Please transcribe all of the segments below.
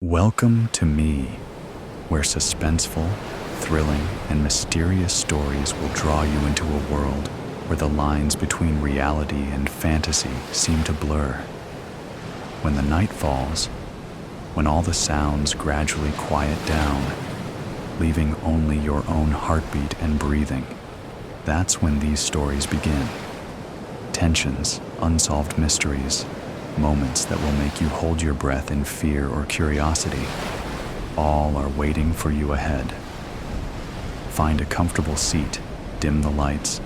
Welcome to me, where suspenseful, thrilling, and mysterious stories will draw you into a world where the lines between reality and fantasy seem to blur. When the night falls, when all the sounds gradually quiet down, leaving only your own heartbeat and breathing, that's when these stories begin. Tensions, unsolved mysteries, moments that will make you hold your breath in fear or curiosity, all are waiting for you ahead. Find a comfortable seat, dim the lights,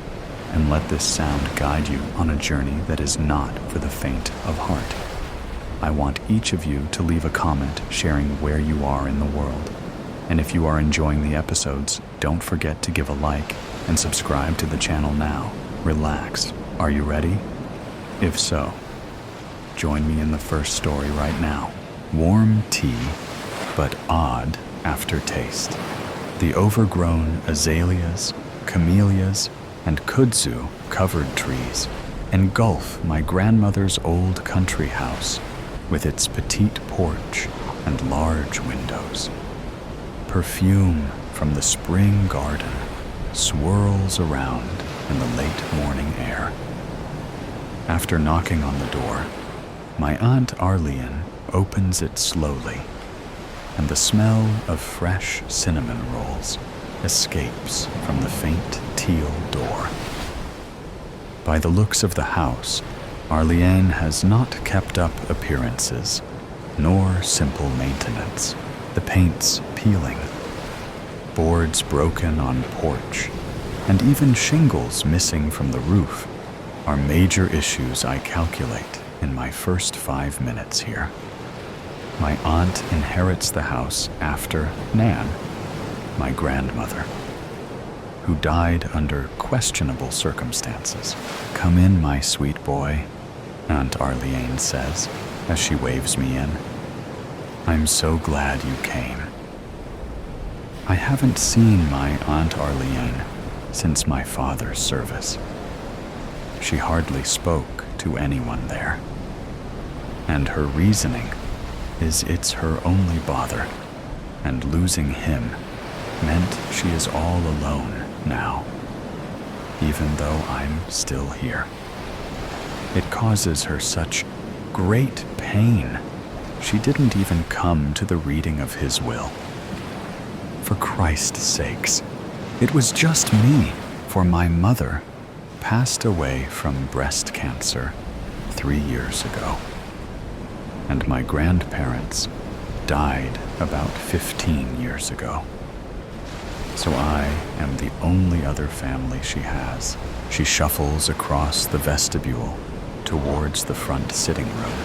and let this sound guide you on a journey that is not for the faint of heart. I want each of you to leave a comment sharing where you are in the world. And if you are enjoying the episodes, don't forget to give a like and subscribe to the channel now. Relax. Are you ready? If so, join me in the first story right now. Warm tea, but odd aftertaste. The overgrown azaleas, camellias, and kudzu-covered trees engulf my grandmother's old country house with its petite porch and large windows. Perfume from the spring garden swirls around in the late morning air. After knocking on the door, my Aunt Arlene opens it slowly, and the smell of fresh cinnamon rolls escapes from the faint teal door. By the looks of the house, Arlene has not kept up appearances, nor simple maintenance. The paint's peeling, boards broken on porch, and even shingles missing from the roof are major issues I calculate in my first 5 minutes here. My aunt inherits the house after Nan, my grandmother, who died under questionable circumstances. "Come in, my sweet boy," Aunt Arlene says as she waves me in. "I'm so glad you came." I haven't seen my Aunt Arlene since my father's service. She hardly spoke to anyone there, and her reasoning is it's her only bother, and losing him meant she is all alone now, even though I'm still here. It causes her such great pain she didn't even come to the reading of his will. For Christ's sakes, it was just me, for my mother passed away from breast cancer 3 years ago, and my grandparents died about 15 years ago. So I am the only other family she has. She shuffles across the vestibule towards the front sitting room.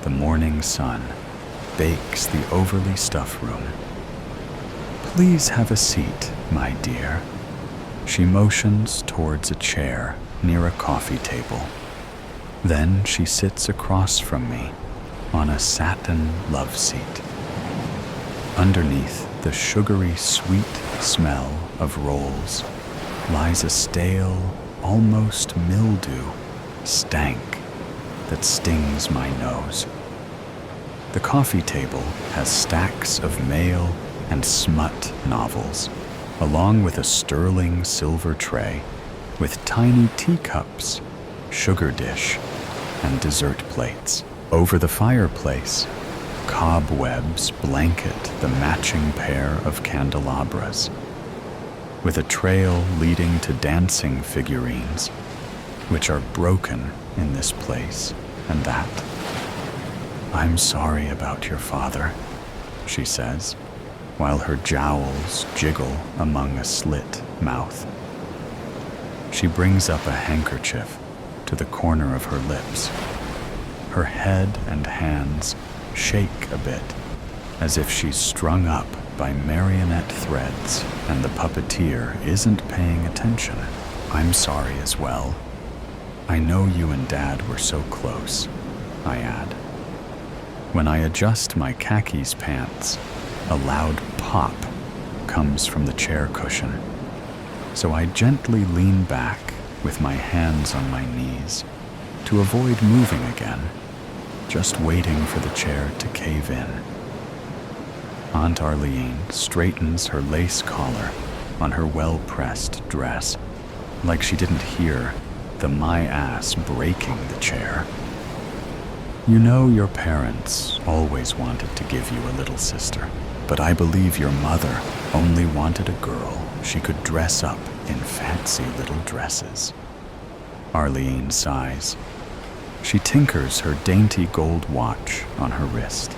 The morning sun bakes the overly stuffed room. "Please have a seat, my dear." She motions towards a chair near a coffee table. Then she sits across from me on a satin love seat. Underneath the sugary sweet smell of rolls lies a stale, almost mildew stank that stings my nose. The coffee table has stacks of mail and smut novels, along with a sterling silver tray with tiny teacups, sugar dish, and dessert plates. Over the fireplace, cobwebs blanket the matching pair of candelabras, with a trail leading to dancing figurines, which are broken in this place and that. "I'm sorry about your father," she says, while her jowls jiggle among a slit mouth. She brings up a handkerchief to the corner of her lips. Her head and hands shake a bit, as if she's strung up by marionette threads and the puppeteer isn't paying attention. "I'm sorry as well. I know you and Dad were so close," I add. When I adjust my khakis pants, a loud pop comes from the chair cushion, so I gently lean back with my hands on my knees to avoid moving again, just waiting for the chair to cave in. Aunt Arlene straightens her lace collar on her well-pressed dress, like she didn't hear the my ass breaking the chair. You know your parents always wanted to give you a little sister, but I believe your mother only wanted a girl she could dress up in fancy little dresses. Arlene sighs. She tinkers her dainty gold watch on her wrist.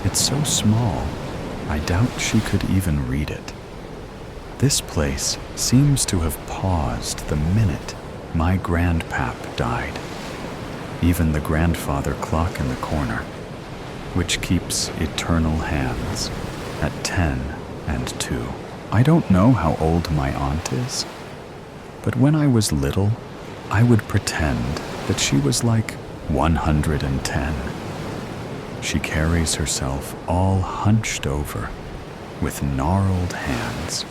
It's so small, I doubt she could even read it. This place seems to have paused the minute my grandpap died. Even the grandfather clock in the corner, which keeps eternal hands at 10 and 2. I don't know how old my aunt is, but when I was little, I would pretend that she was like 110. She carries herself all hunched over with gnarled hands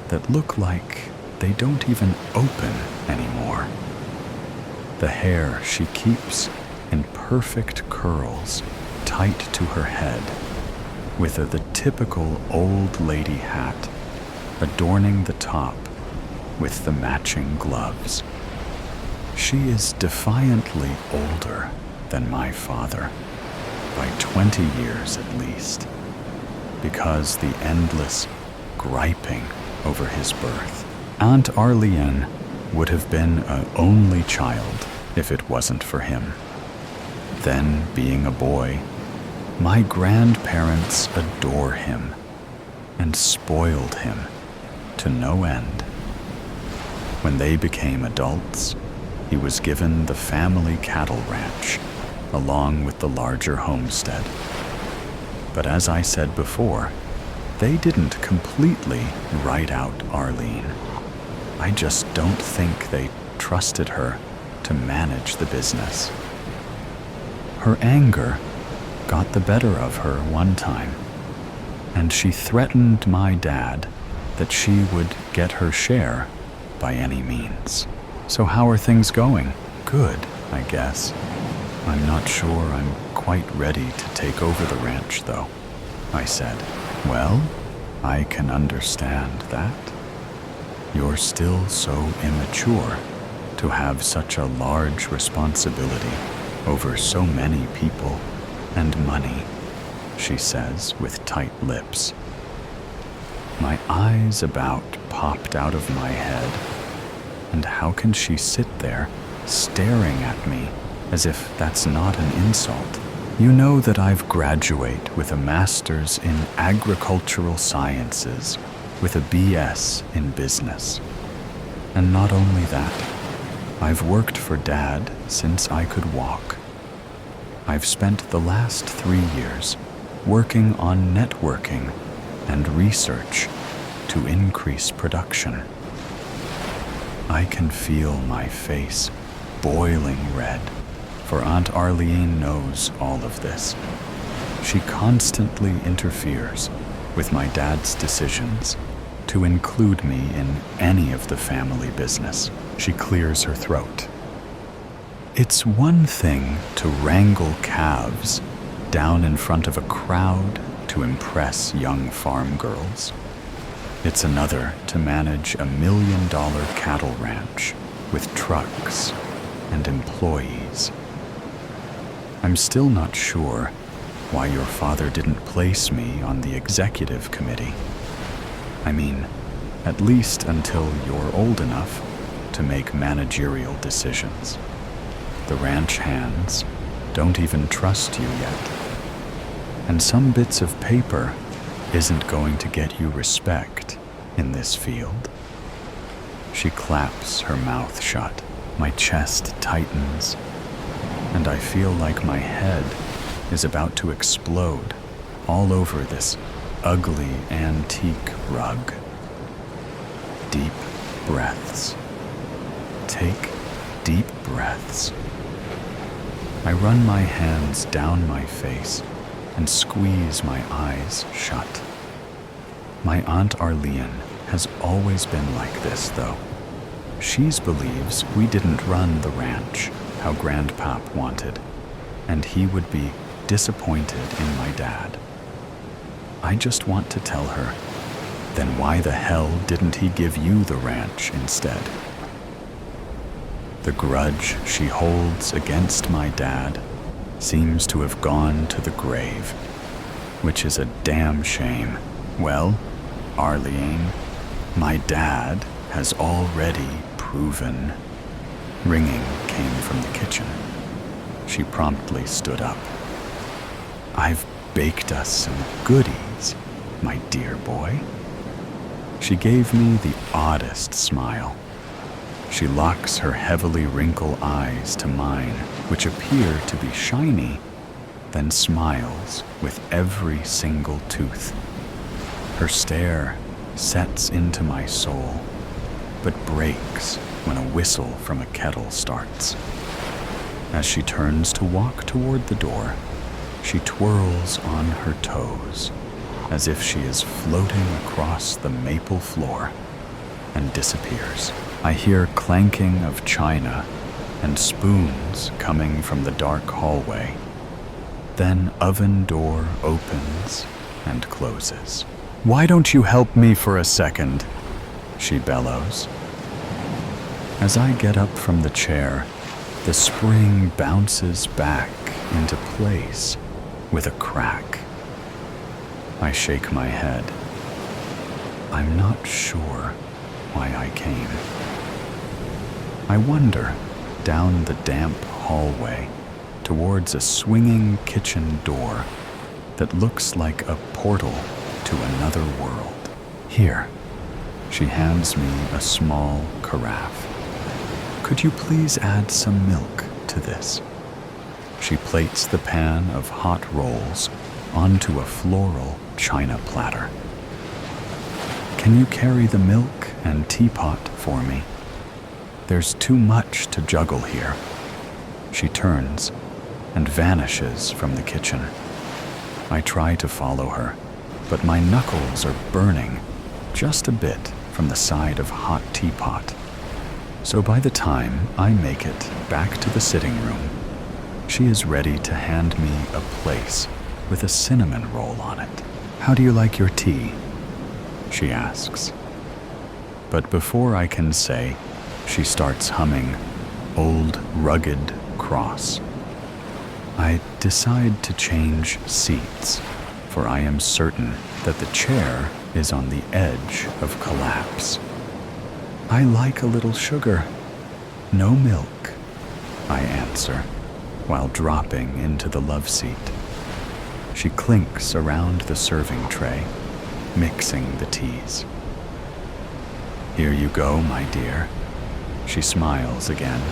that look like they don't even open anymore. The hair she keeps in perfect curls tight to her head, with the typical old lady hat adorning the top with the matching gloves. She is defiantly older than my father, by 20 years at least, because the endless griping over his birth. Aunt Arlene would have been an only child if it wasn't for him. Then, being a boy, my grandparents adore him and spoiled him to no end. When they became adults, he was given the family cattle ranch along with the larger homestead. But as I said before, they didn't completely write out Arlene. I just don't think they trusted her to manage the business. Her anger got the better of her one time, and she threatened my dad that she would get her share by any means. So how are things going? Good, I guess. I'm not sure I'm quite ready to take over the ranch, though, I said. Well, I can understand that. You're still so immature to have such a large responsibility over so many people and money, she says with tight lips. My eyes about popped out of my head, and how can she sit there staring at me as if that's not an insult? You know that I've graduated with a master's in agricultural sciences with a BS in business. And not only that, I've worked for Dad since I could walk. I've spent the last 3 years working on networking and research to increase production. I can feel my face boiling red, for Aunt Arlene knows all of this. She constantly interferes with my dad's decisions to include me in any of the family business. She clears her throat. It's one thing to wrangle calves down in front of a crowd to impress young farm girls. It's another to manage $1 million cattle ranch with trucks and employees. I'm still not sure why your father didn't place me on the executive committee. I mean, at least until you're old enough to make managerial decisions. The ranch hands don't even trust you yet. And some bits of paper isn't going to get you respect in this field. She claps her mouth shut. My chest tightens, and I feel like my head is about to explode all over this ugly antique rug. Deep breaths. Take deep breaths. I run my hands down my face and squeeze my eyes shut. My Aunt Arlene has always been like this, though. She believes we didn't run the ranch how Grandpap wanted, and he would be disappointed in my dad. I just want to tell her, then why the hell didn't he give you the ranch instead? The grudge she holds against my dad seems to have gone to the grave, which is a damn shame. Well, Arlene, my dad has already proven. Ringing came from the kitchen. She promptly stood up. I've baked us some goodies, my dear boy. She gave me the oddest smile. She locks her heavily wrinkled eyes to mine, which appear to be shiny, then smiles with every single tooth. Her stare sets into my soul, but breaks when a whistle from a kettle starts. As she turns to walk toward the door, she twirls on her toes, as if she is floating across the maple floor, and disappears. I hear clanking of china and spoons coming from the dark hallway. Then oven door opens and closes. Why don't you help me for a second? She bellows. As I get up from the chair, the spring bounces back into place with a crack. I shake my head. I'm not sure why I came. I wander down the damp hallway towards a swinging kitchen door that looks like a portal to another world. Here, she hands me a small carafe. Could you please add some milk to this? She plates the pan of hot rolls onto a floral china platter. Can you carry the milk and teapot for me? There's too much to juggle here. She turns and vanishes from the kitchen. I try to follow her, but my knuckles are burning just a bit from the side of hot teapot. So by the time I make it back to the sitting room, she is ready to hand me a place with a cinnamon roll on it. How do you like your tea? She asks. But before I can say, she starts humming Old Rugged Cross. I decide to change seats, for I am certain that the chair is on the edge of collapse. I like a little sugar. No milk, I answer, while dropping into the love seat. She clinks around the serving tray, mixing the teas. Here you go, my dear. She smiles again,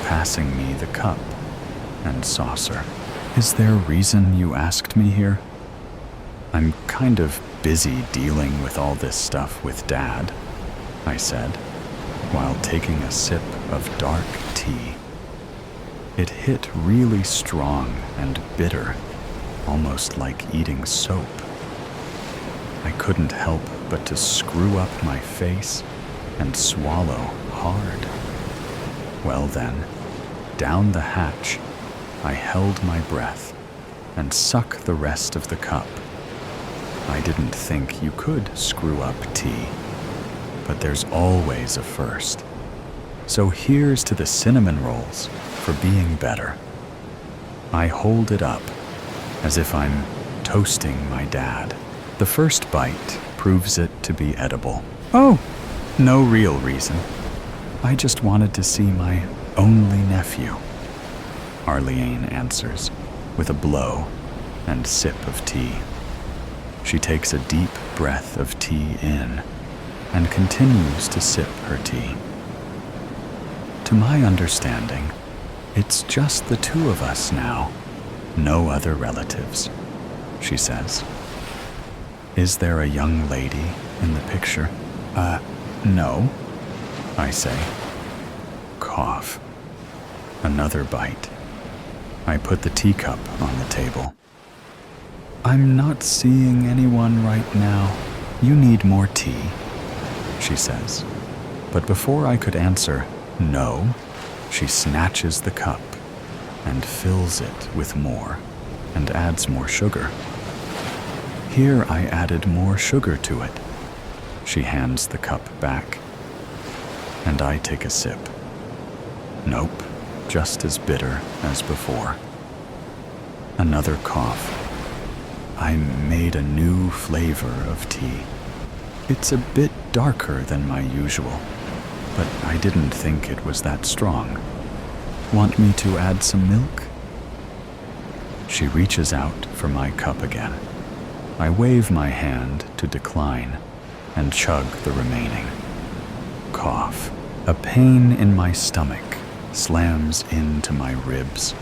passing me the cup and saucer. Is there a reason you asked me here? I'm kind of busy dealing with all this stuff with Dad, I said, while taking a sip of dark tea. It hit really strong and bitter, almost like eating soap. I couldn't help but to screw up my face and swallow hard. Well then, down the hatch, I held my breath and suck the rest of the cup. I didn't think you could screw up tea, but there's always a first. So here's to the cinnamon rolls for being better. I hold it up as if I'm toasting my dad. The first bite proves it to be edible. Oh, no real reason. I just wanted to see my only nephew. Arlene answers with a blow and sip of tea. She takes a deep breath of tea in and continues to sip her tea. To my understanding, it's just the two of us now, no other relatives, she says. Is there a young lady in the picture? No, I say. Cough. Another bite. I put the teacup on the table. I'm not seeing anyone right now. You need more tea, she says. But before I could answer no, she snatches the cup and fills it with more and adds more sugar. Here I added more sugar to it. She hands the cup back, and I take a sip. Nope, just as bitter as before. Another cough. I made a new flavor of tea. It's a bit darker than my usual, but I didn't think it was that strong. Want me to add some milk? She reaches out for my cup again. I wave my hand to decline and chug the remaining. Cough. A pain in my stomach slams into my ribs,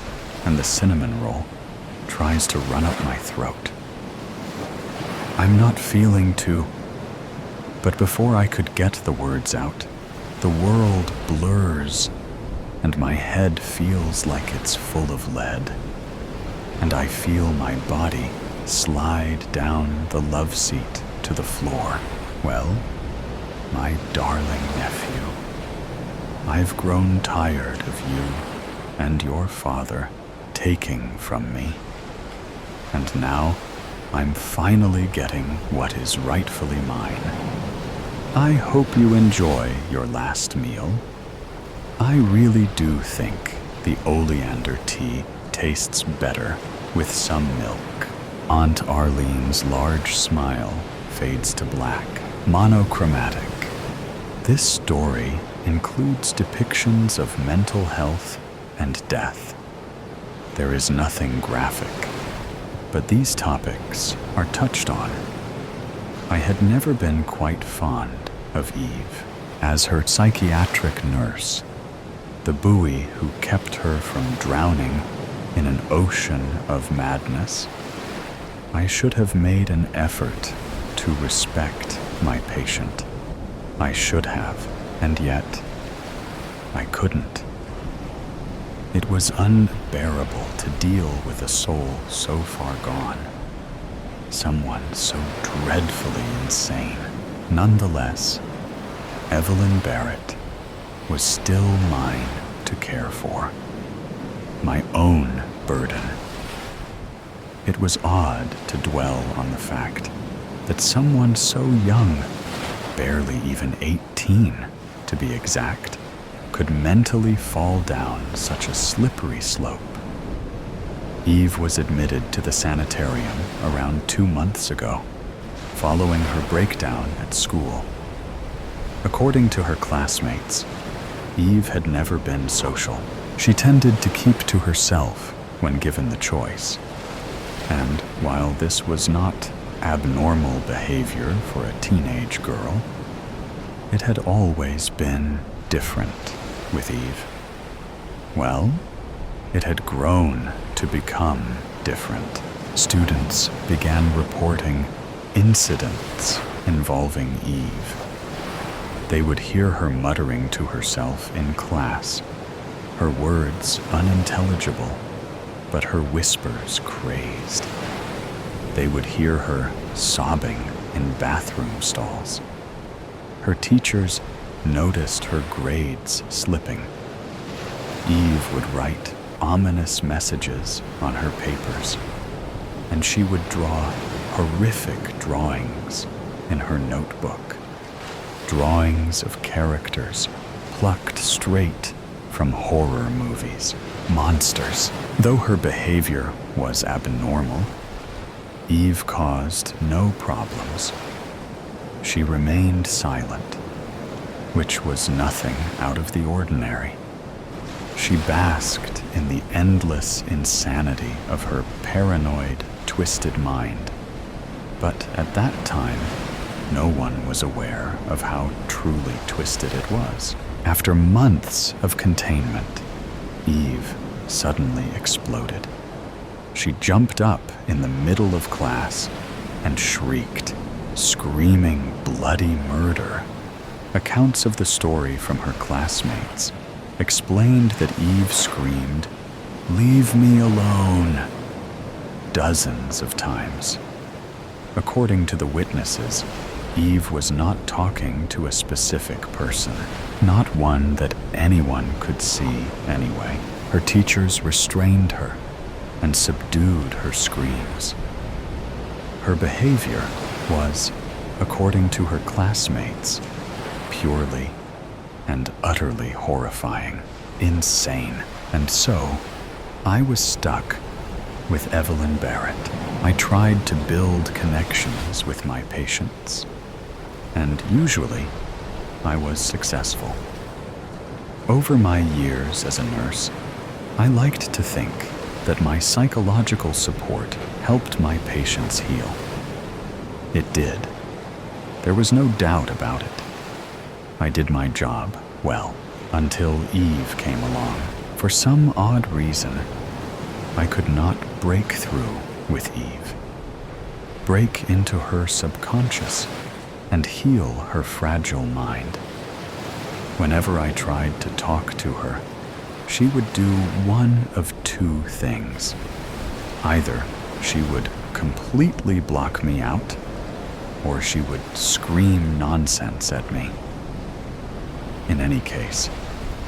and the cinnamon roll tries to run up my throat. I'm not feeling too... But before I could get the words out, the world blurs, and my head feels like it's full of lead. And I feel my body slide down the love seat to the floor. Well, my darling nephew, I've grown tired of you and your father taking from me. And now I'm finally getting what is rightfully mine. I hope you enjoy your last meal. I really do think the oleander tea tastes better with some milk. Aunt Arlene's large smile fades to black, monochromatic. This story includes depictions of mental health and death. There is nothing graphic, but these topics are touched on. I had never been quite fond of Eve as her psychiatric nurse, the buoy who kept her from drowning in an ocean of madness. I should have made an effort to respect my patient. I should have, and yet I couldn't. It was unbearable to deal with a soul so far gone, someone so dreadfully insane. Nonetheless, Evelyn Barrett was still mine to care for, my own burden. It was odd to dwell on the fact that someone so young, barely even 18 to be exact, could mentally fall down such a slippery slope. Eve was admitted to the sanitarium around 2 months ago, following her breakdown at school. According to her classmates, Eve had never been social. She tended to keep to herself when given the choice. And while this was not abnormal behavior for a teenage girl, it had always been different with Eve. Well, it had grown to become different. Students began reporting incidents involving Eve. They would hear her muttering to herself in class, her words unintelligible, but her whispers crazed. They would hear her sobbing in bathroom stalls. Her teachers noticed her grades slipping. Eve would write ominous messages on her papers, and she would draw horrific drawings in her notebook. Drawings of characters plucked straight from horror movies, monsters. Though her behavior was abnormal, Eve caused no problems. She remained silent, which was nothing out of the ordinary. She basked in the endless insanity of her paranoid, twisted mind. But at that time, no one was aware of how truly twisted it was. After months of containment, Eve suddenly exploded. She jumped up in the middle of class and shrieked, screaming bloody murder. Accounts of the story from her classmates explained that Eve screamed, "Leave me alone," dozens of times. According to the witnesses, Eve was not talking to a specific person, not one that anyone could see anyway. Her teachers restrained her and subdued her screams. Her behavior was, according to her classmates, purely and utterly horrifying, insane. And so, I was stuck with Evelyn Barrett. I tried to build connections with my patients, and usually, I was successful. Over my years as a nurse, I liked to think that my psychological support helped my patients heal. It did. There was no doubt about it. I did my job well until Eve came along. For some odd reason, I could not break through with Eve, break into her subconscious and heal her fragile mind. Whenever I tried to talk to her, she would do one of two things. Either she would completely block me out, or she would scream nonsense at me. In any case,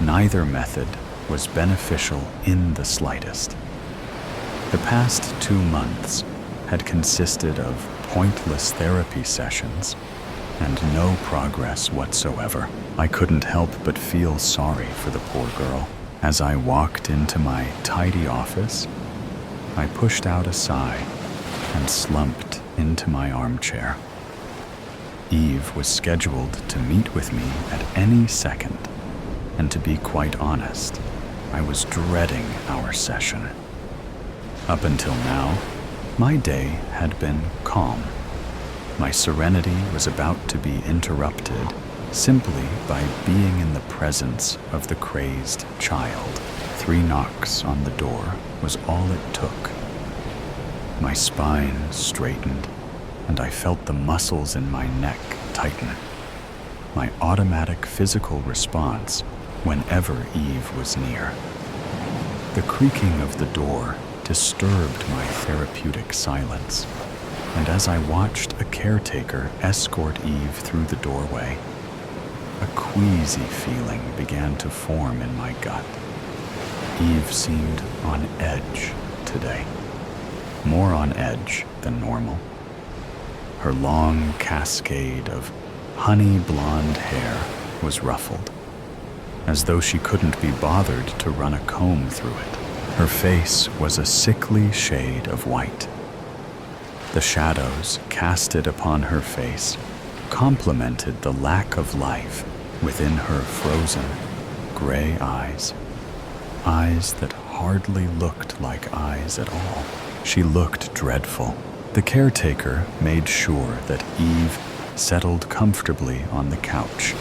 neither method was beneficial in the slightest. The past 2 months had consisted of pointless therapy sessions and no progress whatsoever. I couldn't help but feel sorry for the poor girl. As I walked into my tidy office, I pushed out a sigh and slumped into my armchair. Eve was scheduled to meet with me at any second, and to be quite honest, I was dreading our session. Up until now, my day had been calm. My serenity was about to be interrupted simply by being in the presence of the crazed child. 3 knocks on the door was all it took. My spine straightened, and I felt the muscles in my neck tighten. My automatic physical response whenever Eve was near. The creaking of the door disturbed my therapeutic silence, and as I watched a caretaker escort Eve through the doorway, a queasy feeling began to form in my gut. Eve seemed on edge today, more on edge than normal. Her long cascade of honey blonde hair was ruffled, as though she couldn't be bothered to run a comb through it. Her face was a sickly shade of white. The shadows casted upon her face complemented the lack of life within her frozen, gray eyes. Eyes that hardly looked like eyes at all. She looked dreadful. The caretaker made sure that Eve settled comfortably on the couch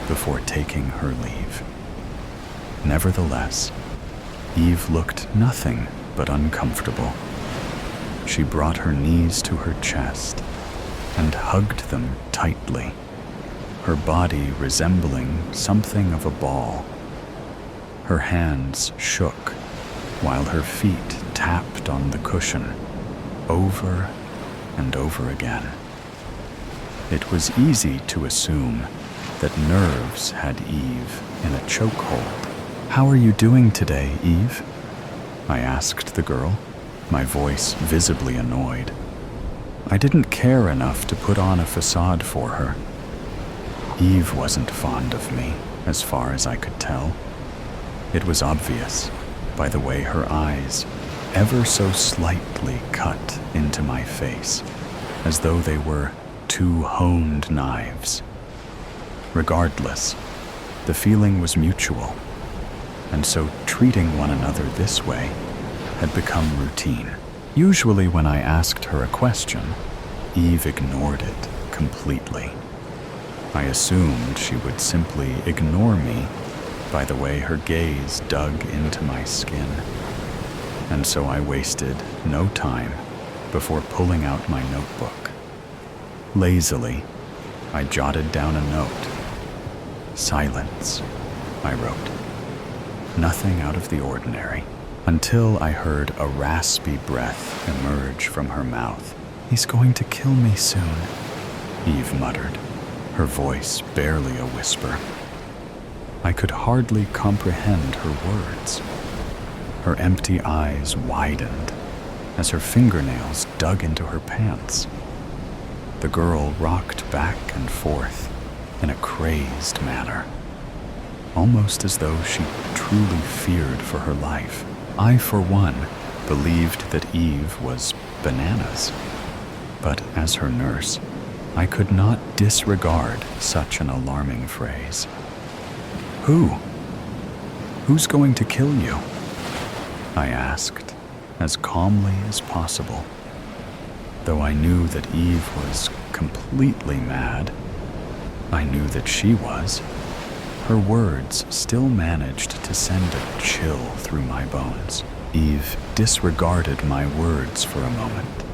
before taking her leave. Nevertheless, Eve looked nothing but uncomfortable. She brought her knees to her chest and hugged them tightly, her body resembling something of a ball. Her hands shook while her feet tapped on the cushion over and over again. It was easy to assume that nerves had Eve in a chokehold. "How are you doing today, Eve?" I asked the girl, my voice visibly annoyed. I didn't care enough to put on a facade for her. Eve wasn't fond of me, as far as I could tell. It was obvious by the way her eyes ever so slightly cut into my face, as though they were 2 honed knives. Regardless, the feeling was mutual, and so treating one another this way had become routine. Usually when I asked her a question, Eve ignored it completely. I assumed she would simply ignore me by the way her gaze dug into my skin, and so I wasted no time before pulling out my notebook. Lazily, I jotted down a note. "Silence," I wrote. Nothing out of the ordinary, until I heard a raspy breath emerge from her mouth. "He's going to kill me soon," Eve muttered, her voice barely a whisper. I could hardly comprehend her words. Her empty eyes widened as her fingernails dug into her pants. The girl rocked back and forth in a crazed manner, almost as though she truly feared for her life. I, for one, believed that Eve was bananas, but as her nurse, I could not disregard such an alarming phrase. Who? Who's going to kill you? I asked, as calmly as possible. Though I knew that Eve was completely mad, I knew that she was. Her words still managed to send a chill through my bones. Eve disregarded my words for a moment,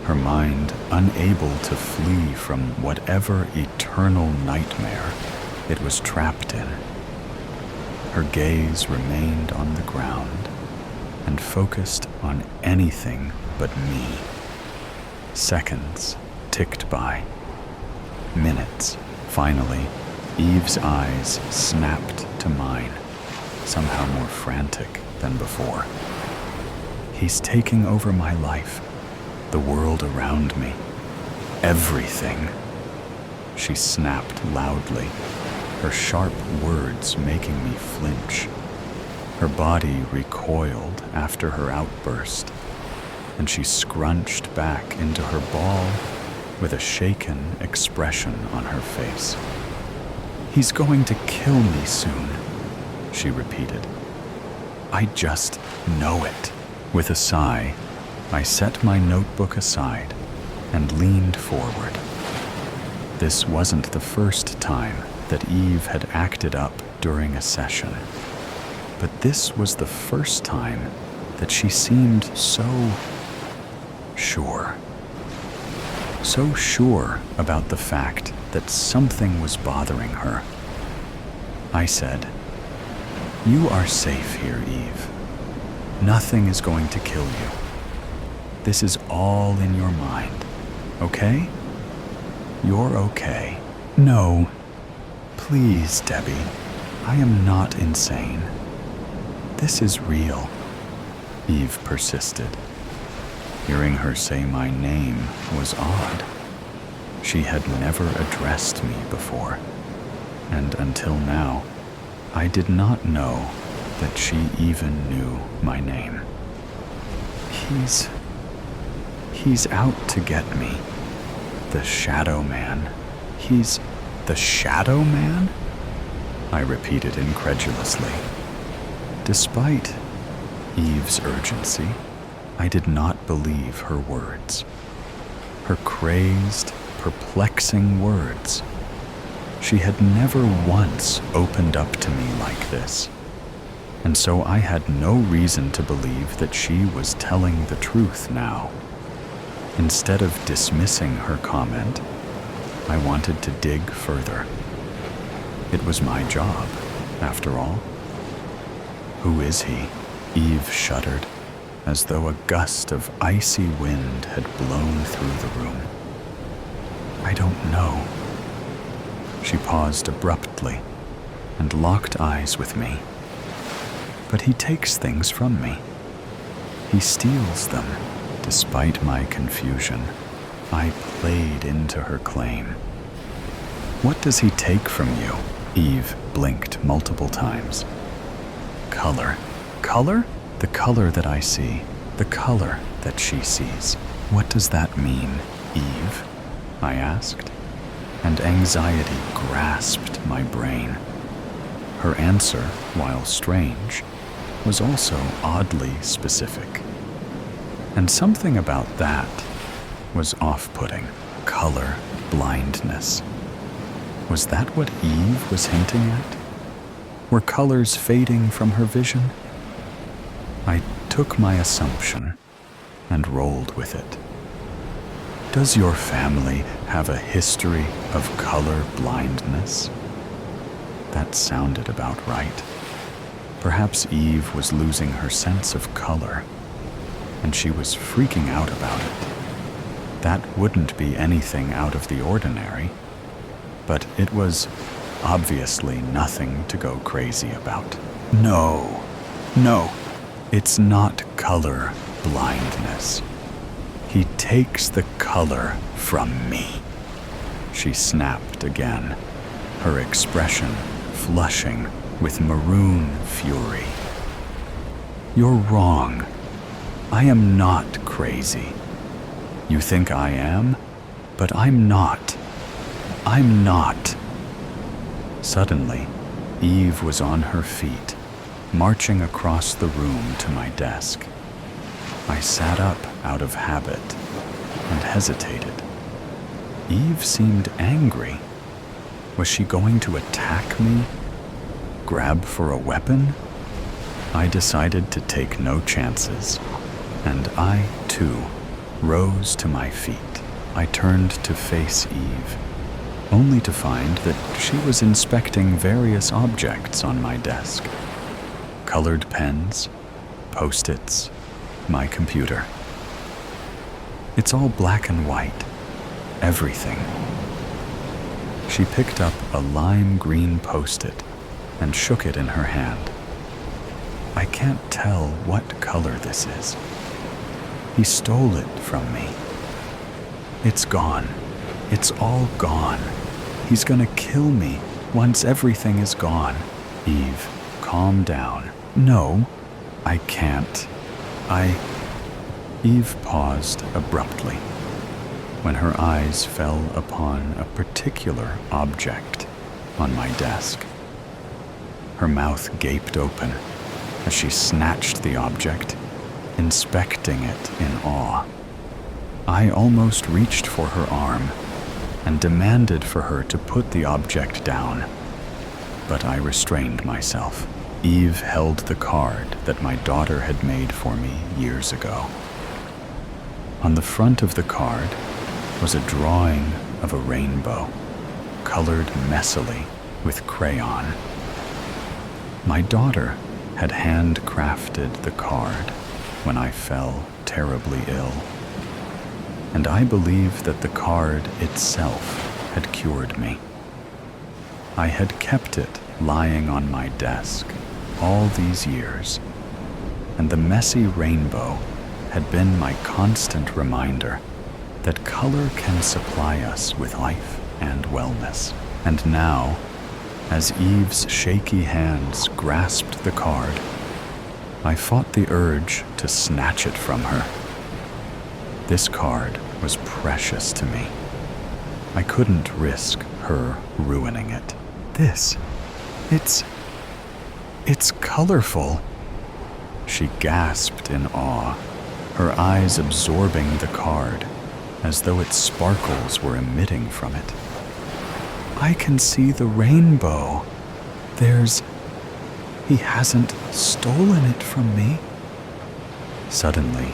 her mind unable to flee from whatever eternal nightmare it was trapped in. Her gaze remained on the ground and focused on anything but me. Seconds ticked by. Minutes. Finally, Eve's eyes snapped to mine, somehow more frantic than before. He's taking over my life, the world around me, everything. She snapped loudly, her sharp words making me flinch. Her body recoiled after her outburst, and she scrunched back into her ball with a shaken expression on her face. He's going to kill me soon, she repeated. I just know it. With a sigh, I set my notebook aside and leaned forward. This wasn't the first time that Eve had acted up during a session, but this was the first time that she seemed so sure. So sure about the fact that something was bothering her. I said, "You are safe here, Eve. Nothing is going to kill you. This is all in your mind, okay? You're okay." "No, please, Debbie. I am not insane. This is real," Eve persisted. Hearing her say my name was odd. She had never addressed me before, and until now, I did not know that she even knew my name. He's out to get me. The Shadow Man. He's the Shadow Man? I repeated incredulously. Despite Eve's urgency, I did not believe her words. Her crazed, perplexing words. She had never once opened up to me like this, and so I had no reason to believe that she was telling the truth now. Instead of dismissing her comment, I wanted to dig further. It was my job, after all. "Who is he?" Eve shuddered, as though a gust of icy wind had blown through the room. "I don't know." She paused abruptly and locked eyes with me. "But he takes things from me. He steals them." Despite my confusion, I played into her claim. "What does he take from you?" Eve blinked multiple times. "Color." "Color?" "The color that I see, the color that she sees." "What does that mean, Eve?" I asked, and anxiety grasped my brain. Her answer, while strange, was also oddly specific. And something about that was off-putting. Color blindness. Was that what Eve was hinting at? Were colors fading from her vision? I took my assumption and rolled with it. "Does your family have a history of color blindness?" That sounded about right. Perhaps Eve was losing her sense of color, and she was freaking out about it. That wouldn't be anything out of the ordinary, but it was obviously nothing to go crazy about. No, it's not color blindness. He takes the color from me, she snapped again, her expression flushing with maroon fury. You're wrong. I am not crazy. You think I am, but I'm not. I'm not. Suddenly, Eve was on her feet, marching across the room to my desk. I sat up out of habit and hesitated. Eve seemed angry. Was she going to attack me? Grab for a weapon? I decided to take no chances, and I, too, rose to my feet. I turned to face Eve, only to find that she was inspecting various objects on my desk. Colored pens, Post-its, my computer. It's all black and white. Everything. She picked up a lime green Post-it and shook it in her hand. I can't tell what color this is. He stole it from me. It's gone. It's all gone. He's gonna kill me once everything is gone. Eve, calm down. No, I can't. Eve paused abruptly when her eyes fell upon a particular object on my desk. Her mouth gaped open as she snatched the object, inspecting it in awe. I almost reached for her arm and demanded for her to put the object down, but I restrained myself. Eve held the card that my daughter had made for me years ago. On the front of the card was a drawing of a rainbow, colored messily with crayon. My daughter had handcrafted the card when I fell terribly ill, and I believe that the card itself had cured me. I had kept it lying on my desk all these years, and the messy rainbow had been my constant reminder that color can supply us with life and wellness. And now, as Eve's shaky hands grasped the card, I fought the urge to snatch it from her. This card was precious to me. I couldn't risk her ruining it. It's colorful. She gasped in awe, her eyes absorbing the card as though its sparkles were emitting from it. I can see the rainbow. He hasn't stolen it from me. Suddenly,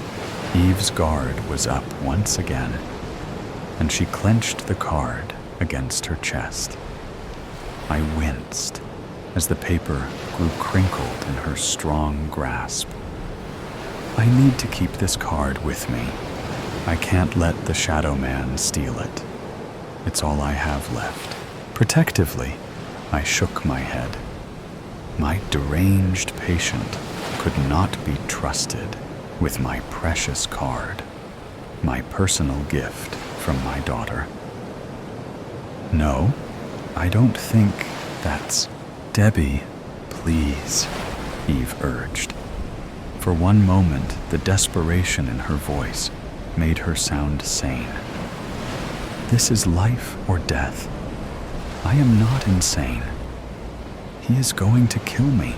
Eve's guard was up once again, and she clenched the card against her chest. I winced as the paper grew crinkled in her strong grasp. I need to keep this card with me. I can't let the Shadow Man steal it. It's all I have left. Protectively, I shook my head. My deranged patient could not be trusted with my precious card, my personal gift from my daughter. No, I don't think that's... Debbie, please, Eve urged. For one moment, the desperation in her voice made her sound sane. This is life or death. I am not insane. He is going to kill me.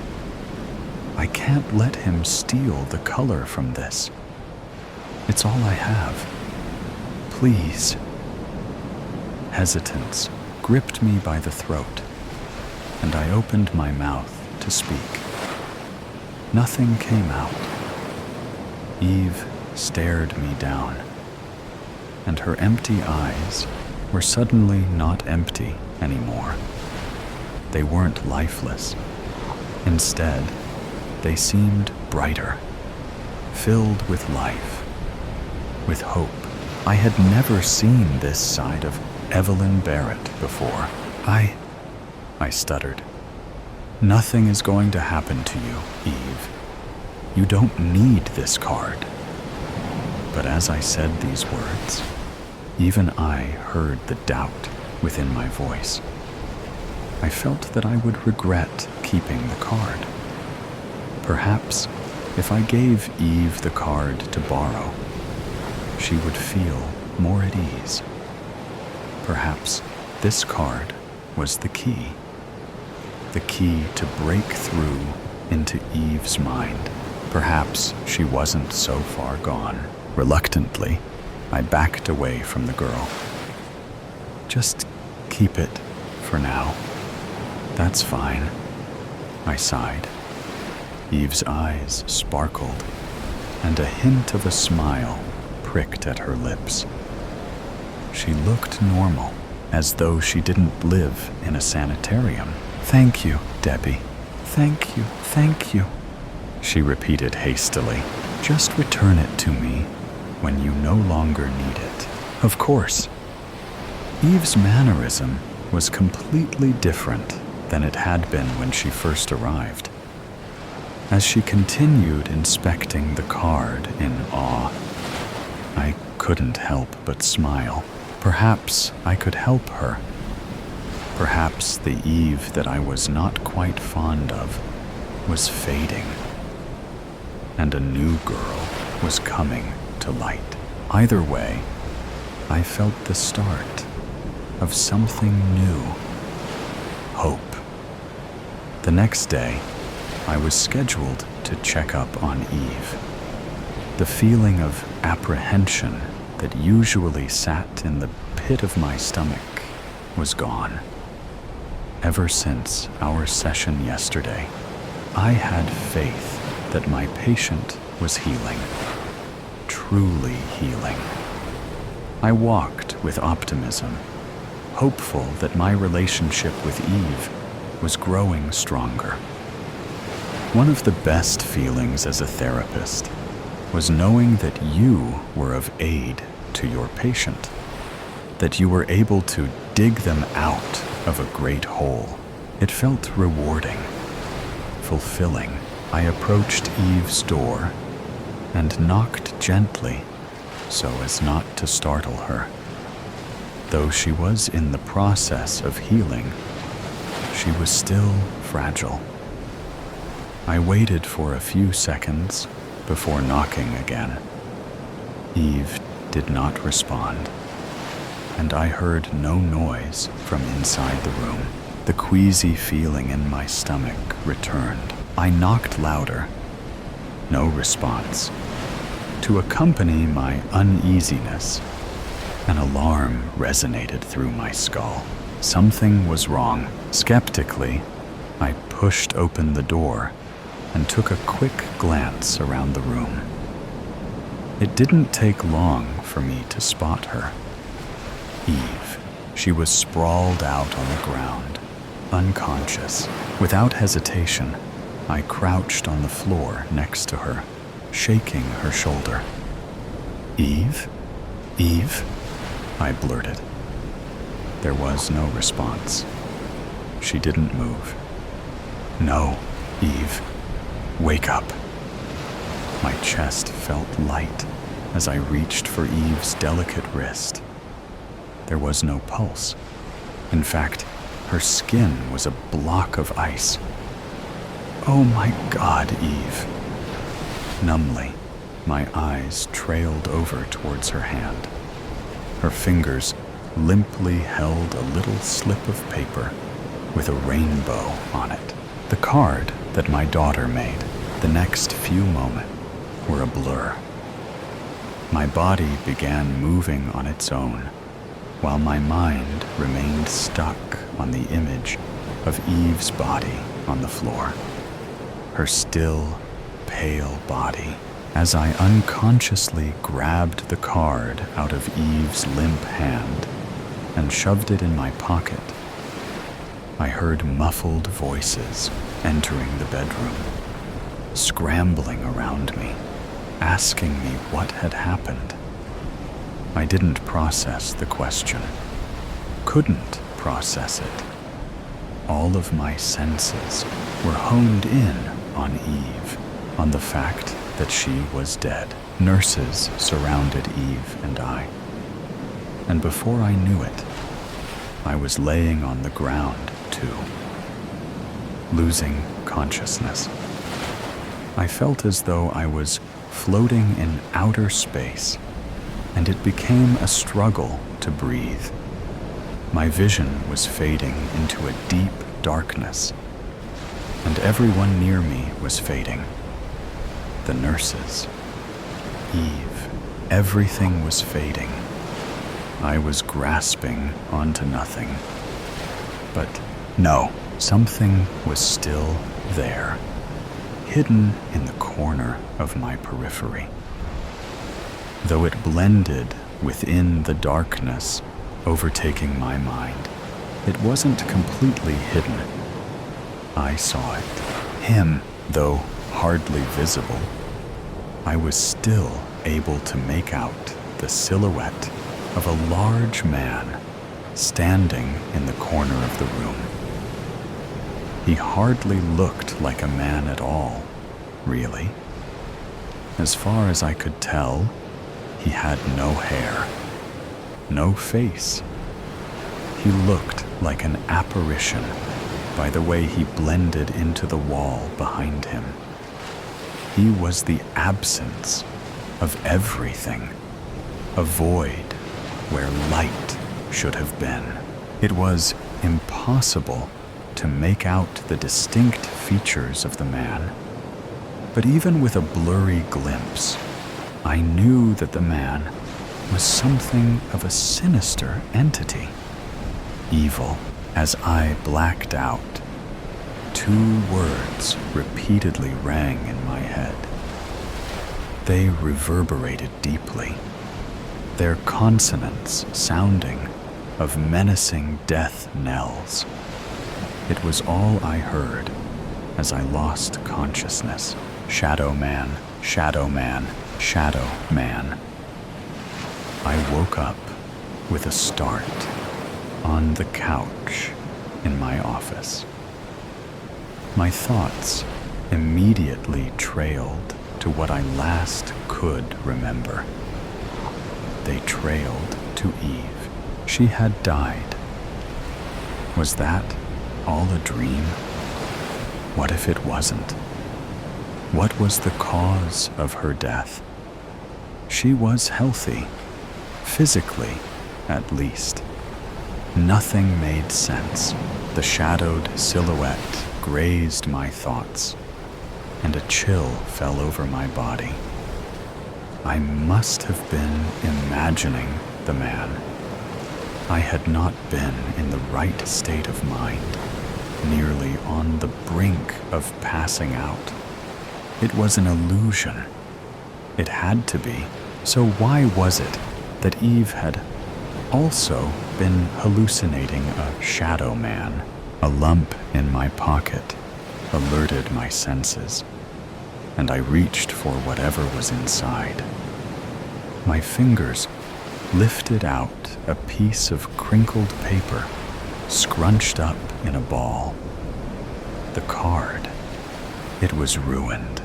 I can't let him steal the color from this. It's all I have. Please. Hesitance gripped me by the throat, and I opened my mouth to speak. Nothing came out. Eve stared me down, and her empty eyes were suddenly not empty anymore. They weren't lifeless. Instead, they seemed brighter, filled with life, with hope. I had never seen this side of Evelyn Barrett before. I stuttered. Nothing is going to happen to you, Eve. You don't need this card. But as I said these words, even I heard the doubt within my voice. I felt that I would regret keeping the card. Perhaps if I gave Eve the card to borrow, she would feel more at ease. Perhaps this card was the key to break through into Eve's mind. Perhaps she wasn't so far gone. Reluctantly, I backed away from the girl. Just keep it for now. That's fine, I sighed. Eve's eyes sparkled, and a hint of a smile pricked at her lips. She looked normal, as though she didn't live in a sanitarium. Thank you, Debbie. Thank you, she repeated hastily. Just return it to me when you no longer need it. Of course. Eve's mannerism was completely different than it had been when she first arrived. As she continued inspecting the card in awe, I couldn't help but smile. Perhaps I could help her. Perhaps the Eve that I was not quite fond of was fading, and a new girl was coming to light. Either way, I felt the start of something new. Hope. The next day, I was scheduled to check up on Eve. The feeling of apprehension that usually sat in the pit of my stomach was gone. Ever since our session yesterday, I had faith that my patient was healing, truly healing. I walked with optimism, hopeful that my relationship with Eve was growing stronger. One of the best feelings as a therapist was knowing that you were of aid to your patient, that you were able to dig them out of a great hole. It felt rewarding, fulfilling. I approached Eve's door and knocked gently so as not to startle her. Though she was in the process of healing, she was still fragile. I waited for a few seconds before knocking again. Eve did not respond, and I heard no noise from inside the room. The queasy feeling in my stomach returned. I knocked louder. No response. To accompany my uneasiness, an alarm resonated through my skull. Something was wrong. Skeptically, I pushed open the door and took a quick glance around the room. It didn't take long for me to spot her. Eve. She was sprawled out on the ground, unconscious. Without hesitation, I crouched on the floor next to her, shaking her shoulder. Eve? Eve? I blurted. There was no response. She didn't move. No, Eve. Wake up. My chest felt light as I reached for Eve's delicate wrist. There was no pulse. In fact, her skin was a block of ice. Oh my God, Eve. Numbly, my eyes trailed over towards her hand. Her fingers limply held a little slip of paper with a rainbow on it. The card that my daughter made. The next few moments were a blur. My body began moving on its own, while my mind remained stuck on the image of Eve's body on the floor. Her still, pale body. As I unconsciously grabbed the card out of Eve's limp hand and shoved it in my pocket, I heard muffled voices entering the bedroom, scrambling around me, asking me what had happened. I didn't process the question, couldn't process it. All of my senses were honed in on Eve, on the fact that she was dead. Nurses surrounded Eve and I, and before I knew it, I was laying on the ground too, losing consciousness. I felt as though I was floating in outer space, and it became a struggle to breathe. My vision was fading into a deep darkness, and everyone near me was fading. The nurses, Eve, everything was fading. I was grasping onto nothing. But no, something was still there, hidden in the corner of my periphery. Though it blended within the darkness overtaking my mind, it wasn't completely hidden. I saw it, him, though hardly visible. I was still able to make out the silhouette of a large man standing in the corner of the room. He hardly looked like a man at all, really. As far as I could tell, he had no hair, no face. He looked like an apparition by the way he blended into the wall behind him. He was the absence of everything, a void where light should have been. It was impossible to make out the distinct features of the man, but even with a blurry glimpse, I knew that the man was something of a sinister entity. Evil. As I blacked out, two words repeatedly rang in my head. They reverberated deeply, their consonants sounding of menacing death knells. It was all I heard as I lost consciousness. Shadow man, shadow man, shadow man. I woke up with a start on the couch in my office. My thoughts immediately trailed to what I last could remember. They trailed to Eve. She had died. Was that all a dream? What if it wasn't? What was the cause of her death? She was healthy, physically at least. Nothing made sense. The shadowed silhouette grazed my thoughts, and a chill fell over my body. I must have been imagining the man. I had not been in the right state of mind, nearly on the brink of passing out. It was an illusion. It had to be. So why was it that Eve had also been hallucinating a shadow man? A lump in my pocket alerted my senses, and I reached for whatever was inside. My fingers lifted out a piece of crinkled paper, scrunched up in a ball. The card. It was ruined,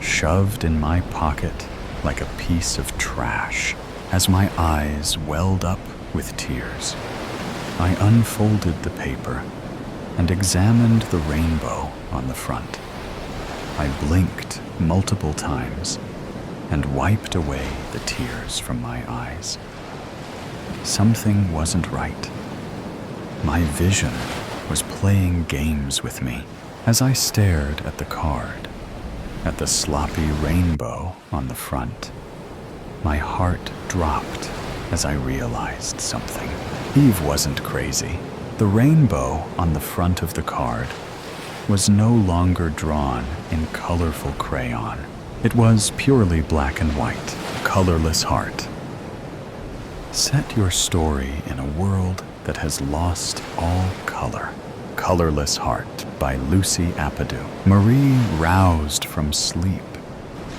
shoved in my pocket like a piece of trash. As my eyes welled up with tears, I unfolded the paper and examined the rainbow on the front. I blinked multiple times and wiped away the tears from my eyes. Something wasn't right. My vision was playing games with me. As I stared at the card, at the sloppy rainbow on the front, my heart dropped as I realized something. Eve wasn't crazy. The rainbow on the front of the card was no longer drawn in colorful crayon. It was purely black and white, colorless heart. Set your story in a world that has lost all color. Colorless Heart by Lucy Apatow. Marie roused from sleep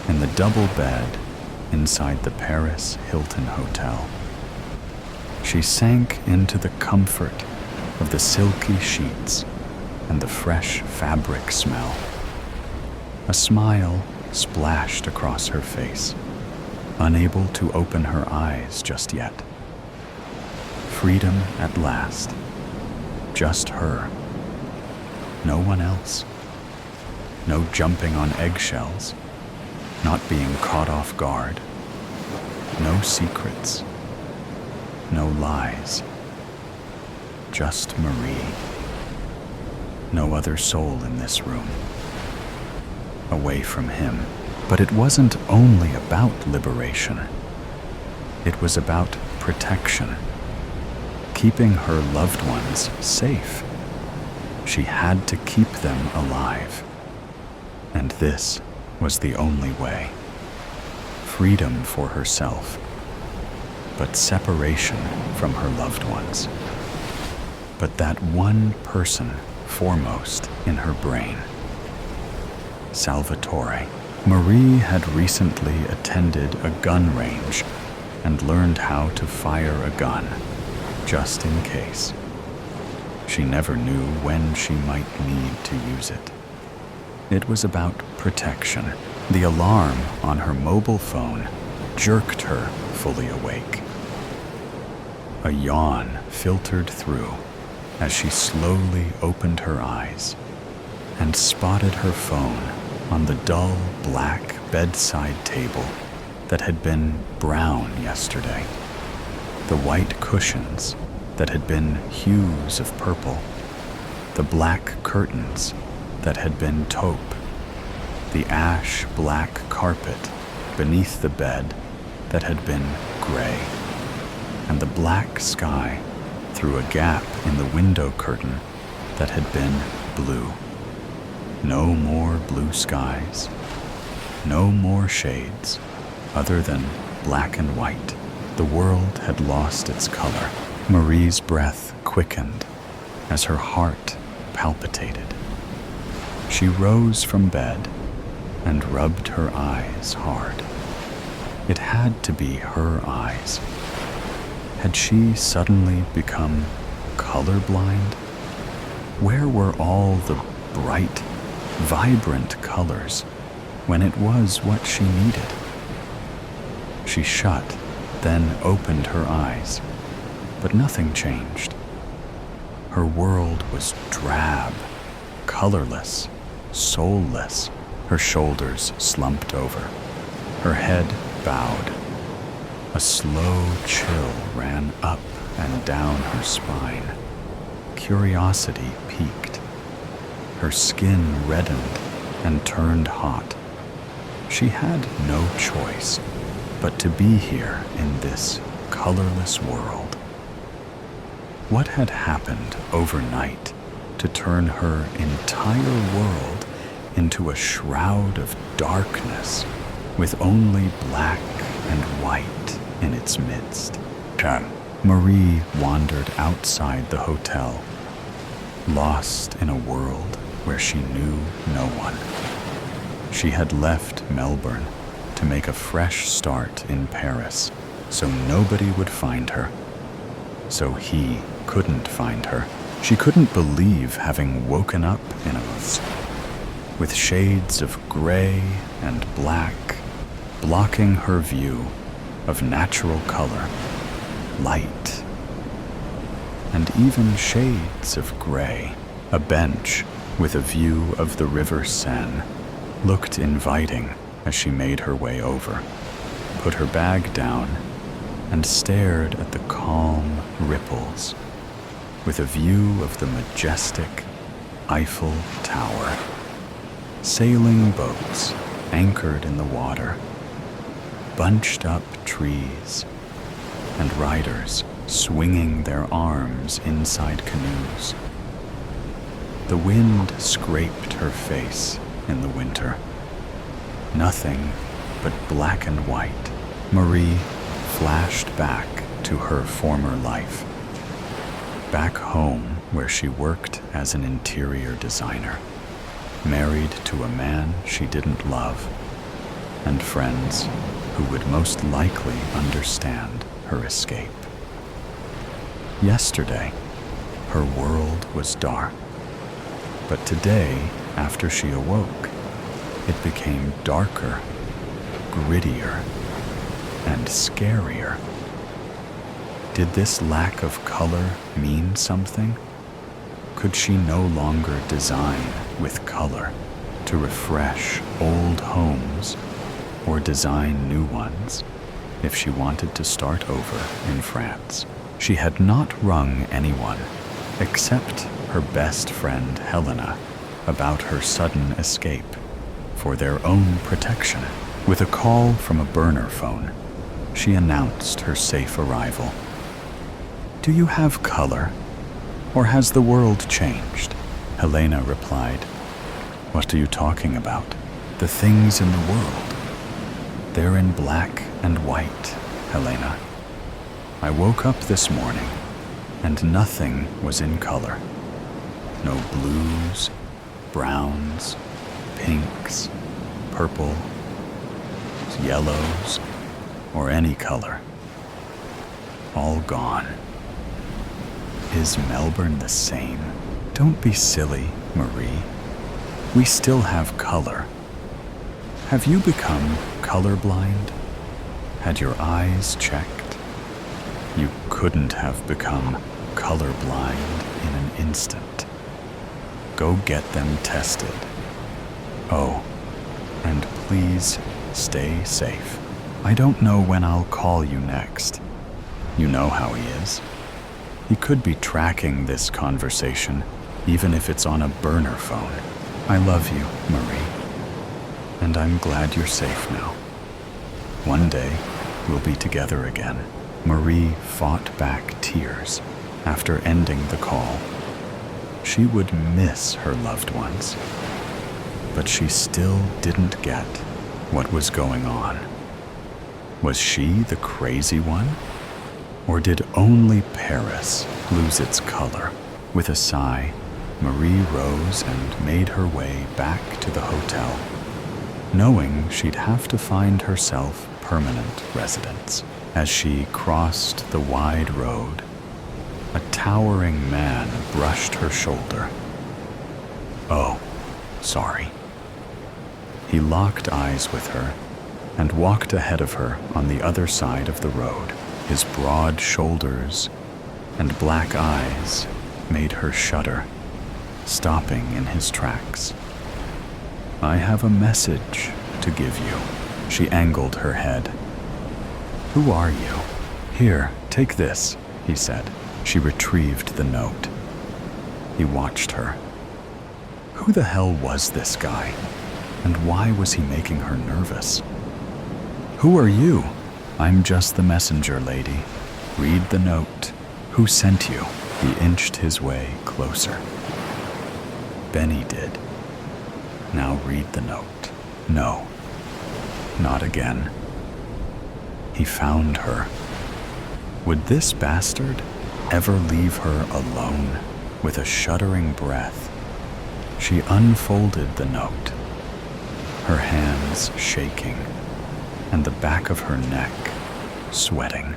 in the double bed inside the Paris Hilton Hotel. She sank into the comfort of the silky sheets and the fresh fabric smell. A smile splashed across her face. unable to open her eyes just yet. Freedom at last. Just her. No one else. No jumping on eggshells. Not being caught off guard. No secrets. No lies. Just Marie. No other soul in this room. Away from him. But it wasn't only about liberation. It was about protection. Keeping her loved ones safe. She had to keep them alive. And this was the only way. Freedom for herself, but separation from her loved ones. But that one person foremost in her brain. Salvatore. Marie had recently attended a gun range and learned how to fire a gun, just in case. She never knew when she might need to use it. It was about protection. The alarm on her mobile phone jerked her fully awake. A yawn filtered through as she slowly opened her eyes and spotted her phone on the dull black bedside table that had been brown yesterday. The white cushions that had been hues of purple. The black curtains that had been taupe. The ash black carpet beneath the bed that had been gray. And the black sky through a gap in the window curtain that had been blue. No more blue skies. No more shades other than black and white. The world had lost its color. Marie's breath quickened as her heart palpitated. She rose from bed and rubbed her eyes hard. It had to be her eyes. Had she suddenly become colorblind? Where were all the bright, vibrant colors when it was what she needed? She shut, then opened her eyes, but nothing changed. Her world was drab, colorless, soulless. Her shoulders slumped over. Her head bowed. A slow chill ran up and down her spine. Curiosity peaked. Her skin reddened and turned hot. She had no choice but to be here in this colorless world. What had happened overnight to turn her entire world into a shroud of darkness with only black and white in its midst? Marie wandered outside the hotel, lost in a world where she knew no one. She had left Melbourne to make a fresh start in Paris, so nobody would find her. So he couldn't find her. She couldn't believe having woken up in a with shades of gray and black blocking her view of natural color, light, and even shades of gray. A bench with a view of the River Seine looked inviting as she made her way over, put her bag down, and stared at the calm ripples with a view of the majestic Eiffel Tower. Sailing boats anchored in the water, bunched up trees, and riders swinging their arms inside canoes. The wind scraped her face in the winter. Nothing but black and white. Marie flashed back to her former life. Back home where she worked as an interior designer, married to a man she didn't love, and friends who would most likely understand her escape. Yesterday, her world was dark, but today, after she awoke, it became darker, grittier, and scarier. Did this lack of color mean something? Could she no longer design with color to refresh old homes or design new ones if she wanted to start over in France? She had not rung anyone except her best friend Helena about her sudden escape for their own protection. With a call from a burner phone, she announced her safe arrival. "Do you have color? Or has the world changed?" Helena replied. "What are you talking about? The things in the world. They're in black and white, Helena. I woke up this morning and nothing was in color. No blues, browns, pinks, purple, yellows, or any color. All gone. Is Melbourne the same? Don't be silly, Marie. We still have color. Have you become colorblind? Had your eyes checked? You couldn't have become colorblind in an instant. Go get them tested. Oh, and please stay safe. I don't know when I'll call you next. You know how he is. He could be tracking this conversation, even if it's on a burner phone. I love you, Marie. And I'm glad you're safe now. One day, we'll be together again." Marie fought back tears after ending the call. She would miss her loved ones, but she still didn't get what was going on. Was she the crazy one? Or did only Paris lose its color? With a sigh, Marie rose and made her way back to the hotel, knowing she'd have to find herself permanent residence. As she crossed the wide road, a towering man brushed her shoulder. "Oh, sorry." He locked eyes with her and walked ahead of her on the other side of the road. His broad shoulders and black eyes made her shudder, stopping in his tracks. "I have a message to give you." She angled her head. "Who are you?" "Here, take this," he said. She retrieved the note. He watched her. Who the hell was this guy? And why was he making her nervous? "Who are you?" "I'm just the messenger, lady. Read the note." "Who sent you?" He inched his way closer. Benny did. "Now read the note." "No. Not again." He found her. Would this bastard ever leave her alone? With a shuddering breath, she unfolded the note, her hands shaking and the back of her neck sweating.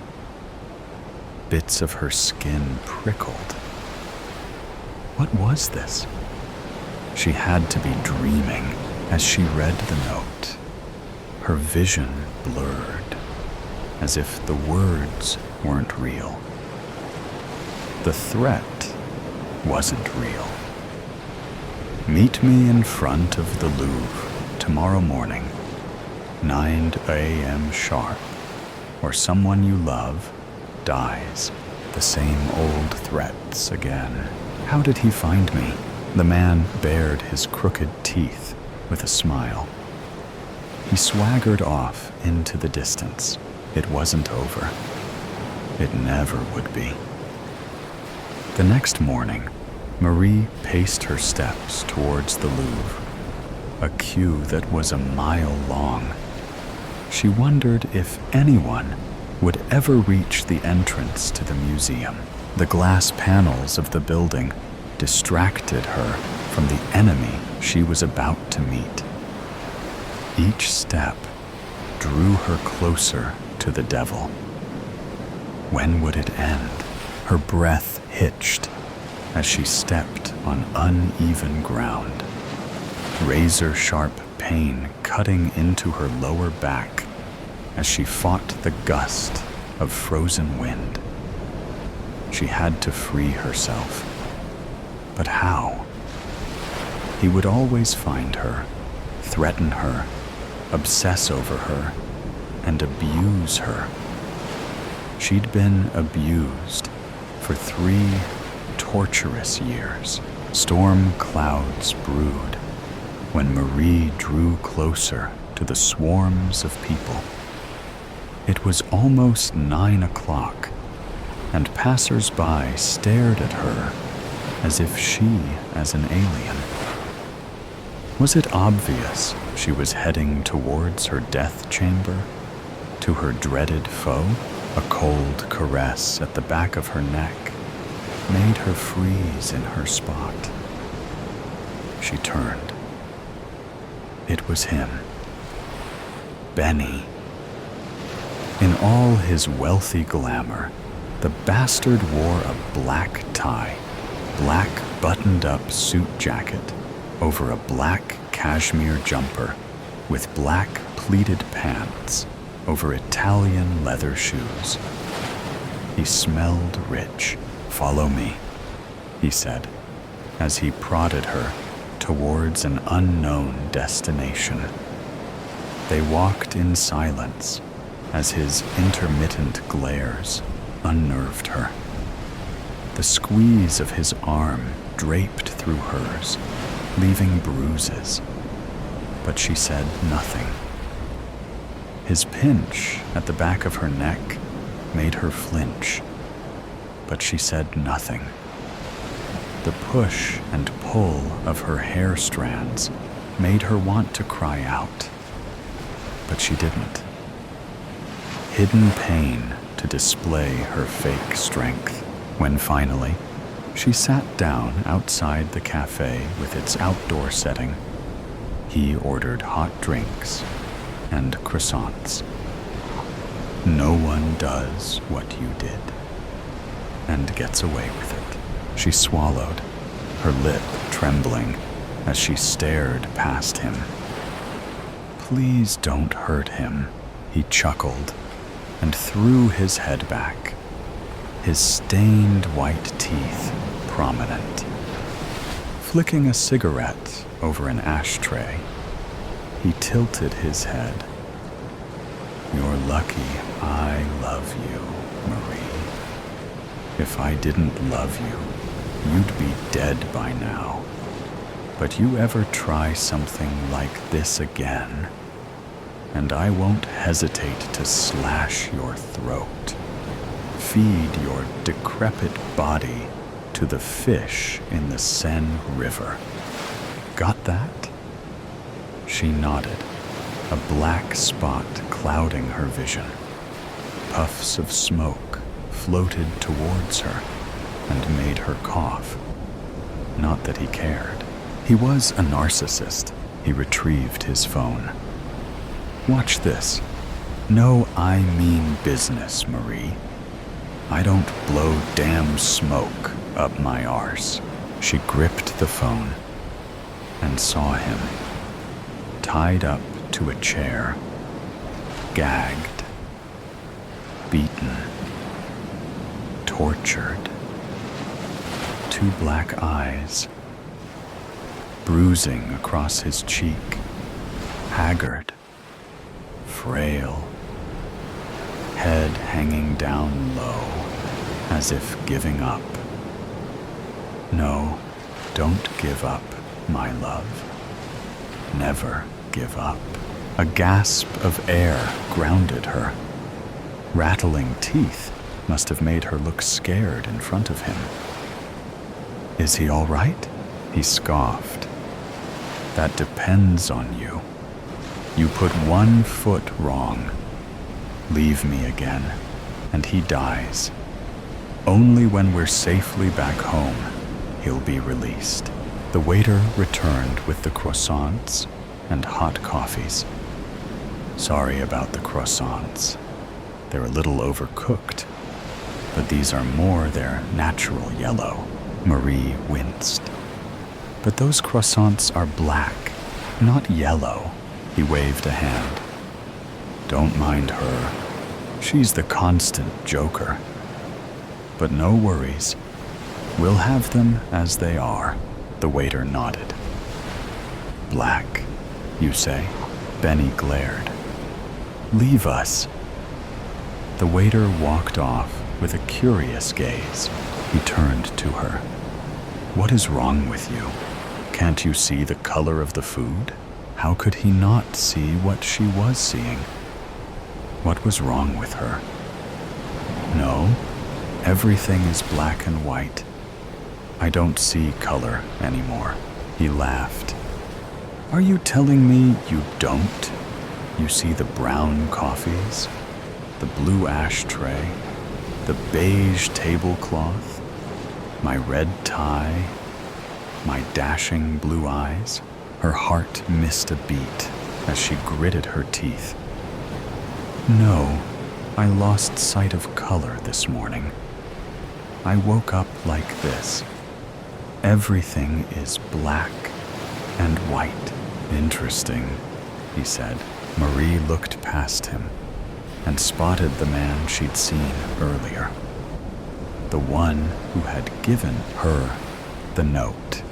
Bits of her skin prickled. What was this? She had to be dreaming as she read the note, her vision blurred, as if the words weren't real. The threat wasn't real. "Meet me in front of the Louvre tomorrow morning, 9 a.m. sharp, or someone you love dies." The same old threats again. How did he find me? The man bared his crooked teeth with a smile. He swaggered off into the distance. It wasn't over. It never would be. The next morning, Marie paced her steps towards the Louvre, a queue that was a mile long. She wondered if anyone would ever reach the entrance to the museum. The glass panels of the building distracted her from the enemy she was about to meet. Each step drew her closer to the devil. When would it end? Her breath hitched as she stepped on uneven ground, razor-sharp pain cutting into her lower back as she fought the gust of frozen wind. She had to free herself. But how? He would always find her, threaten her, obsess over her, and abuse her. She'd been abused for 3 torturous years. Storm clouds brewed when Marie drew closer to the swarms of people. It was almost 9 o'clock, and passers-by stared at her as if she as an alien. Was it obvious she was heading towards her death chamber, to her dreaded foe? A cold caress at the back of her neck made her freeze in her spot. She turned. It was him. Benny. In all his wealthy glamour, the bastard wore a black tie, black buttoned-up suit jacket over a black cashmere jumper with black pleated pants over Italian leather shoes. He smelled rich. "Follow me," he said, as he prodded her towards an unknown destination. They walked in silence as his intermittent glares unnerved her. The squeeze of his arm draped through hers, leaving bruises, but she said nothing. His pinch at the back of her neck made her flinch, but she said nothing. The push and pull of her hair strands made her want to cry out, but she didn't. Hidden pain to display her fake strength. When finally, she sat down outside the cafe with its outdoor setting, he ordered hot drinks and croissants. No one does what you did and gets away with it. She swallowed, her lip trembling as she stared past him. "Please don't hurt him," he chuckled and threw his head back, his stained white teeth prominent. Flicking a cigarette over an ashtray, he tilted his head. "You're lucky I love you, Marie. If I didn't love you, you'd be dead by now. But you ever try something like this again, and I won't hesitate to slash your throat, feed your decrepit body to the fish in the Seine River. Got that?" She nodded, a black spot clouding her vision. Puffs of smoke floated towards her and made her cough. Not that he cared. He was a narcissist. He retrieved his phone. "Watch this. No, I mean business, Marie. I don't blow damn smoke up my arse." She gripped the phone and saw him, tied up to a chair, gagged, beaten, tortured. 2 black eyes, bruising across his cheek, haggard, frail, head hanging down low, as if giving up. "No, don't give up, my love. Never give up." A gasp of air grounded her. Rattling teeth must have made her look scared in front of him. "Is he all right?" He scoffed. "That depends on you. You put 1 foot wrong, leave me again, and he dies. Only when we're safely back home, he'll be released." The waiter returned with the croissants and hot coffees. "Sorry about the croissants. They're a little overcooked, but these are more their natural yellow." Marie winced. "But those croissants are black, not yellow." He waved a hand. Don't mind her. She's the constant joker. But no worries. We'll have them as they are. The waiter nodded. Black, you say? Benny glared. Leave us. The waiter walked off with a curious gaze. He turned to her. What is wrong with you? Can't you see the color of the food? How could he not see what she was seeing? What was wrong with her? No, everything is black and white. I don't see color anymore. He laughed. Are you telling me you don't? You see the brown coffees, the blue ashtray, the beige tablecloth, my red tie, my dashing blue eyes. Her heart missed a beat as she gritted her teeth. No, I lost sight of color this morning. I woke up like this. Everything is black and white. Interesting, he said. Marie looked past him and spotted the man she'd seen earlier. The one who had given her the note.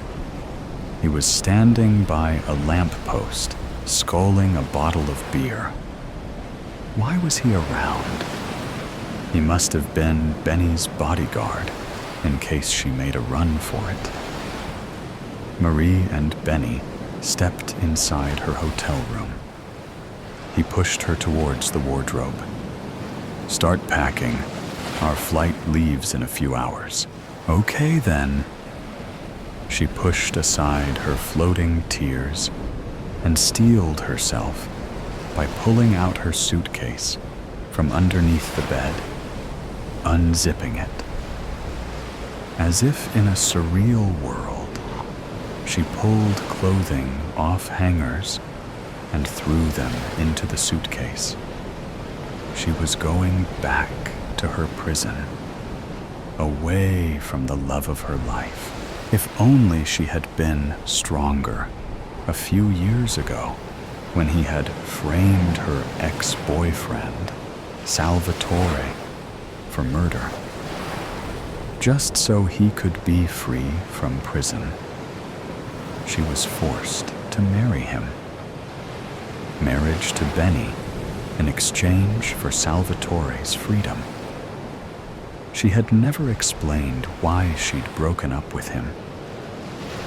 He was standing by a lamppost, sculling a bottle of beer. Why was he around? He must have been Benny's bodyguard, in case she made a run for it. Marie and Benny stepped inside her hotel room. He pushed her towards the wardrobe. Start packing. Our flight leaves in a few hours. Okay then. She pushed aside her floating tears and steeled herself by pulling out her suitcase from underneath the bed, unzipping it. As if in a surreal world, she pulled clothing off hangers and threw them into the suitcase. She was going back to her prison, away from the love of her life. If only she had been stronger a few years ago, when he had framed her ex-boyfriend, Salvatore, for murder, just so he could be free from prison. She was forced to marry him. Marriage to Benny in exchange for Salvatore's freedom. She had never explained why she'd broken up with him.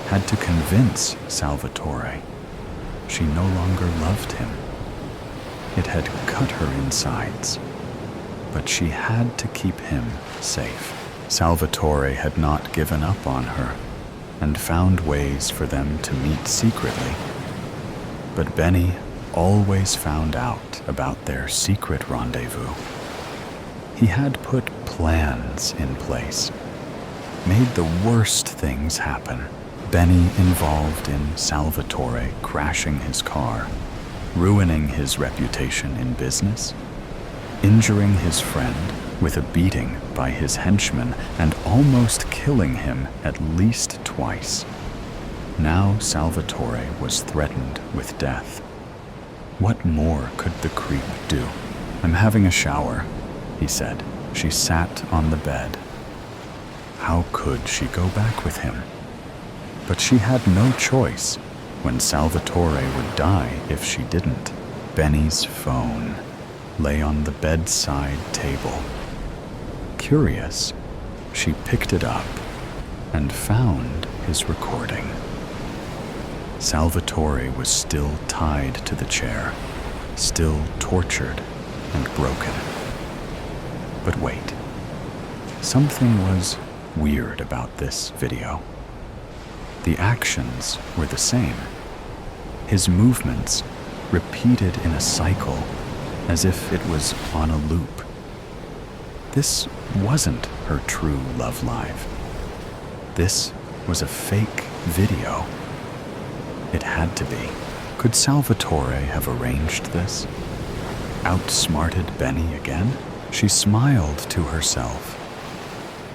Had to convince Salvatore she no longer loved him. It had cut her insides, but she had to keep him safe. Salvatore had not given up on her and found ways for them to meet secretly. But Benny always found out about their secret rendezvous. He had put plans in place, made the worst things happen. Benny involved in Salvatore crashing his car, ruining his reputation in business, injuring his friend with a beating by his henchmen, and almost killing him at least twice. Now Salvatore was threatened with death. What more could the creep do? I'm having a shower, he said. She sat on the bed. How could she go back with him? But she had no choice when Salvatore would die if she didn't. Benny's phone lay on the bedside table. Curious, she picked it up and found his recording. Salvatore was still tied to the chair, still tortured and broken. But wait, something was weird about this video. The actions were the same. His movements repeated in a cycle, as if it was on a loop. This wasn't her true love life. This was a fake video. It had to be. Could Salvatore have arranged this? Outsmarted Benny again? She smiled to herself.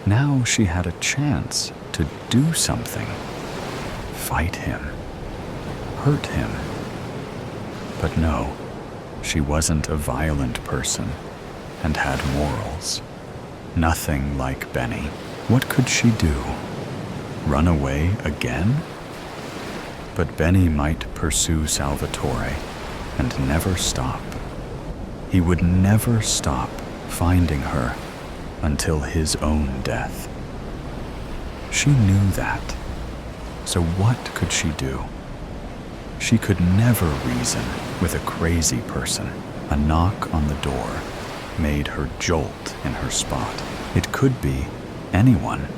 Now she had a chance to do something. Fight him. Hurt him. But no, She wasn't a violent person and had morals. Nothing like Benny. What could she do? Run away again? But Benny might pursue Salvatore and never stop. He would never stop finding her until his own death. She knew that. So what could she do? She could never reason with a crazy person. A knock on the door made her jolt in her spot. It could be anyone.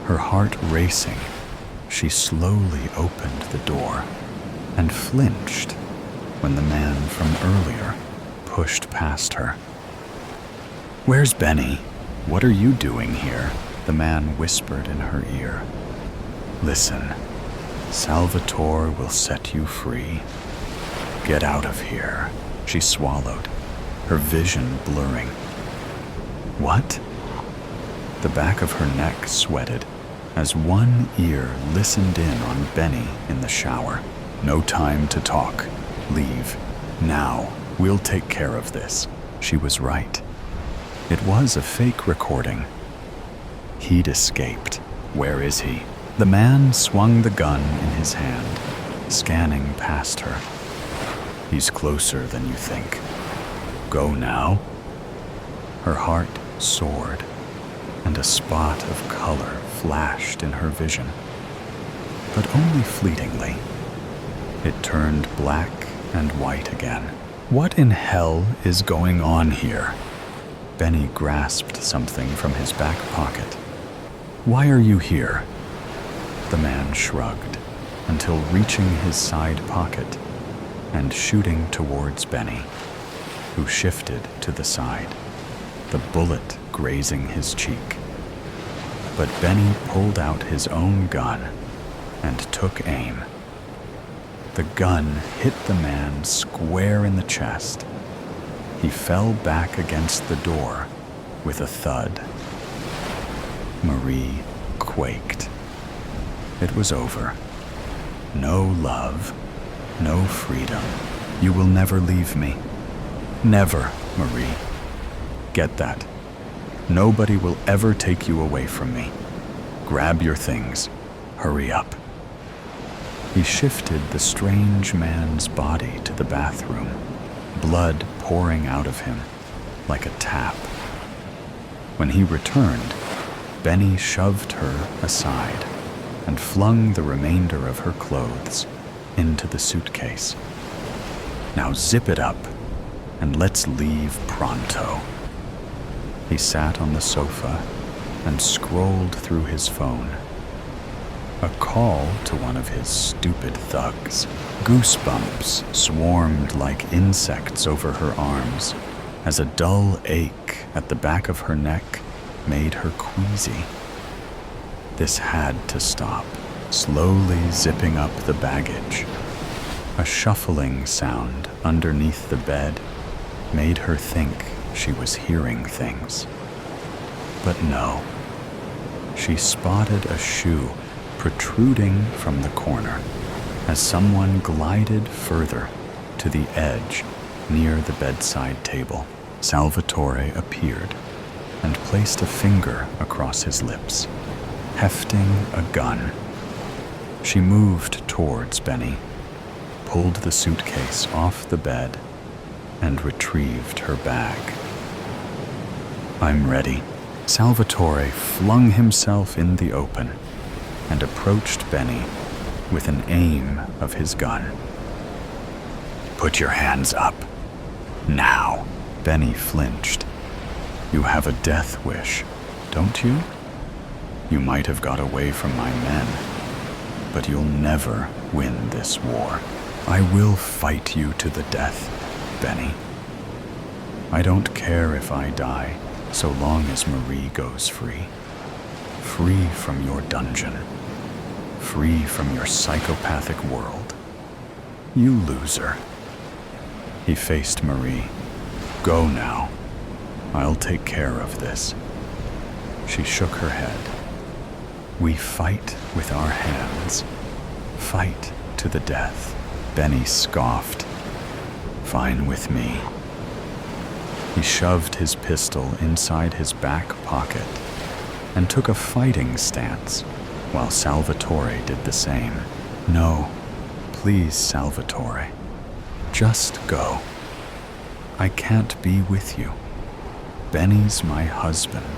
Her heart racing, she slowly opened the door and flinched when the man from earlier pushed past her. "Where's Benny? What are you doing here?" the man whispered in her ear. "Listen, Salvatore will set you free. Get out of here." She swallowed, her vision blurring. What? The back of her neck sweated as one ear listened in on Benny in the shower. "No time to talk. Leave. Now. We'll take care of this." She was right. It was a fake recording. He'd escaped. Where is he? The man swung the gun in his hand, scanning past her. "He's closer than you think. Go now." Her heart soared, and a spot of color flashed in her vision. But only fleetingly. It turned black and white again. What in hell is going on here? Benny grasped something from his back pocket. "Why are you here?" The man shrugged until reaching his side pocket and shooting towards Benny, who shifted to the side, the bullet grazing his cheek. But Benny pulled out his own gun and took aim. The gun hit the man square in the chest. He fell back against the door with a thud. Marie quaked. It was over. No love, no freedom. "You will never leave me. Never, Marie. Get that. Nobody will ever take you away from me. Grab your things. Hurry up." He shifted the strange man's body to the bathroom, blood pouring out of him like a tap. When he returned, Benny shoved her aside and flung the remainder of her clothes into the suitcase. "Now zip it up and let's leave pronto." He sat on the sofa and scrolled through his phone. A call to one of his stupid thugs. Goosebumps swarmed like insects over her arms as a dull ache at the back of her neck made her queasy. This had to stop. Slowly zipping up the baggage. A shuffling sound underneath the bed made her think she was hearing things. But no. She spotted a shoe protruding from the corner as someone glided further to the edge near the bedside table. Salvatore appeared and placed a finger across his lips, hefting a gun. She moved towards Benny, pulled the suitcase off the bed, and retrieved her bag. "I'm ready." Salvatore flung himself in the open and approached Benny with an aim of his gun. "Put your hands up. Now." Benny flinched. "You have a death wish, don't you? You might have got away from my men, but you'll never win this war. I will fight you to the death, Benny. I don't care if I die, so long as Marie goes free. Free from your dungeon. Free from your psychopathic world. You loser." He faced Marie. "Go now. I'll take care of this." She shook her head. "We fight with our hands. Fight to the death." Benny scoffed. fine with me." He shoved his pistol inside his back pocket and took a fighting stance while Salvatore did the same. "No, please, Salvatore. Just go. I can't be with you. Benny's my husband.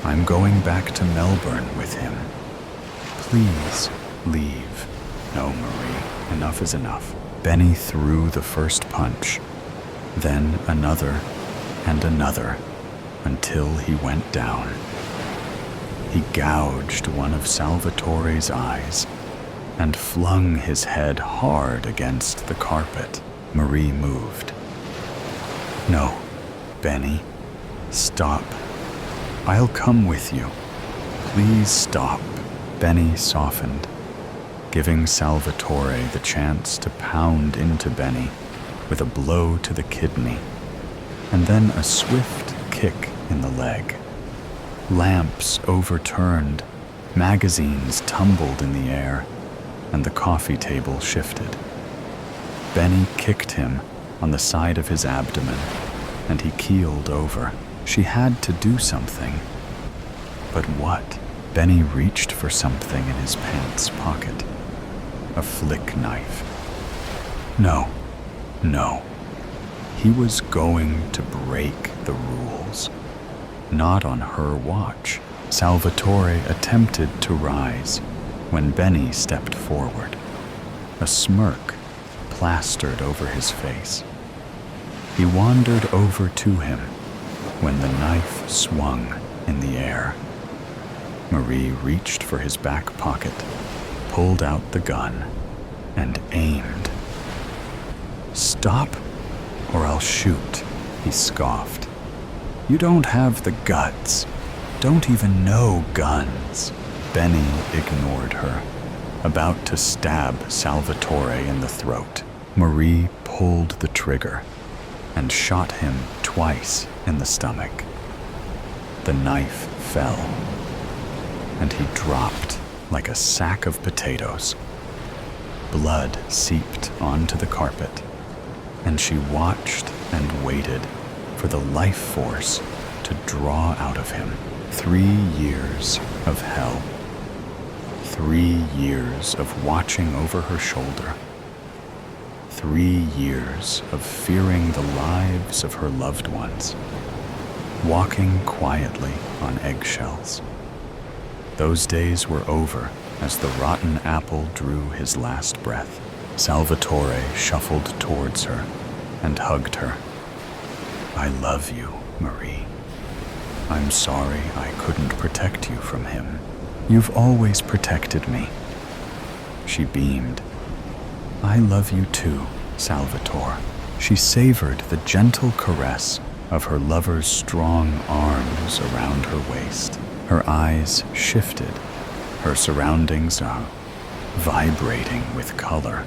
I'm going back to Melbourne with him. Please, leave." "No, Marie, enough is enough." Benny threw the first punch, then another and another, until he went down. He gouged one of Salvatore's eyes and flung his head hard against the carpet. Marie moved. "No, Benny, stop. I'll come with you. Please stop." Benny softened, giving Salvatore the chance to pound into Benny with a blow to the kidney, and then a swift kick in the leg. Lamps overturned, magazines tumbled in the air, and the coffee table shifted. Benny kicked him on the side of his abdomen, and he keeled over. She had to do something. But what? Benny reached for something in his pants pocket. A flick knife. No. He was going to break the rules. Not on her watch. Salvatore attempted to rise when Benny stepped forward. A smirk plastered over his face. He wandered over to him when the knife swung in the air. Marie reached for his back pocket, pulled out the gun, and aimed. "Stop, or I'll shoot," he scoffed. "You don't have the guts. Don't even know guns." Benny ignored her, about to stab Salvatore in the throat. Marie pulled the trigger and shot him twice in the stomach. The knife fell, and he dropped like a sack of potatoes. Blood seeped onto the carpet, and she watched and waited for the life force to draw out of him. 3 years of hell. 3 years of watching over her shoulder. 3 years of fearing the lives of her loved ones. Walking quietly on eggshells. Those days were over as the rotten apple drew his last breath. Salvatore shuffled towards her and hugged her. "I love you, Marie. I'm sorry I couldn't protect you from him. You've always protected me." She beamed. "I love you too, Salvatore." She savored the gentle caress of her lover's strong arms around her waist. Her eyes shifted, her surroundings vibrating with color.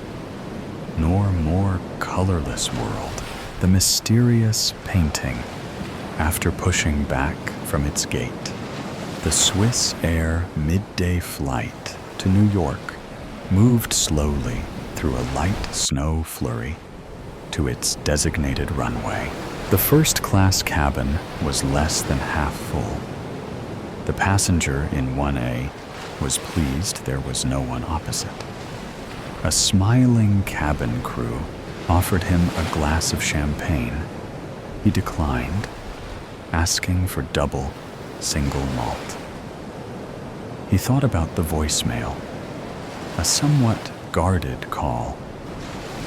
Nor more colorless world, the mysterious painting, after pushing back from its gate. The Swiss Air midday flight to New York moved slowly through a light snow flurry to its designated runway. The first-class cabin was less than half full. The passenger in 1A was pleased there was no one opposite. A smiling cabin crew offered him a glass of champagne. He declined, asking for double single malt. He thought about the voicemail, a somewhat guarded call,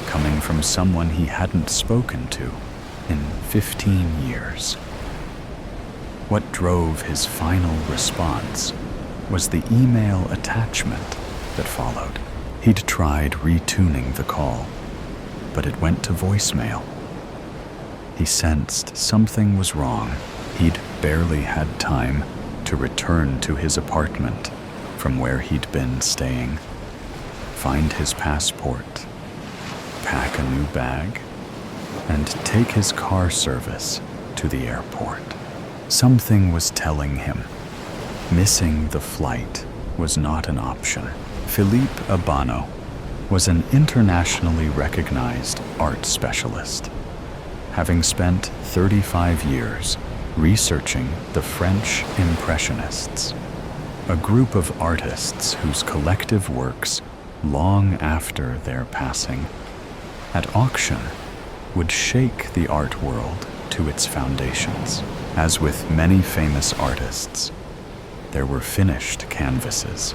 coming from someone he hadn't spoken to in 15 years. What drove his final response was the email attachment that followed. He'd tried retuning the call, but it went to voicemail. He sensed something was wrong. He'd barely had time to return to his apartment from where he'd been staying, find his passport, pack a new bag, and take his car service to the airport. Something was telling him missing the flight was not an option. Philippe Abano, was an internationally recognized art specialist, having spent 35 years researching the French Impressionists, a group of artists whose collective works, long after their passing, at auction, would shake the art world to its foundations. As with many famous artists, there were finished canvases,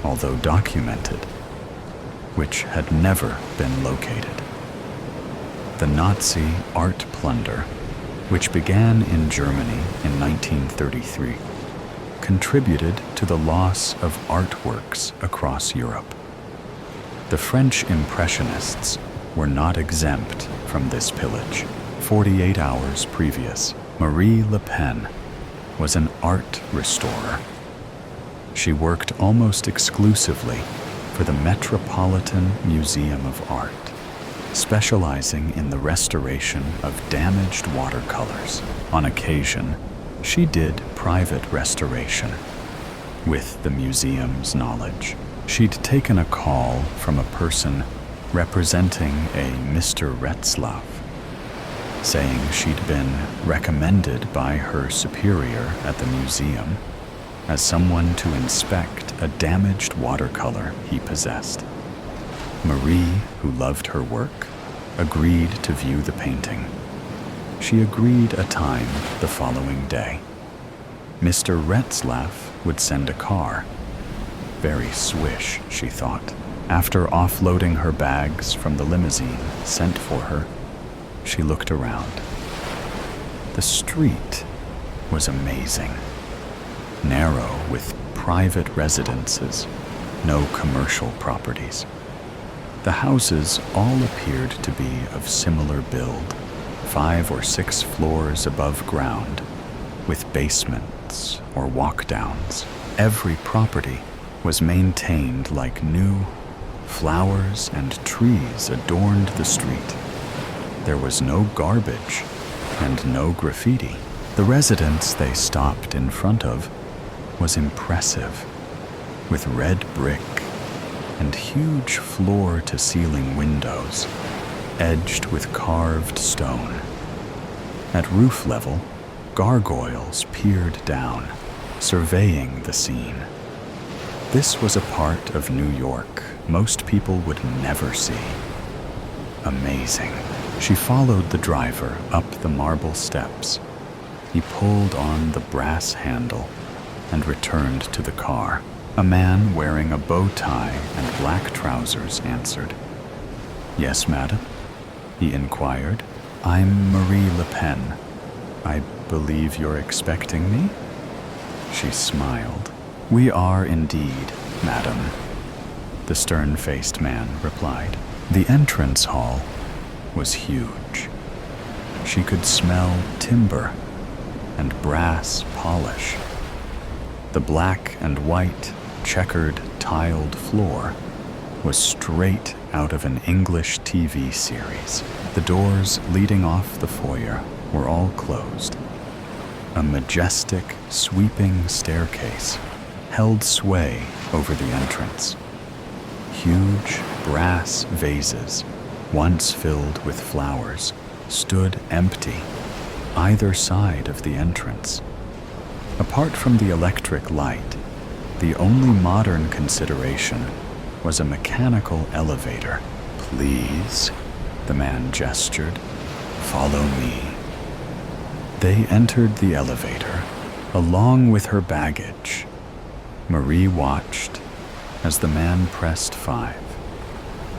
although documented, which had never been located. The Nazi art plunder, which began in Germany in 1933, contributed to the loss of artworks across Europe. The French Impressionists were not exempt from this pillage. 48 hours previous, Marie Le Pen was an art restorer. She worked almost exclusively for the Metropolitan Museum of Art, specializing in the restoration of damaged watercolors. On occasion, she did private restoration. With the museum's knowledge, she'd taken a call from a person representing a Mr. Retzlaff, saying she'd been recommended by her superior at the museum as someone to inspect a damaged watercolor he possessed. Marie, who loved her work, agreed to view the painting. She agreed a time the following day. Mr. Retzlaff would send a car. Very swish, she thought. After offloading her bags from the limousine sent for her, she looked around. The street was amazing. Narrow, with private residences, no commercial properties. The houses all appeared to be of similar build, 5 or 6 floors above ground, with basements or walk-downs. Every property was maintained like new. Flowers and trees adorned the street. There was no garbage and no graffiti. The residence they stopped in front of was impressive, with red brick and huge floor-to-ceiling windows, edged with carved stone. At roof level, gargoyles peered down, surveying the scene. This was a part of New York most people would never see. Amazing. She followed the driver up the marble steps. He pulled on the brass handle and returned to the car. A man wearing a bow tie and black trousers answered. "Yes, madam?" he inquired. "I'm Marie Le Pen. I believe you're expecting me?" She smiled. "We are indeed, madam," the stern-faced man replied. The entrance hall was huge. She could smell timber and brass polish. The black and white checkered tiled floor was straight out of an English TV series. The doors leading off the foyer were all closed. A majestic, sweeping staircase held sway over the entrance. Huge brass vases, once filled with flowers, stood empty either side of the entrance. Apart from the electric light, the only modern consideration was a mechanical elevator. "Please," the man gestured, "follow me." They entered the elevator, along with her baggage. Marie watched as the man pressed 5.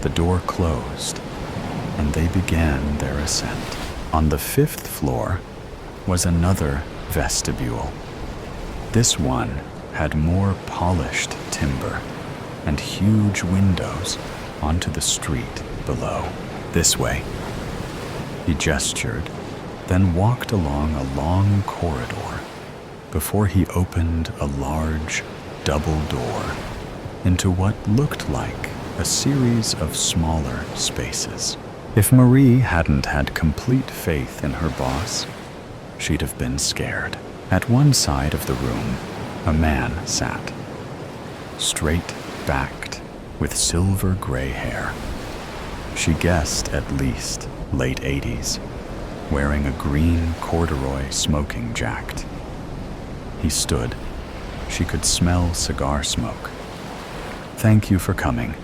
The door closed, and they began their ascent. On the 5th floor was another vestibule. This one had more polished timber and huge windows onto the street below. "This way." He gestured, then walked along a long corridor before he opened a large double door into what looked like a series of smaller spaces. If Marie hadn't had complete faith in her boss, she'd have been scared. At one side of the room, a man sat, straight-backed, with silver gray hair. She guessed at least late 80s, wearing a green corduroy smoking jacket. He stood. She could smell cigar smoke. "Thank you for coming.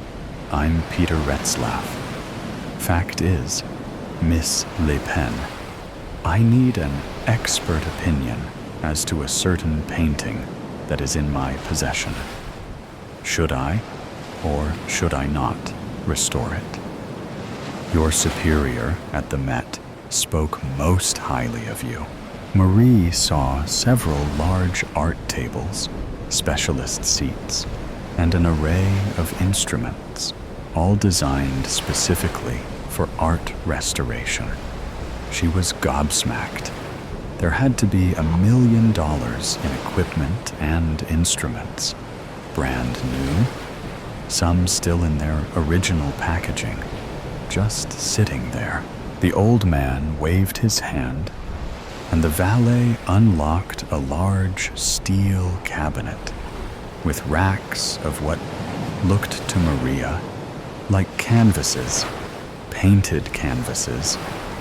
I'm Peter Retzlaff. Fact is, Miss Le Pen, I need an expert opinion as to a certain painting that is in my possession. Should I, or should I not, restore it? Your superior at the Met spoke most highly of you." Marie saw several large art tables, specialist seats, and an array of instruments, all designed specifically for art restoration. She was gobsmacked. There had to be $1 million in equipment and instruments, brand new, some still in their original packaging, just sitting there. The old man waved his hand, and the valet unlocked a large steel cabinet with racks of what looked to Maria like canvases, painted canvases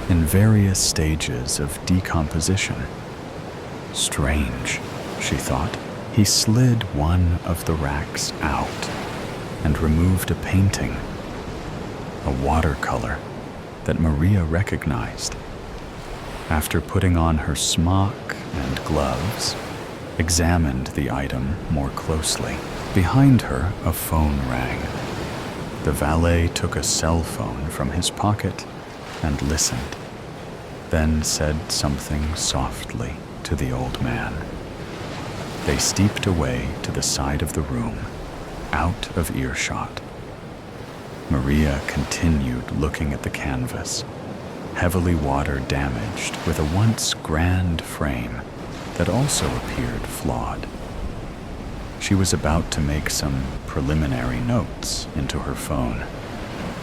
in various stages of decomposition. Strange, she thought. He slid one of the racks out and removed a painting, a watercolor that Maria recognized. After putting on her smock and gloves, examined the item more closely. Behind her, a phone rang. The valet took a cell phone from his pocket and listened, then said something softly to the old man. They steeped away to the side of the room, out of earshot. Maria continued looking at the canvas, heavily water damaged with a once grand frame that also appeared flawed. She was about to make some preliminary notes into her phone.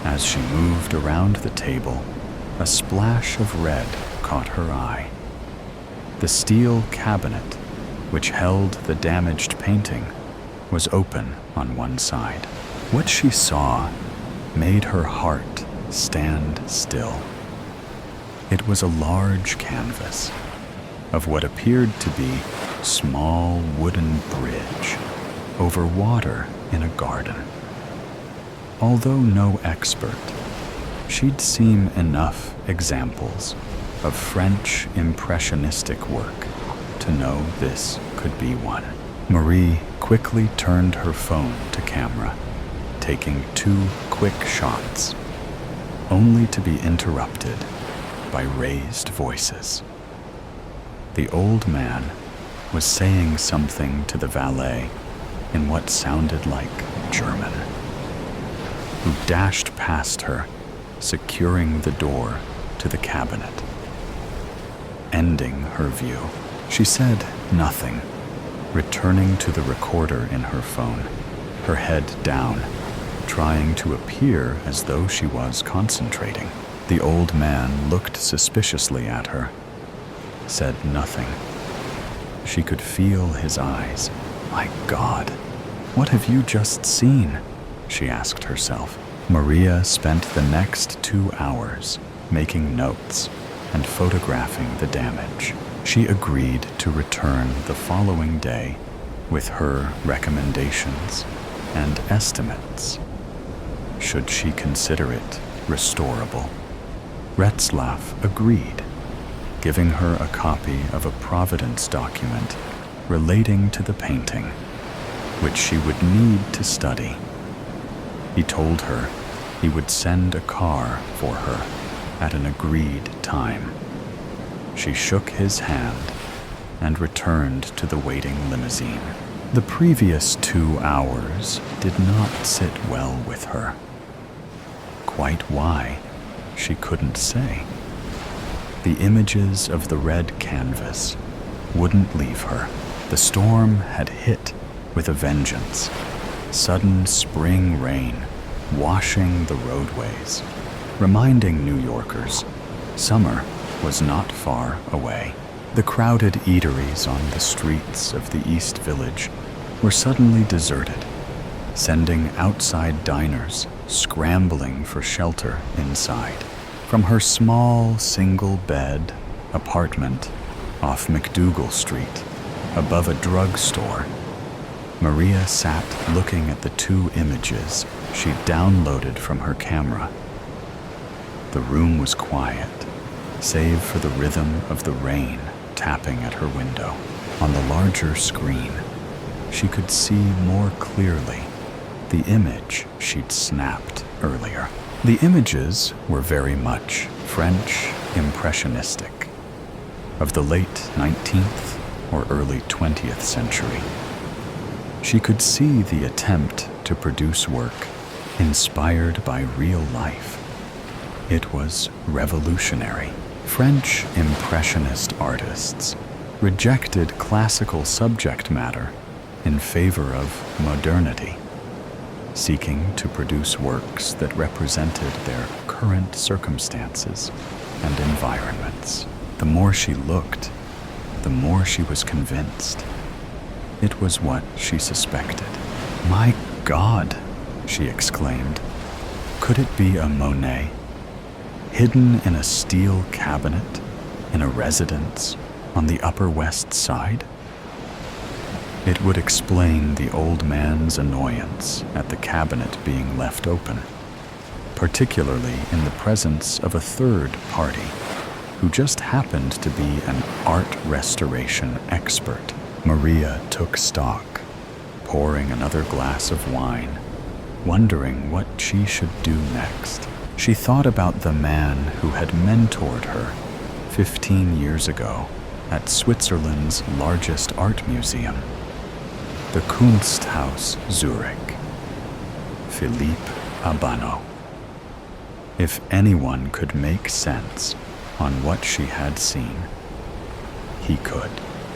As she moved around the table, a splash of red caught her eye. The steel cabinet, which held the damaged painting, was open on one side. What she saw made her heart stand still. It was a large canvas of what appeared to be small wooden bridge over water in a garden. Although no expert, she'd seen enough examples of French impressionistic work to know this could be one. Marie quickly turned her phone to camera, taking 2 quick shots, only to be interrupted by raised voices. The old man was saying something to the valet in what sounded like German, who dashed past her, securing the door to the cabinet. Ending her view, she said nothing, returning to the recorder in her phone, her head down, trying to appear as though she was concentrating. The old man looked suspiciously at her, said nothing. She could feel his eyes. "My God, what have you just seen?" she asked herself. Maria spent the next 2 hours making notes and photographing the damage. She agreed to return the following day with her recommendations and estimates, should she consider it restorable. Retzlaff agreed, giving her a copy of a providence document relating to the painting, which she would need to study. He told her he would send a car for her at an agreed time. She shook his hand and returned to the waiting limousine. The previous 2 hours did not sit well with her. Quite why, she couldn't say. The images of the red canvas wouldn't leave her. The storm had hit with a vengeance. Sudden spring rain washing the roadways, reminding New Yorkers summer was not far away. The crowded eateries on the streets of the East Village were suddenly deserted. sending outside diners scrambling for shelter inside. From her small, single-bed apartment off McDougal Street, above a drugstore, Maria sat looking at the 2 images she'd downloaded from her camera. The room was quiet, save for the rhythm of the rain tapping at her window. On the larger screen, she could see more clearly the image she'd snapped earlier. The images were very much French impressionistic, of the late 19th or early 20th century. She could see the attempt to produce work inspired by real life. It was revolutionary. French impressionist artists rejected classical subject matter in favor of modernity, seeking to produce works that represented their current circumstances and environments. The more she looked, the more she was convinced. It was what she suspected. "My God," she exclaimed. "Could it be a Monet? Hidden in a steel cabinet in a residence on the Upper West Side?" It would explain the old man's annoyance at the cabinet being left open, particularly in the presence of a third party who just happened to be an art restoration expert. Maria took stock, pouring another glass of wine, wondering what she should do next. She thought about the man who had mentored her 15 years ago at Switzerland's largest art museum, the Kunsthaus Zurich, Philippe Abano. If anyone could make sense on what she had seen, he could.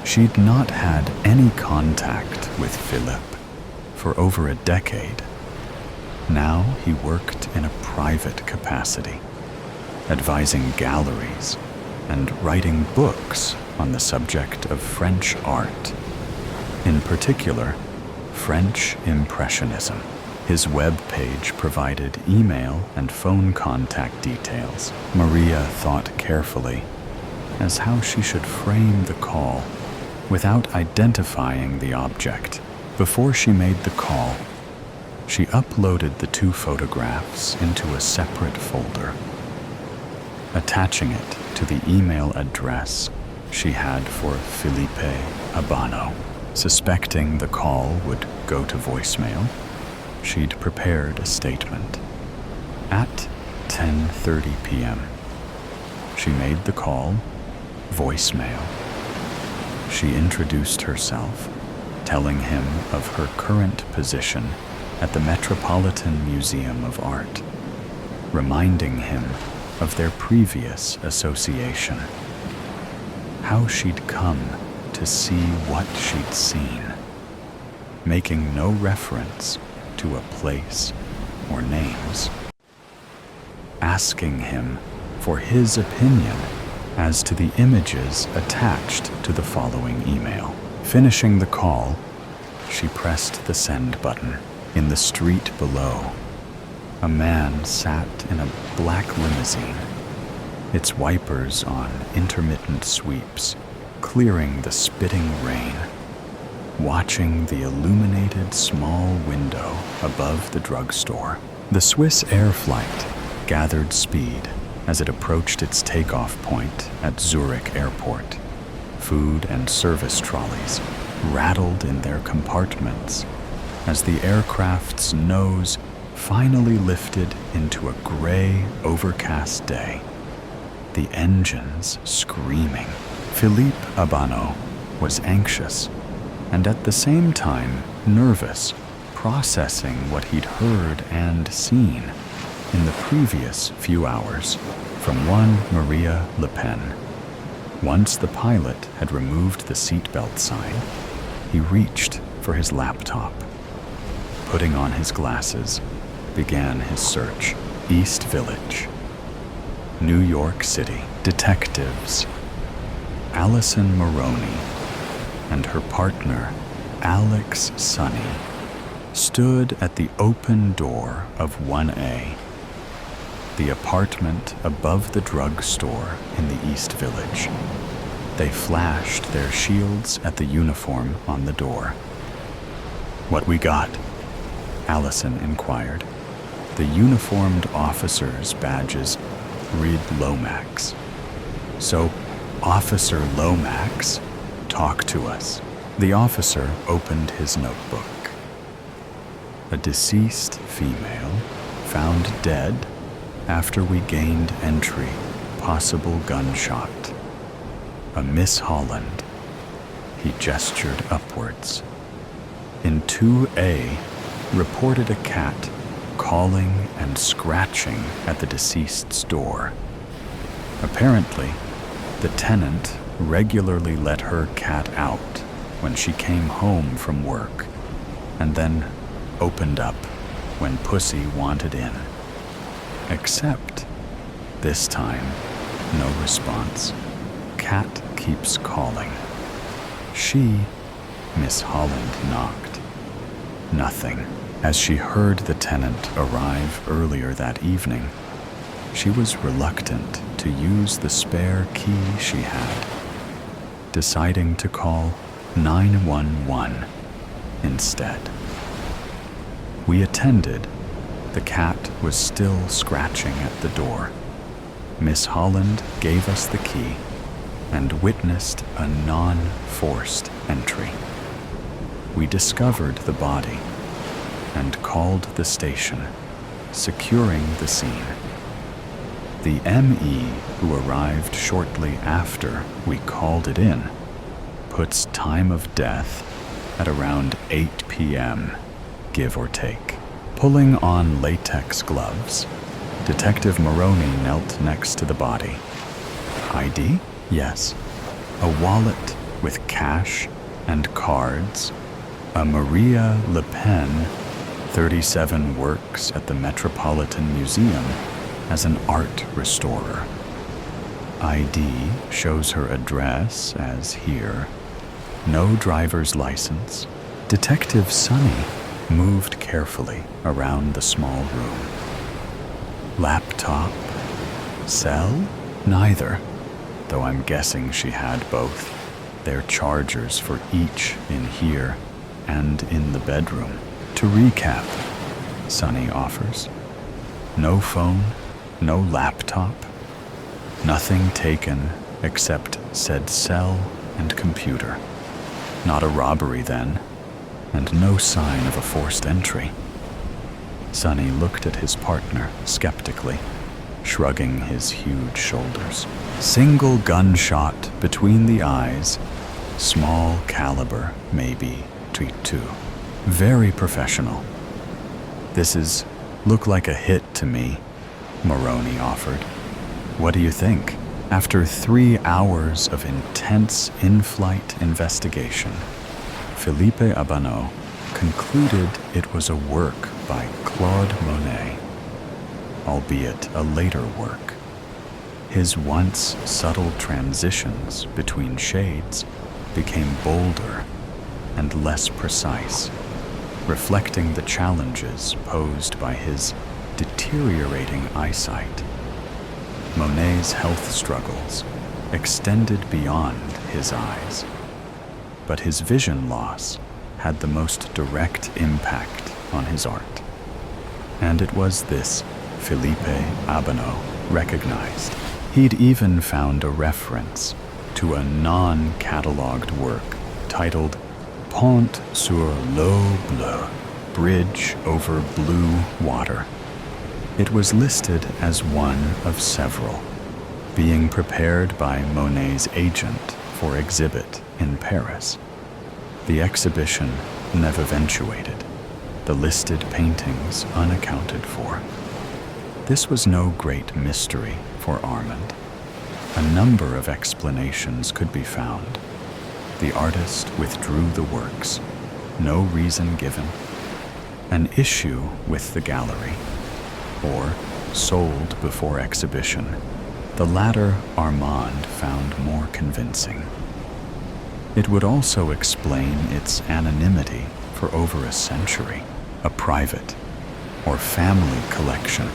She'd not had any contact with Philippe for over a decade. Now he worked in a private capacity, advising galleries and writing books on the subject of French art, in particular, French Impressionism. His web page provided email and phone contact details. Maria thought carefully as how she should frame the call without identifying the object. Before she made the call, she uploaded the 2 photographs into a separate folder, attaching it to the email address she had for Philippe Abano. Suspecting the call would go to voicemail, she'd prepared a statement. At 10:30 p.m., she made the call, voicemail. She introduced herself, telling him of her current position at the Metropolitan Museum of Art, reminding him of their previous association, how she'd come to see what she'd seen, making no reference to a place or names, asking him for his opinion as to the images attached to the following email. Finishing the call, she pressed the send button. In the street below, a man sat in a black limousine, its wipers on intermittent sweeps, clearing the spitting rain, watching the illuminated small window above the drugstore. The Swiss Air flight gathered speed as it approached its takeoff point at Zurich Airport. Food and service trolleys rattled in their compartments as the aircraft's nose finally lifted into a gray, overcast day, the engines screaming. Philippe Abano was anxious and at the same time nervous, processing what he'd heard and seen in the previous few hours from one Maria Le Pen. Once the pilot had removed the seatbelt sign, he reached for his laptop. Putting on his glasses, began his search. East Village, New York City. Detectives Allison Maroney and her partner, Alex Sonny, stood at the open door of 1A, the apartment above the drugstore in the East Village. They flashed their shields at the uniform on the door. "What we got?" Allison inquired. The uniformed officers' badges read Lomax. "So, Officer Lomax, talk to us." The officer opened his notebook. "A deceased female found dead after we gained entry, possible gunshot. A Miss Holland." He gestured upwards. "In 2A, reported a cat calling and scratching at the deceased's door. Apparently, the tenant regularly let her cat out when she came home from work, and then opened up when Pussy wanted in. Except, this time, no response. Cat keeps calling. She, Miss Holland, knocked. Nothing. As she heard the tenant arrive earlier that evening, she was reluctant to use the spare key she had, deciding to call 911 instead. We attended. The cat was still scratching at the door. Miss Holland gave us the key and witnessed a non-forced entry. We discovered the body and called the station, securing the scene. The ME, who arrived shortly after we called it in, puts time of death at around 8 p.m., give or take. Pulling on latex gloves, Detective Maroney knelt next to the body. ID? Yes. A wallet with cash and cards. A Maria Le Pen, 37, works at the Metropolitan Museum as an art restorer. ID shows her address as here. No driver's license. Detective Sunny moved carefully around the small room. Laptop? Cell? Neither, though I'm guessing she had both. They're chargers for each in here and in the bedroom. To recap, Sunny offers. No phone, no laptop, nothing taken except said cell and computer. Not a robbery then, and no sign of a forced entry. Sunny looked at his partner skeptically, shrugging his huge shoulders. Single gunshot between the eyes, small caliber, maybe .22. Very professional. This look like a hit to me, Maroney offered. What do you think? After 3 hours of intense in-flight investigation, Philippe Abanot concluded it was a work by Claude Monet, albeit a later work. His once subtle transitions between shades became bolder and less precise, reflecting the challenges posed by his deteriorating eyesight. Monet's health struggles extended beyond his eyes, but his vision loss had the most direct impact on his art. And it was this Philippe Abanot recognized. He'd even found a reference to a non-catalogued work titled Pont sur l'eau bleue, Bridge over Blue Water. It was listed as one of several, being prepared by Monet's agent for exhibit in Paris. The exhibition never eventuated, the listed paintings unaccounted for. This was no great mystery for Armand. A number of explanations could be found. The artist withdrew the works, no reason given. An issue with the gallery, or sold before exhibition. The latter Armand found more convincing. It would also explain its anonymity for over a century. a private or family collection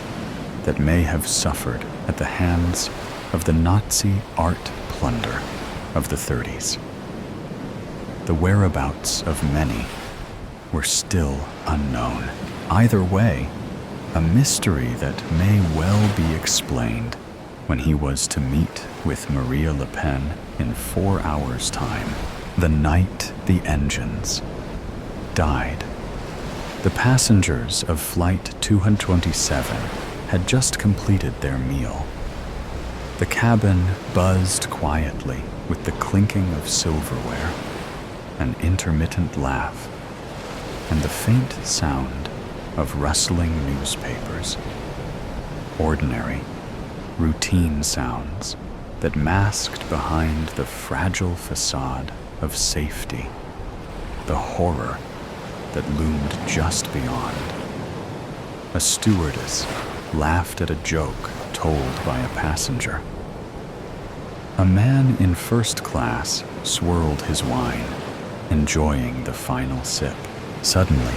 that may have suffered at the hands of the Nazi art plunder of the 30s. The whereabouts of many were still unknown. Either way, a mystery that may well be explained when he was to meet with Maria Le Pen in 4 hours' time. The night the engines died. The passengers of Flight 227 had just completed their meal. The cabin buzzed quietly with the clinking of silverware, an intermittent laugh, and the faint sound of rustling newspapers. Ordinary, routine sounds that masked behind the fragile facade of safety the horror that loomed just beyond. A stewardess laughed at a joke told by a passenger. A man in first class swirled his wine, enjoying the final sip. Suddenly,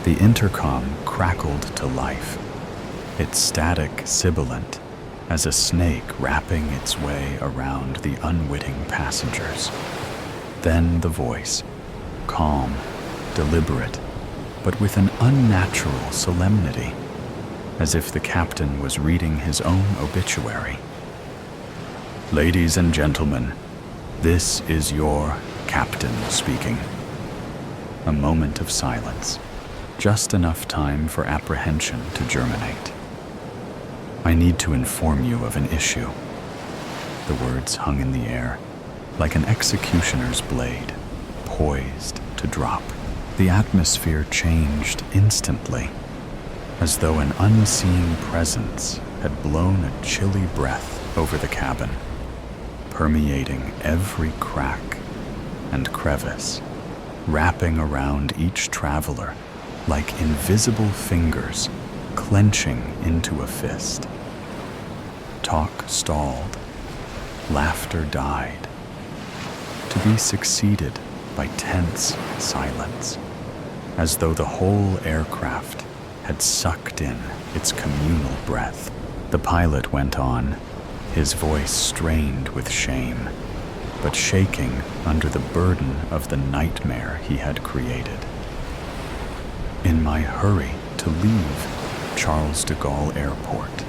the intercom crackled to life, its static sibilant as a snake wrapping its way around the unwitting passengers. Then the voice, calm, deliberate, but with an unnatural solemnity, as if the captain was reading his own obituary. "Ladies and gentlemen, this is your captain speaking." A moment of silence, just enough time for apprehension to germinate. "I need to inform you of an issue." The words hung in the air, like an executioner's blade, poised to drop. The atmosphere changed instantly, as though an unseen presence had blown a chilly breath over the cabin, permeating every crack and crevice, wrapping around each traveler like invisible fingers clenching into a fist. Talk stalled, laughter died, to be succeeded by tense silence, as though the whole aircraft had sucked in its communal breath. The pilot went on, his voice strained with shame, but shaking under the burden of the nightmare he had created. "In my hurry to leave Charles de Gaulle Airport,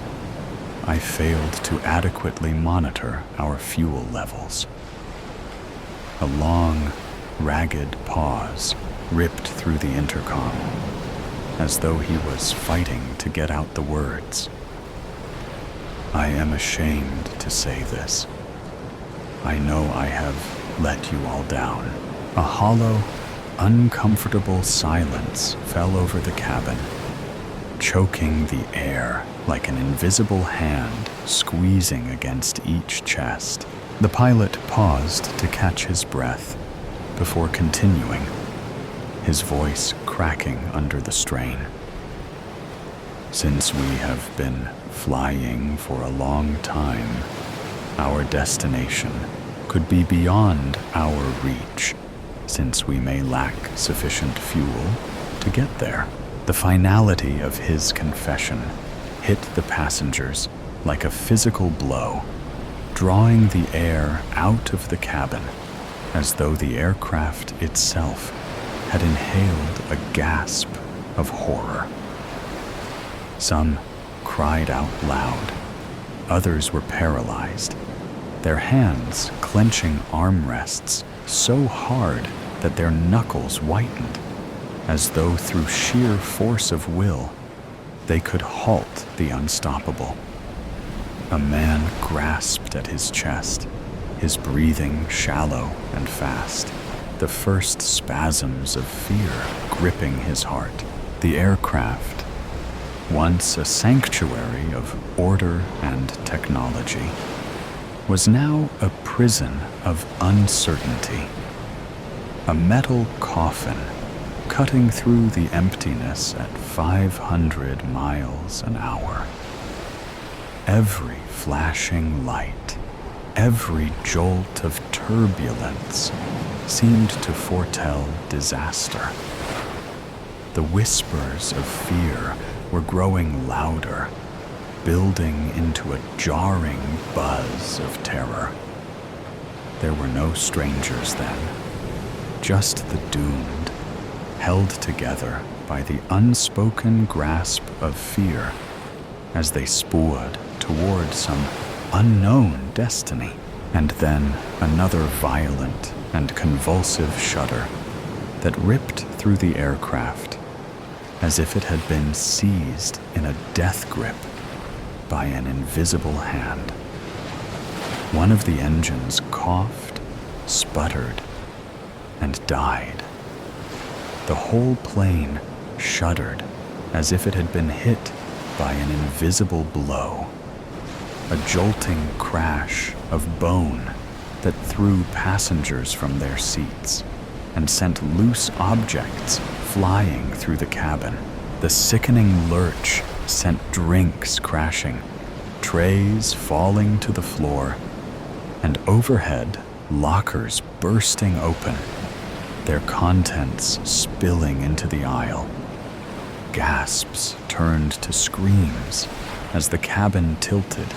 I failed to adequately monitor our fuel levels." A long, ragged pause ripped through the intercom, as though he was fighting to get out the words. "I am ashamed to say this. I know I have let you all down." A hollow, uncomfortable silence fell over the cabin, choking the air like an invisible hand squeezing against each chest. The pilot paused to catch his breath before continuing, his voice cracking under the strain. "Since we have been flying for a long time, our destination could be beyond our reach, since we may lack sufficient fuel to get there." The finality of his confession hit the passengers like a physical blow, drawing the air out of the cabin as though the aircraft itself had inhaled a gasp of horror. Some cried out loud, others were paralyzed, their hands clenching armrests so hard that their knuckles whitened, as though through sheer force of will they could halt the unstoppable. A man grasped at his chest, his breathing shallow and fast, the first spasms of fear gripping his heart. The aircraft, once a sanctuary of order and technology, was now a prison of uncertainty. A metal coffin cutting through the emptiness at 500 miles an hour. Every flashing light, every jolt of turbulence seemed to foretell disaster. The whispers of fear were growing louder, building into a jarring buzz of terror. There were no strangers then, just the doomed, held together by the unspoken grasp of fear as they spoored toward some unknown destiny. And then another violent and convulsive shudder that ripped through the aircraft as if it had been seized in a death grip by an invisible hand. One of the engines coughed, sputtered, and died. The whole plane shuddered as if it had been hit by an invisible blow. A jolting crash of bone that threw passengers from their seats and sent loose objects flying through the cabin. The sickening lurch sent drinks crashing, trays falling to the floor, and overhead lockers bursting open, their contents spilling into the aisle. Gasps turned to screams as the cabin tilted,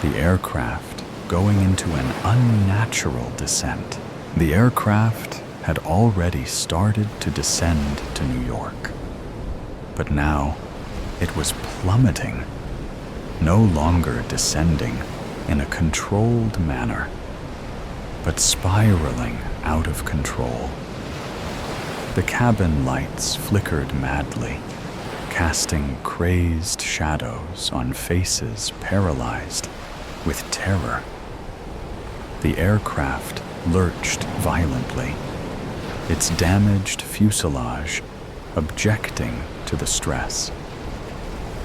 the aircraft going into an unnatural descent. The aircraft had already started to descend to New York. But now it was plummeting, no longer descending in a controlled manner, but spiraling out of control. The cabin lights flickered madly, casting crazed shadows on faces paralyzed with terror. The aircraft lurched violently, its damaged fuselage objecting to the stress.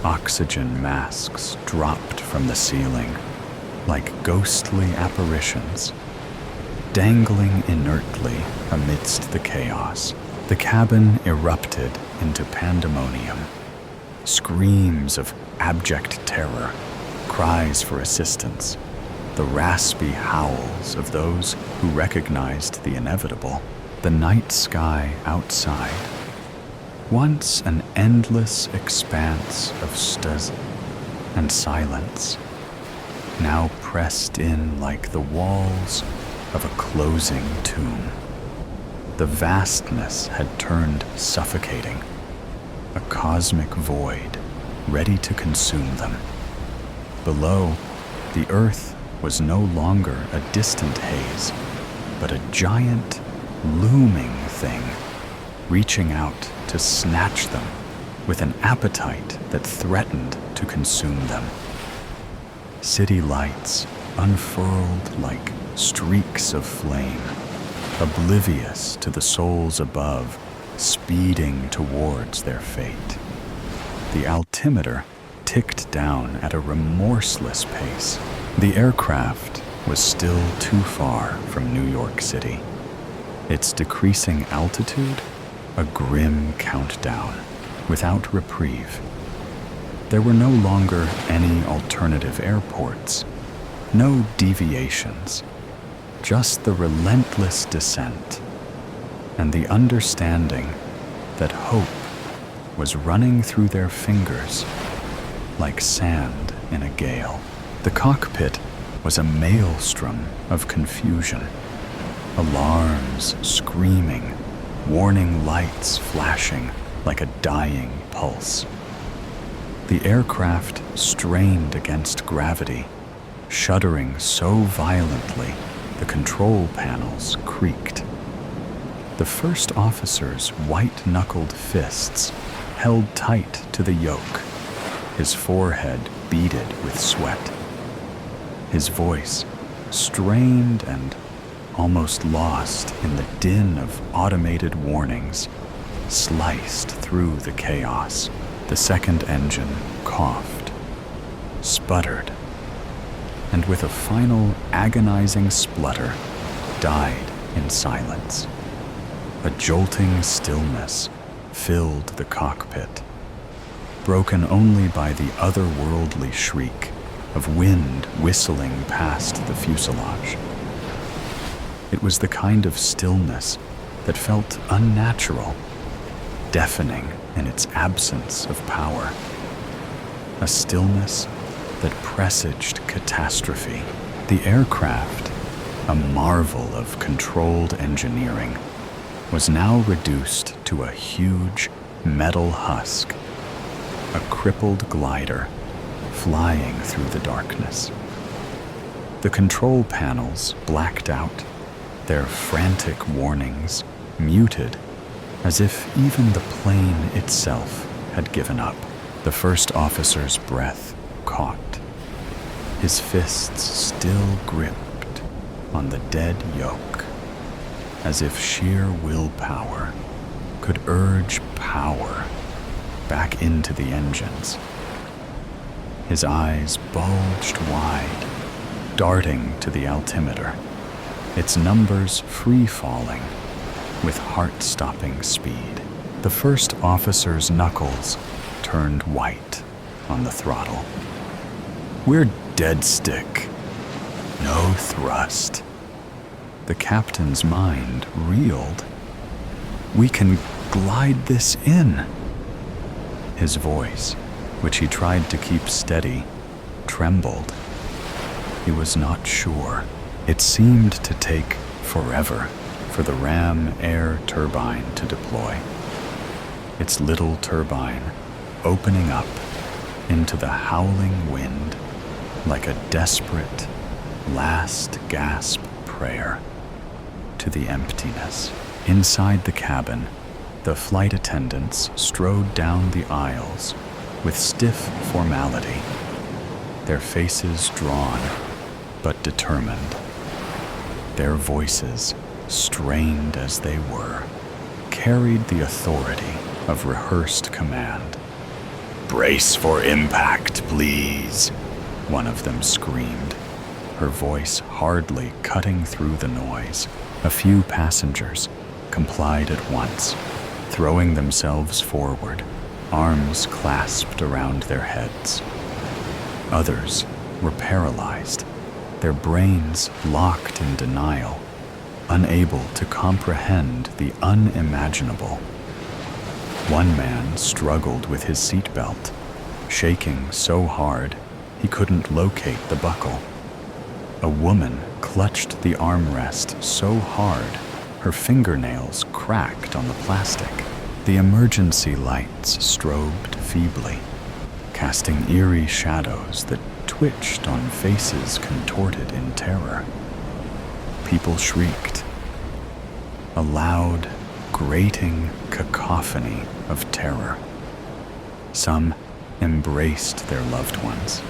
Oxygen masks dropped from the ceiling like ghostly apparitions, dangling inertly amidst the chaos. The cabin erupted into pandemonium. Screams of abject terror, cries for assistance, the raspy howls of those who recognized the inevitable. The night sky outside, once an endless expanse of stars and silence, now pressed in like the walls of a closing tomb. The vastness had turned suffocating, a cosmic void ready to consume them. Below, the earth was no longer a distant haze, but a giant, looming thing, reaching out to snatch them with an appetite that threatened to consume them. City lights unfurled like streaks of flame, oblivious to the souls above, speeding towards their fate. The altimeter ticked down at a remorseless pace. The aircraft was still too far from New York City, its decreasing altitude a grim countdown without reprieve. There were no longer any alternative airports, no deviations, just the relentless descent and the understanding that hope was running through their fingers like sand in a gale. The cockpit was a maelstrom of confusion, alarms screaming, warning lights flashing like a dying pulse. The aircraft strained against gravity, shuddering so violently the control panels creaked. The first officer's white-knuckled fists held tight to the yoke, his forehead beaded with sweat. His voice, strained and almost lost in the din of automated warnings, sliced through the chaos. The second engine coughed, sputtered, and with a final agonizing splutter, died in silence. A jolting stillness filled the cockpit, broken only by the otherworldly shriek of wind whistling past the fuselage. It was the kind of stillness that felt unnatural, deafening in its absence of power. A stillness that presaged catastrophe. The aircraft, a marvel of controlled engineering, was now reduced to a huge metal husk, a crippled glider flying through the darkness. The control panels blacked out, their frantic warnings muted, as if even the plane itself had given up. The first officer's breath caught, his fists still gripped on the dead yoke, as if sheer willpower could urge power back into the engines. His eyes bulged wide, darting to the altimeter, its numbers free-falling with heart-stopping speed. The first officer's knuckles turned white on the throttle. We're dead stick. No thrust. The captain's mind reeled. We can glide this in. His voice, which he tried to keep steady, trembled. He was not sure. It seemed to take forever for the ram air turbine to deploy. Its little turbine opening up into the howling wind like a desperate, last gasp prayer to the emptiness. Inside the cabin, the flight attendants strode down the aisles with stiff formality, their faces drawn but determined, their voices, strained as they were, carried the authority of rehearsed command. "Brace for impact, please," one of them screamed, her voice hardly cutting through the noise. A few passengers complied at once, throwing themselves forward, arms clasped around their heads. Others were paralyzed, their brains locked in denial, unable to comprehend the unimaginable. One man struggled with his seatbelt, shaking so hard he couldn't locate the buckle. A woman clutched the armrest so hard her fingernails cracked on the plastic. The emergency lights strobed feebly, casting eerie shadows that twitched on faces contorted in terror. People shrieked, a loud, grating cacophony of terror. Some embraced their loved ones.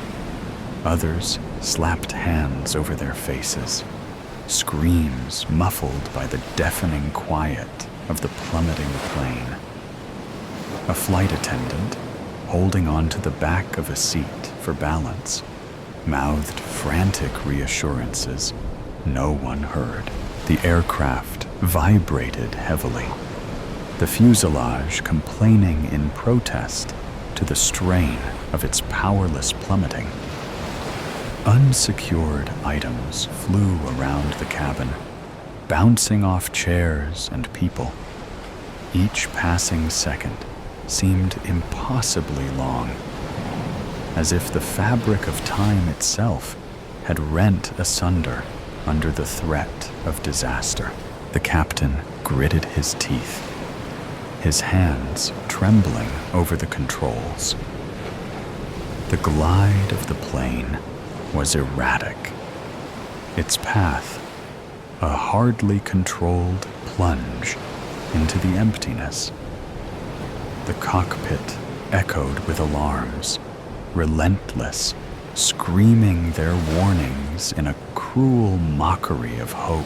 Others slapped hands over their faces, screams muffled by the deafening quiet of the plummeting plane. A flight attendant, holding onto the back of a seat for balance, mouthed frantic reassurances no one heard. The aircraft vibrated heavily, the fuselage complaining in protest to the strain of its powerless plummeting. Unsecured items flew around the cabin, bouncing off chairs and people. Each passing second seemed impossibly long, as if the fabric of time itself had rent asunder under the threat of disaster. The captain gritted his teeth, his hands trembling over the controls. The glide of the plane was erratic, its path a hardly controlled plunge into the emptiness. The cockpit echoed with alarms, relentless, screaming their warnings in a cruel mockery of hope.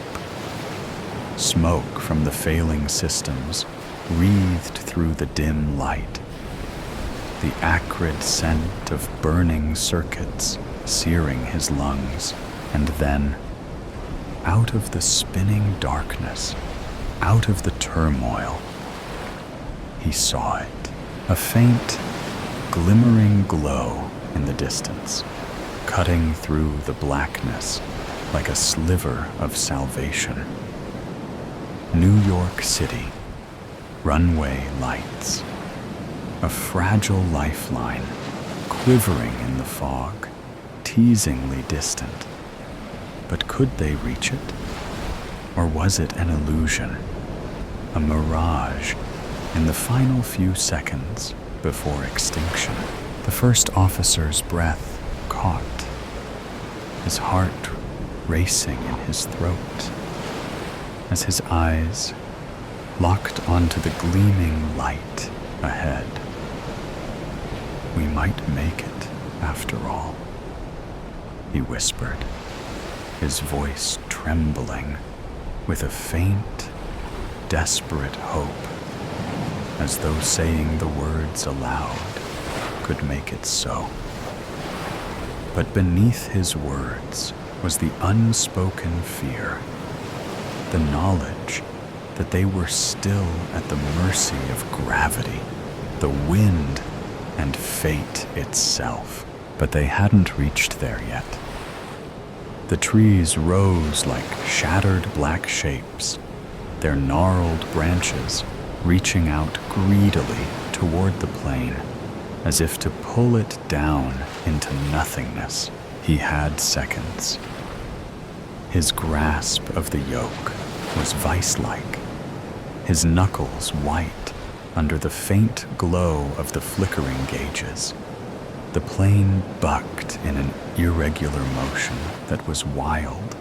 Smoke from the failing systems wreathed through the dim light, the acrid scent of burning circuits searing his lungs. And then, out of the spinning darkness, out of the turmoil, he saw it, a faint, glimmering glow in the distance, cutting through the blackness like a sliver of salvation. New York City, Runway lights, a fragile lifeline, quivering in the fog, teasingly distant. But could they reach it? Or was it an illusion, a mirage in the final few seconds before extinction? The first officer's breath caught, his heart racing in his throat, as his eyes locked onto the gleaming light ahead. "We might make it, after all," he whispered, his voice trembling with a faint, desperate hope, as though saying the words aloud could make it so. But beneath his words was the unspoken fear, the knowledge that they were still at the mercy of gravity, the wind, and fate itself. But they hadn't reached there yet. The trees rose like shattered black shapes, their gnarled branches reaching out greedily toward the plane, as if to pull it down into nothingness. He had seconds. His grasp of the yoke was vice-like, his knuckles white under the faint glow of the flickering gauges. The plane bucked in an irregular motion that was wild,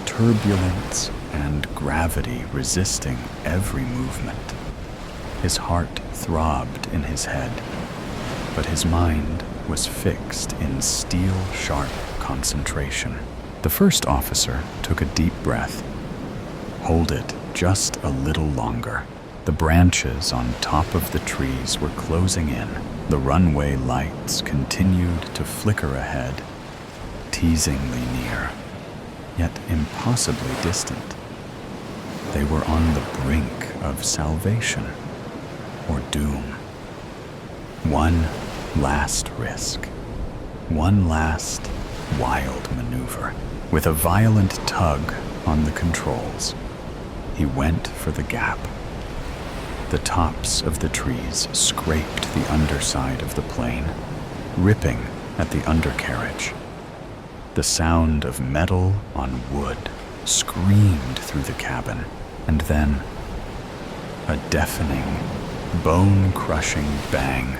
turbulence and gravity resisting every movement. His heart throbbed in his head, but his mind was fixed in steel-sharp concentration. The first officer took a deep breath. Hold it just a little longer. The branches on top of the trees were closing in. The runway lights continued to flicker ahead, teasingly near, yet impossibly distant. They were on the brink of salvation or doom. One last risk, one last wild maneuver. With a violent tug on the controls, he went for the gap. The tops of the trees scraped the underside of the plane, ripping at the undercarriage. The sound of metal on wood screamed through the cabin, and then a deafening, bone-crushing bang.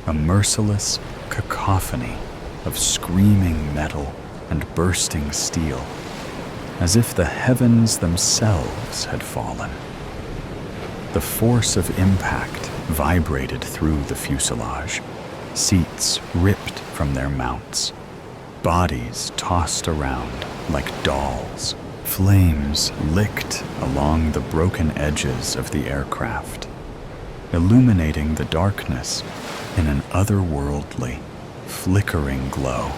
A merciless cacophony of screaming metal and bursting steel, as if the heavens themselves had fallen. The force of impact vibrated through the fuselage, seats ripped from their mounts, bodies tossed around like dolls. Flames licked along the broken edges of the aircraft, illuminating the darkness in an otherworldly, flickering glow.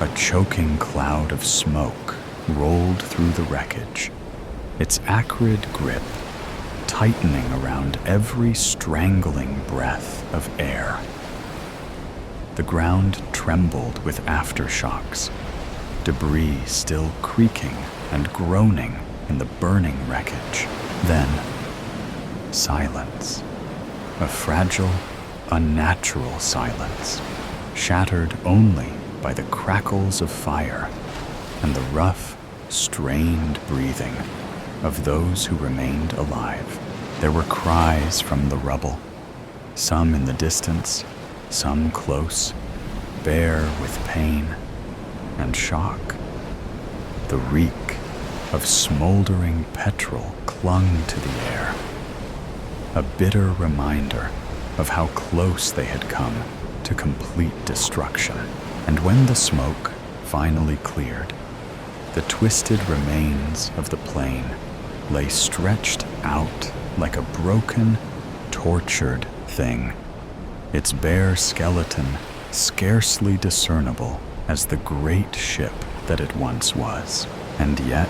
A choking cloud of smoke rolled through the wreckage, its acrid grip tightening around every strangling breath of air. The ground trembled with aftershocks, debris still creaking and groaning in the burning wreckage. Then, silence. A fragile, unnatural silence, shattered only by the crackles of fire and the rough, strained breathing of those who remained alive. There were cries from the rubble, some in the distance, some close, bare with pain and shock. The reek of smoldering petrol clung to the air, a bitter reminder of how close they had come to complete destruction. And when the smoke finally cleared, the twisted remains of the plane lay stretched out like a broken, tortured thing, its bare skeleton scarcely discernible as the great ship that it once was. And yet,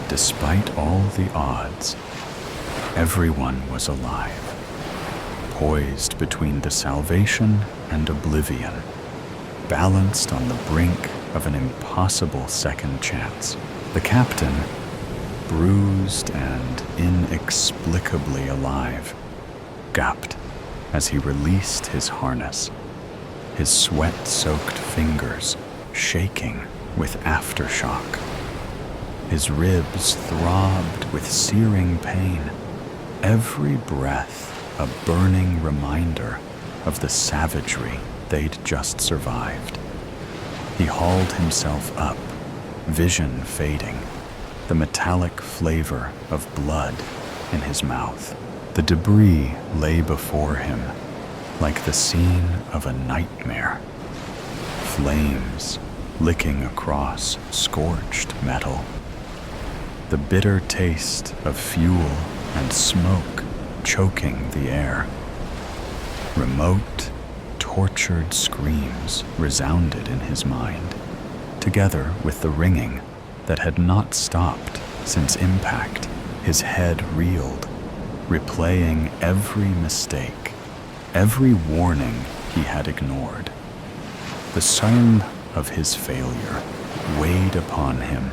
despite all the odds, everyone was alive, poised between the salvation and oblivion, balanced on the brink of an impossible second chance. The captain, bruised and inexplicably alive, gasped as he released his harness, his sweat-soaked fingers shaking with aftershock. His ribs throbbed with searing pain, every breath a burning reminder of the savagery they'd just survived. He hauled himself up, vision fading, the metallic flavor of blood in his mouth. The debris lay before him like the scene of a nightmare. Flames licking across scorched metal. The bitter taste of fuel and smoke choking the air. Remote, tortured screams resounded in his mind, together with the ringing that had not stopped since impact. His head reeled, replaying every mistake, every warning he had ignored. The shame of his failure weighed upon him,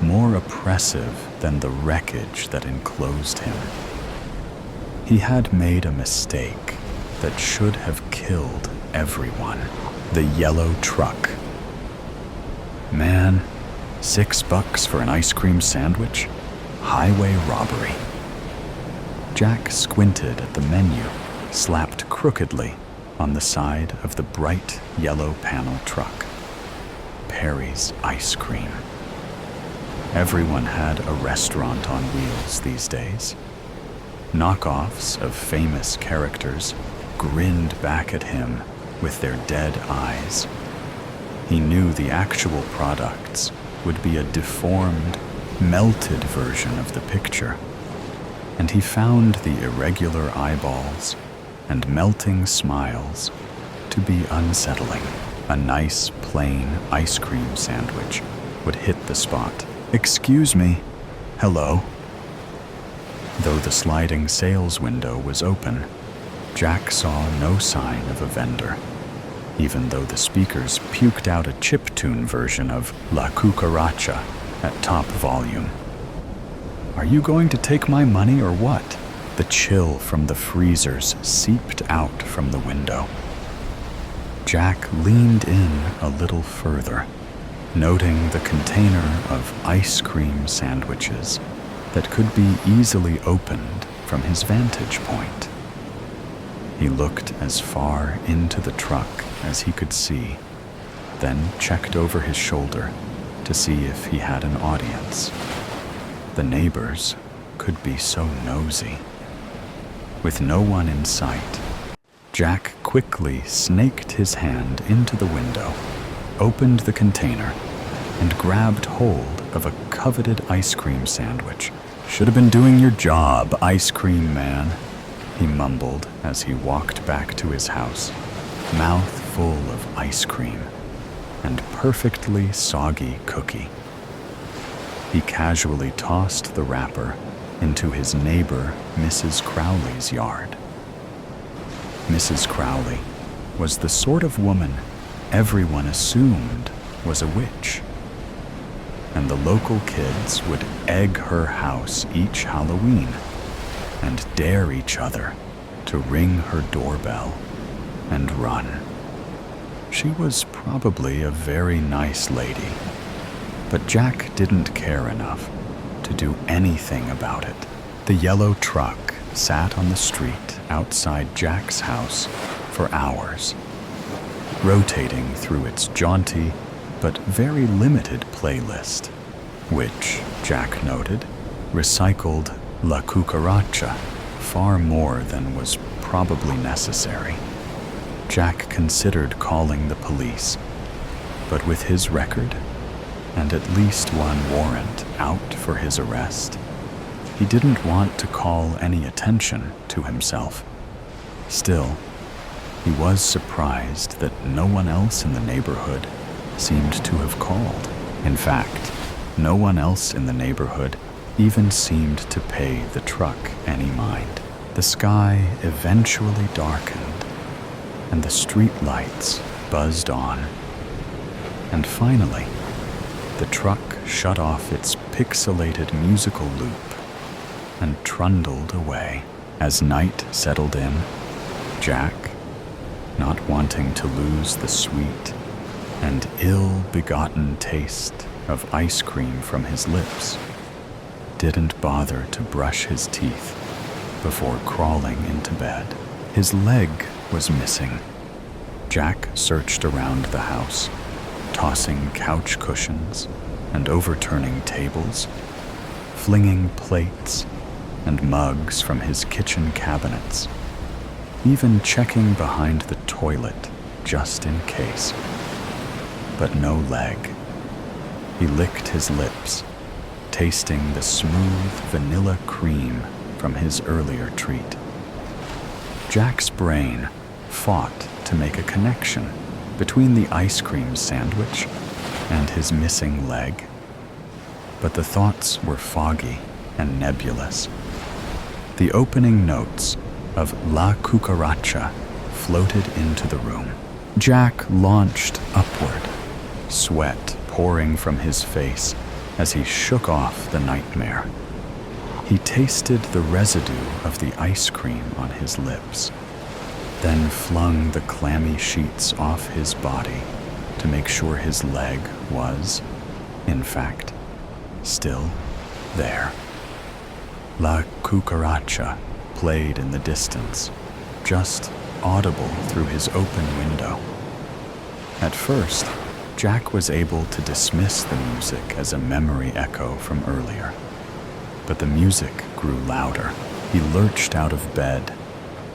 more oppressive than the wreckage that enclosed him. He had made a mistake that should have killed everyone. The yellow truck. Man, $6 for an ice cream sandwich? Highway robbery. Jack squinted at the menu, slapped crookedly on the side of the bright yellow panel truck. Perry's ice cream. Everyone had a restaurant on wheels these days. Knockoffs of famous characters grinned back at him with their dead eyes. He knew the actual products would be a deformed, melted version of the picture, and he found the irregular eyeballs and melting smiles to be unsettling. A nice, plain ice cream sandwich would hit the spot. "Excuse me. Hello." Though the sliding sales window was open, Jack saw no sign of a vendor, even though the speakers puked out a chiptune version of La Cucaracha at top volume. "Are you going to take my money or what?" The chill from the freezers seeped out from the window. Jack leaned in a little further, noting the container of ice cream sandwiches that could be easily opened from his vantage point. He looked as far into the truck as he could see, then checked over his shoulder to see if he had an audience. The neighbors could be so nosy. With no one in sight, Jack quickly snaked his hand into the window, opened the container, and grabbed hold of a coveted ice cream sandwich. "Should have been doing your job, ice cream man," he mumbled as he walked back to his house, mouth full of ice cream and perfectly soggy cookie. He casually tossed the wrapper into his neighbor Mrs. Crowley's yard. Mrs. Crowley was the sort of woman everyone assumed was a witch, and the local kids would egg her house each Halloween and dare each other to ring her doorbell and run. She was probably a very nice lady, but Jack didn't care enough to do anything about it. The yellow truck sat on the street outside Jack's house for hours, rotating through its jaunty but very limited playlist, which, Jack noted, recycled La Cucaracha far more than was probably necessary. Jack considered calling the police, but with his record and at least one warrant out for his arrest, he didn't want to call any attention to himself. Still, he was surprised that no one else in the neighborhood seemed to have called. In fact, no one else in the neighborhood even seemed to pay the truck any mind. The sky eventually darkened, and the street lights buzzed on. And finally, The truck shut off its pixelated musical loop and trundled away. As night settled in, Jack, not wanting to lose the sweet and ill-begotten taste of ice cream from his lips, didn't bother to brush his teeth before crawling into bed. His leg was missing. Jack searched around the house, tossing couch cushions and overturning tables, flinging plates and mugs from his kitchen cabinets, even checking behind the toilet just in case. But no leg. He licked his lips, tasting the smooth vanilla cream from his earlier treat. Jack's brain fought to make a connection between the ice cream sandwich and his missing leg, but the thoughts were foggy and nebulous. The opening notes of La Cucaracha floated into the room. Jack launched upward, sweat pouring from his face as he shook off the nightmare. He tasted the residue of the ice cream on his lips, then flung the clammy sheets off his body to make sure his leg was, in fact, still there. La Cucaracha played in the distance, just audible through his open window. At first, Jack was able to dismiss the music as a memory echo from earlier. But the music grew louder. He lurched out of bed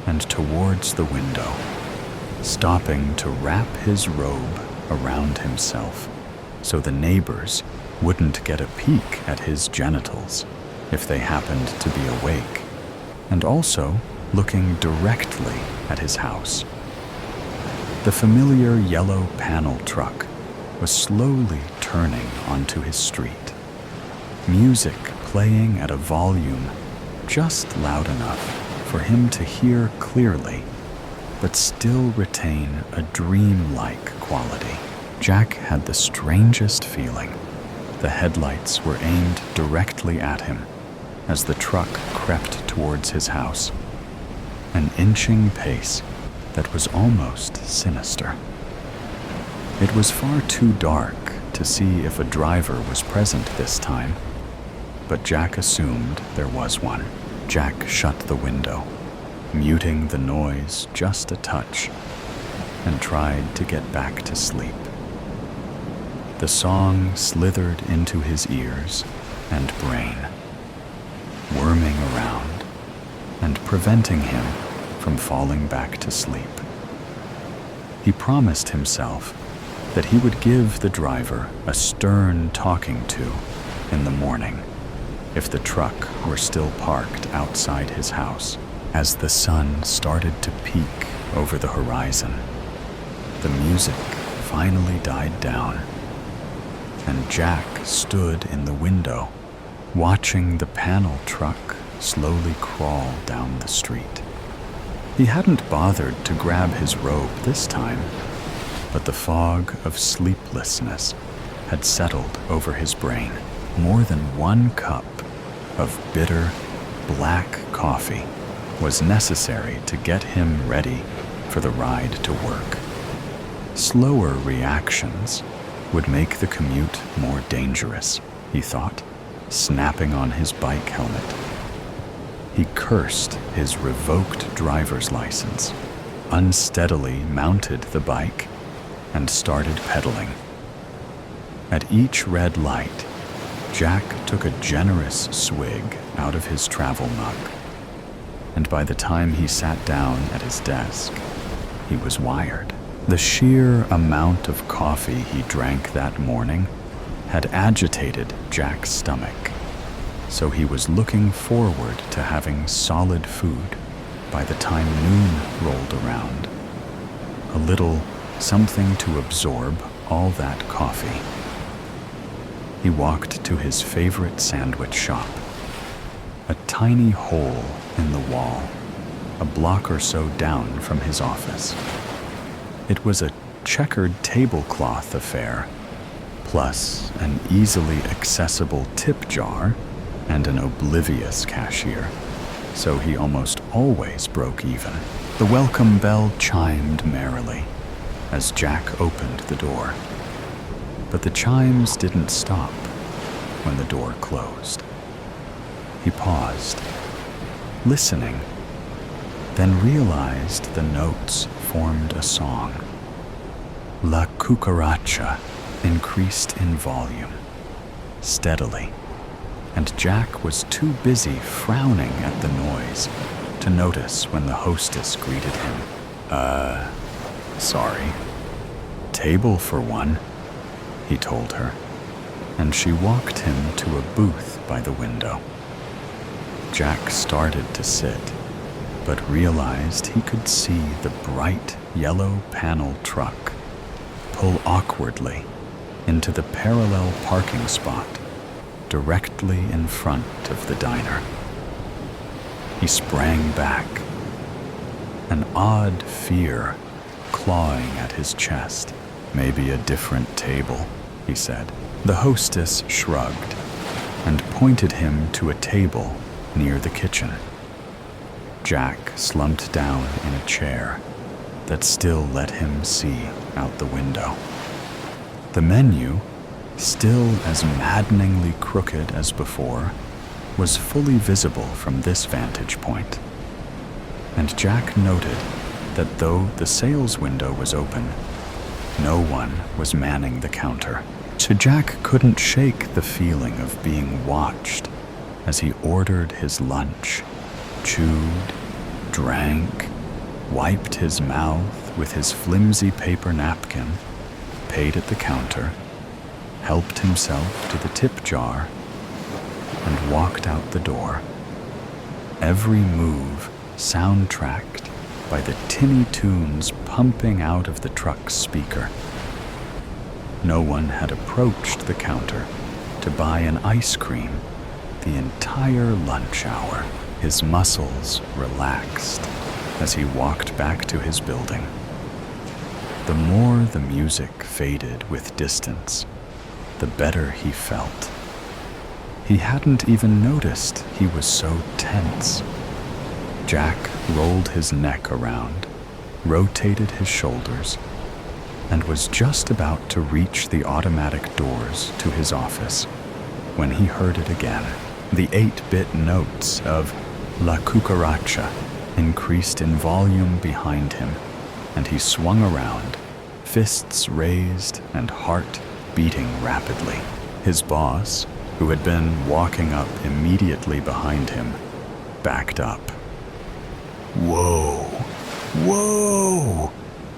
and towards the window, stopping to wrap his robe around himself so the neighbors wouldn't get a peek at his genitals if they happened to be awake, and also looking directly at his house. The familiar yellow panel truck was slowly turning onto his street, music playing at a volume just loud enough for him to hear clearly, but still retain a dreamlike quality. Jack had the strangest feeling. The headlights were aimed directly at him as the truck crept towards his house, an inching pace that was almost sinister. It was far too dark to see if a driver was present this time, but Jack assumed there was one. Jack shut the window, muting the noise just a touch, and tried to get back to sleep. The song slithered into his ears and brain, worming around and preventing him from falling back to sleep. He promised himself that he would give the driver a stern talking to in the morning if the truck were still parked outside his house. As the sun started to peak over the horizon, the music finally died down, and Jack stood in the window, watching the panel truck slowly crawl down the street. He hadn't bothered to grab his robe this time, but the fog of sleeplessness had settled over his brain. More than 1 cup of bitter, black coffee was necessary to get him ready for the ride to work. Slower reactions would make the commute more dangerous, he thought, snapping on his bike helmet. He cursed his revoked driver's license, unsteadily mounted the bike, and started pedaling. At each red light, Jack took a generous swig out of his travel mug, and by the time he sat down at his desk, he was wired. The sheer amount of coffee he drank that morning had agitated Jack's stomach, so he was looking forward to having solid food by the time noon rolled around. A little something to absorb all that coffee. He walked to his favorite sandwich shop, a tiny hole in the wall, a block or so down from his office. It was a checkered tablecloth affair, plus an easily accessible tip jar and an oblivious cashier, so he almost always broke even. The welcome bell chimed merrily as Jack opened the door, but the chimes didn't stop when the door closed. He paused, listening, then realized the notes formed a song. La cucaracha increased in volume, steadily, and Jack was too busy frowning at the noise to notice when the hostess greeted him. Sorry. Table for one, he told her, and she walked him to a booth by the window. Jack started to sit, but realized he could see the bright yellow panel truck pull awkwardly into the parallel parking spot directly in front of the diner. He sprang back, an odd fear clawing at his chest. Maybe a different table, he said. The hostess shrugged and pointed him to a table near the kitchen. Jack slumped down in a chair that still let him see out the window. The menu, still as maddeningly crooked as before, was fully visible from this vantage point. And Jack noted that though the sales window was open, no one was manning the counter. So Jack couldn't shake the feeling of being watched as he ordered his lunch, chewed, drank, wiped his mouth with his flimsy paper napkin, paid at the counter, helped himself to the tip jar, and walked out the door. Every move soundtracked by the tinny tunes pumping out of the truck's speaker. No one had approached the counter to buy an ice cream the entire lunch hour. His muscles relaxed as he walked back to his building. The more the music faded with distance, the better he felt. He hadn't even noticed he was so tense. Jack rolled his neck around, rotated his shoulders, and was just about to reach the automatic doors to his office when he heard it again. The 8-bit notes of La Cucaracha increased in volume behind him, and he swung around, fists raised and heart beating rapidly. His boss, who had been walking up immediately behind him, backed up. "Whoa! Whoa!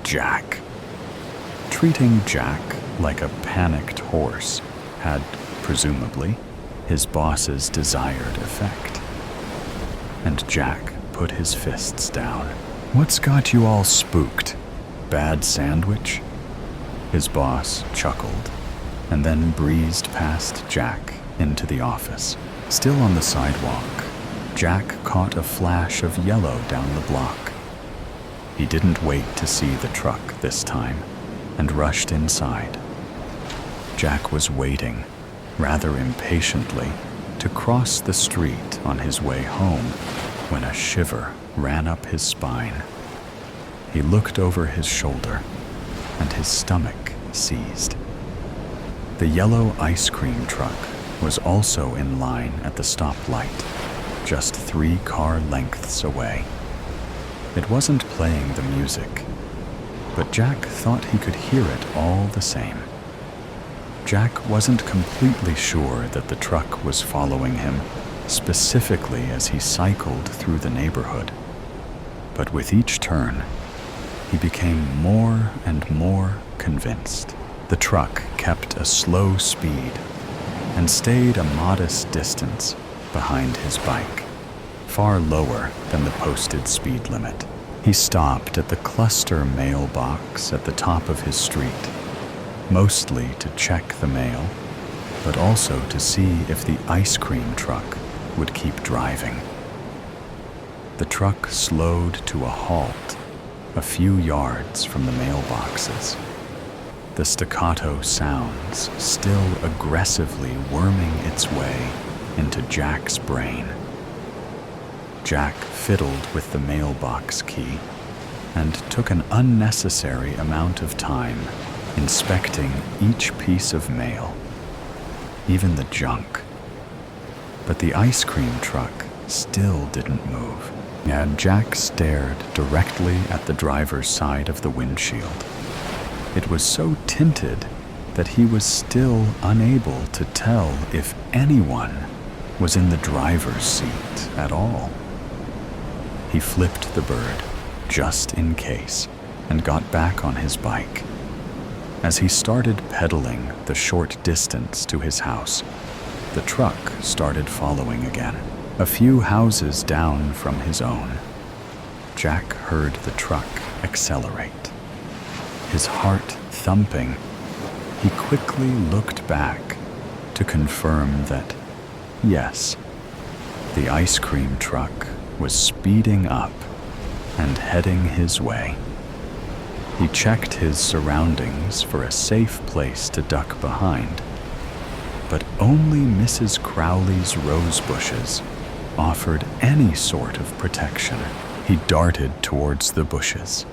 Jack!" Treating Jack like a panicked horse had, presumably, his boss's desired effect. And Jack put his fists down. "What's got you all spooked? Bad sandwich?" His boss chuckled and then breezed past Jack into the office. Still on the sidewalk, Jack caught a flash of yellow down the block. He didn't wait to see the truck this time and rushed inside. Jack was waiting, rather impatiently, to cross the street on his way home when a shiver ran up his spine. He looked over his shoulder, and his stomach seized. The yellow ice cream truck was also in line at the stoplight, just 3 car lengths away. It wasn't playing the music, but Jack thought he could hear it all the same. Jack wasn't completely sure that the truck was following him, specifically as he cycled through the neighborhood. But with each turn, he became more and more convinced. The truck kept a slow speed and stayed a modest distance behind his bike, far lower than the posted speed limit. He stopped at the cluster mailbox at the top of his street, mostly to check the mail, but also to see if the ice cream truck would keep driving. The truck slowed to a halt a few yards from the mailboxes. the staccato sounds still aggressively worming its way into Jack's brain. Jack fiddled with the mailbox key and took an unnecessary amount of time inspecting each piece of mail, even the junk. But the ice cream truck still didn't move, and Jack stared directly at the driver's side of the windshield. It was so tinted that he was still unable to tell if anyone was in the driver's seat at all. He flipped the bird, just in case, and got back on his bike. As he started pedaling the short distance to his house, the truck started following again, a few houses down from his own. Jack heard the truck accelerate. His heart thumping, he quickly looked back to confirm that, yes, the ice cream truck was speeding up and heading his way. He checked his surroundings for a safe place to duck behind, but only Mrs. Crowley's rose bushes offered any sort of protection. He darted towards the bushes,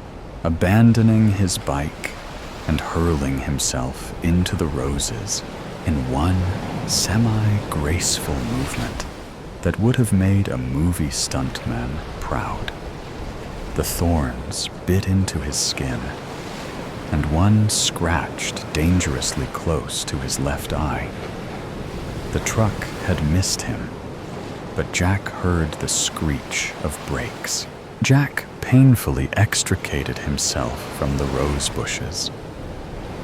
abandoning his bike and hurling himself into the roses in one semi-graceful movement that would have made a movie stuntman proud. The thorns bit into his skin, and one scratched dangerously close to his left eye. The truck had missed him, but Jack heard the screech of brakes. Jack painfully extricated himself from the rose bushes,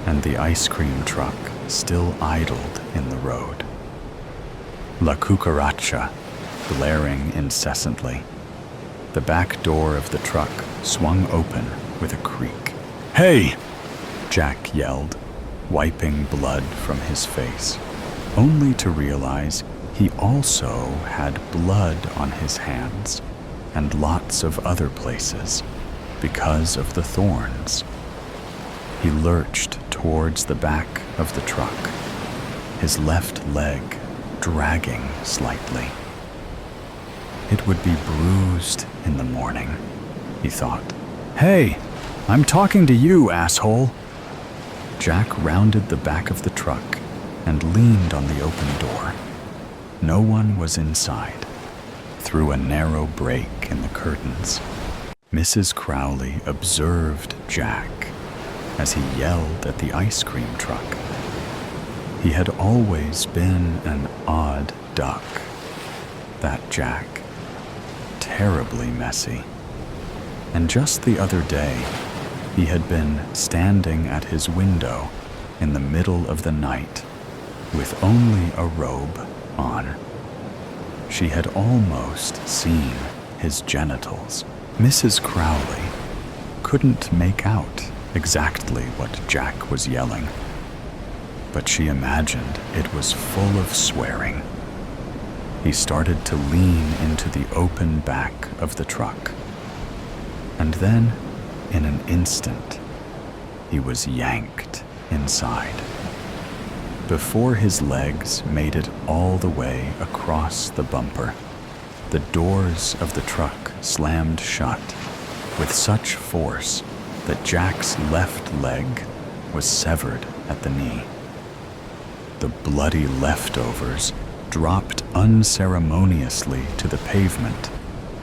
and the ice cream truck still idled in the road. La cucaracha, blaring incessantly. The back door of the truck swung open with a creak. "Hey!" Jack yelled, wiping blood from his face, only to realize he also had blood on his hands and lots of other places because of the thorns. He lurched towards the back of the truck, his left leg dragging slightly. It would be bruised in the morning, he thought. "Hey, I'm talking to you, asshole!" Jack rounded the back of the truck and leaned on the open door. No one was inside. Through a narrow break in the curtains, Mrs. Crowley observed Jack as he yelled at the ice cream truck. He had always been an odd duck, that Jack. Terribly messy. And just the other day, he had been standing at his window in the middle of the night with only a robe on. She had almost seen his genitals. Mrs. Crowley couldn't make out exactly what Jack was yelling, but she imagined it was full of swearing. He started to lean into the open back of the truck, and then, in an instant, he was yanked inside. Before his legs made it all the way across the bumper, the doors of the truck slammed shut with such force that Jack's left leg was severed at the knee. The bloody leftovers dropped unceremoniously to the pavement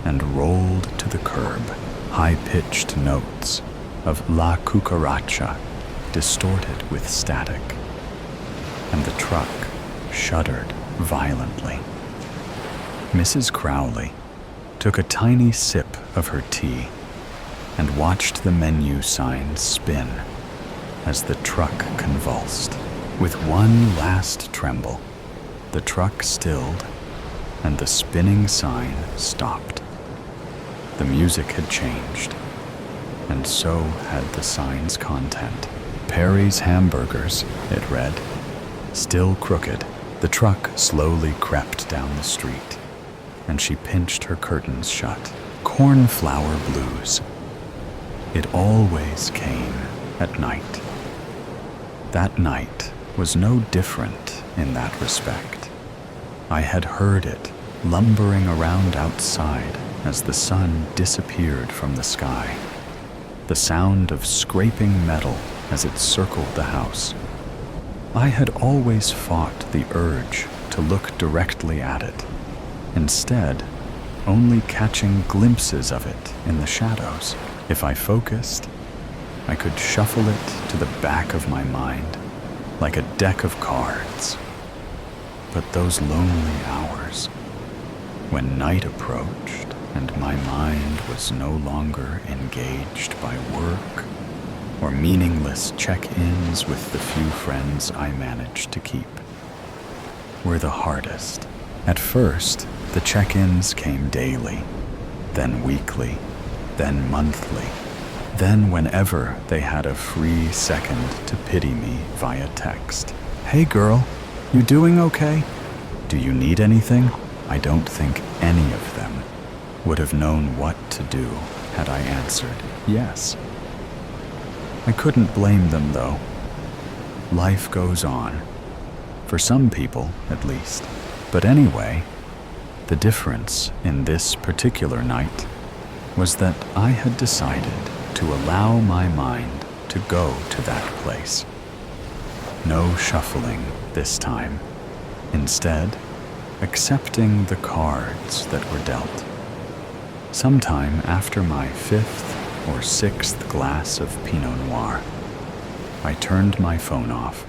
and rolled to the curb. High-pitched notes of La Cucaracha distorted with static, and the truck shuddered violently. Mrs. Crowley took a tiny sip of her tea and watched the menu sign spin as the truck convulsed. With one last tremble, the truck stilled and the spinning sign stopped. The music had changed, and so had the sign's content. Perry's Hamburgers, it read. Still crooked, the truck slowly crept down the street, and she pinched her curtains shut. Cornflower blues. It always came at night. That night was no different in that respect. I had heard it lumbering around outside as the sun disappeared from the sky, the sound of scraping metal as it circled the house. I had always fought the urge to look directly at it, instead only catching glimpses of it in the shadows. If I focused, I could shuffle it to the back of my mind like a deck of cards. But those lonely hours, when night approached and my mind was no longer engaged by work or meaningless check-ins with the few friends I managed to keep, were the hardest. At first, the check-ins came daily, then weekly, then monthly, then whenever they had a free second to pity me via text. "Hey girl, you doing okay? Do you need anything?" I don't think any of them would have known what to do had I answered yes. I couldn't blame them though. Life goes on, for some people at least. But anyway, the difference in this particular night was that I had decided to allow my mind to go to that place. No shuffling this time. Instead, accepting the cards that were dealt. Sometime after my 5th or 6th glass of Pinot Noir, I turned my phone off,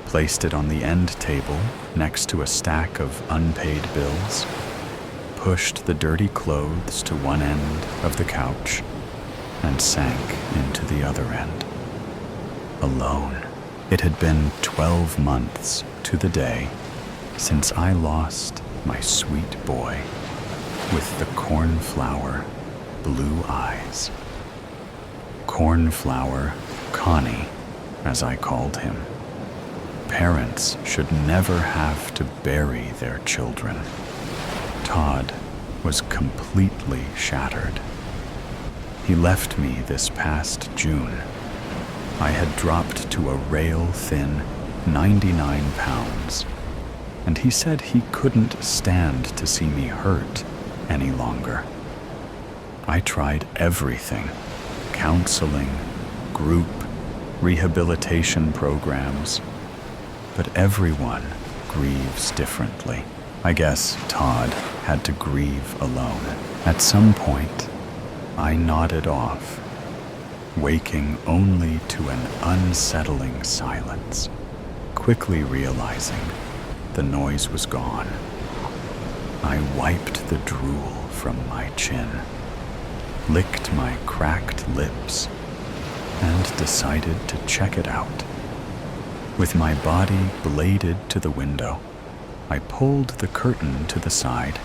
placed it on the end table next to a stack of unpaid bills, pushed the dirty clothes to one end of the couch, and sank into the other end. Alone. It had been 12 months to the day since I lost my sweet boy with the cornflower blue eyes. Cornflower Connie, as I called him. Parents should never have to bury their children. Todd was completely shattered. He left me this past June. I had dropped to a rail-thin 99 pounds, and he said he couldn't stand to see me hurt any longer. I tried everything: counseling, group, rehabilitation programs, but everyone grieves differently. I guess Todd had to grieve alone. At some point, I nodded off, waking only to an unsettling silence, quickly realizing the noise was gone. I wiped the drool from my chin, licked my cracked lips, and decided to check it out. With my body bladed to the window, I pulled the curtain to the side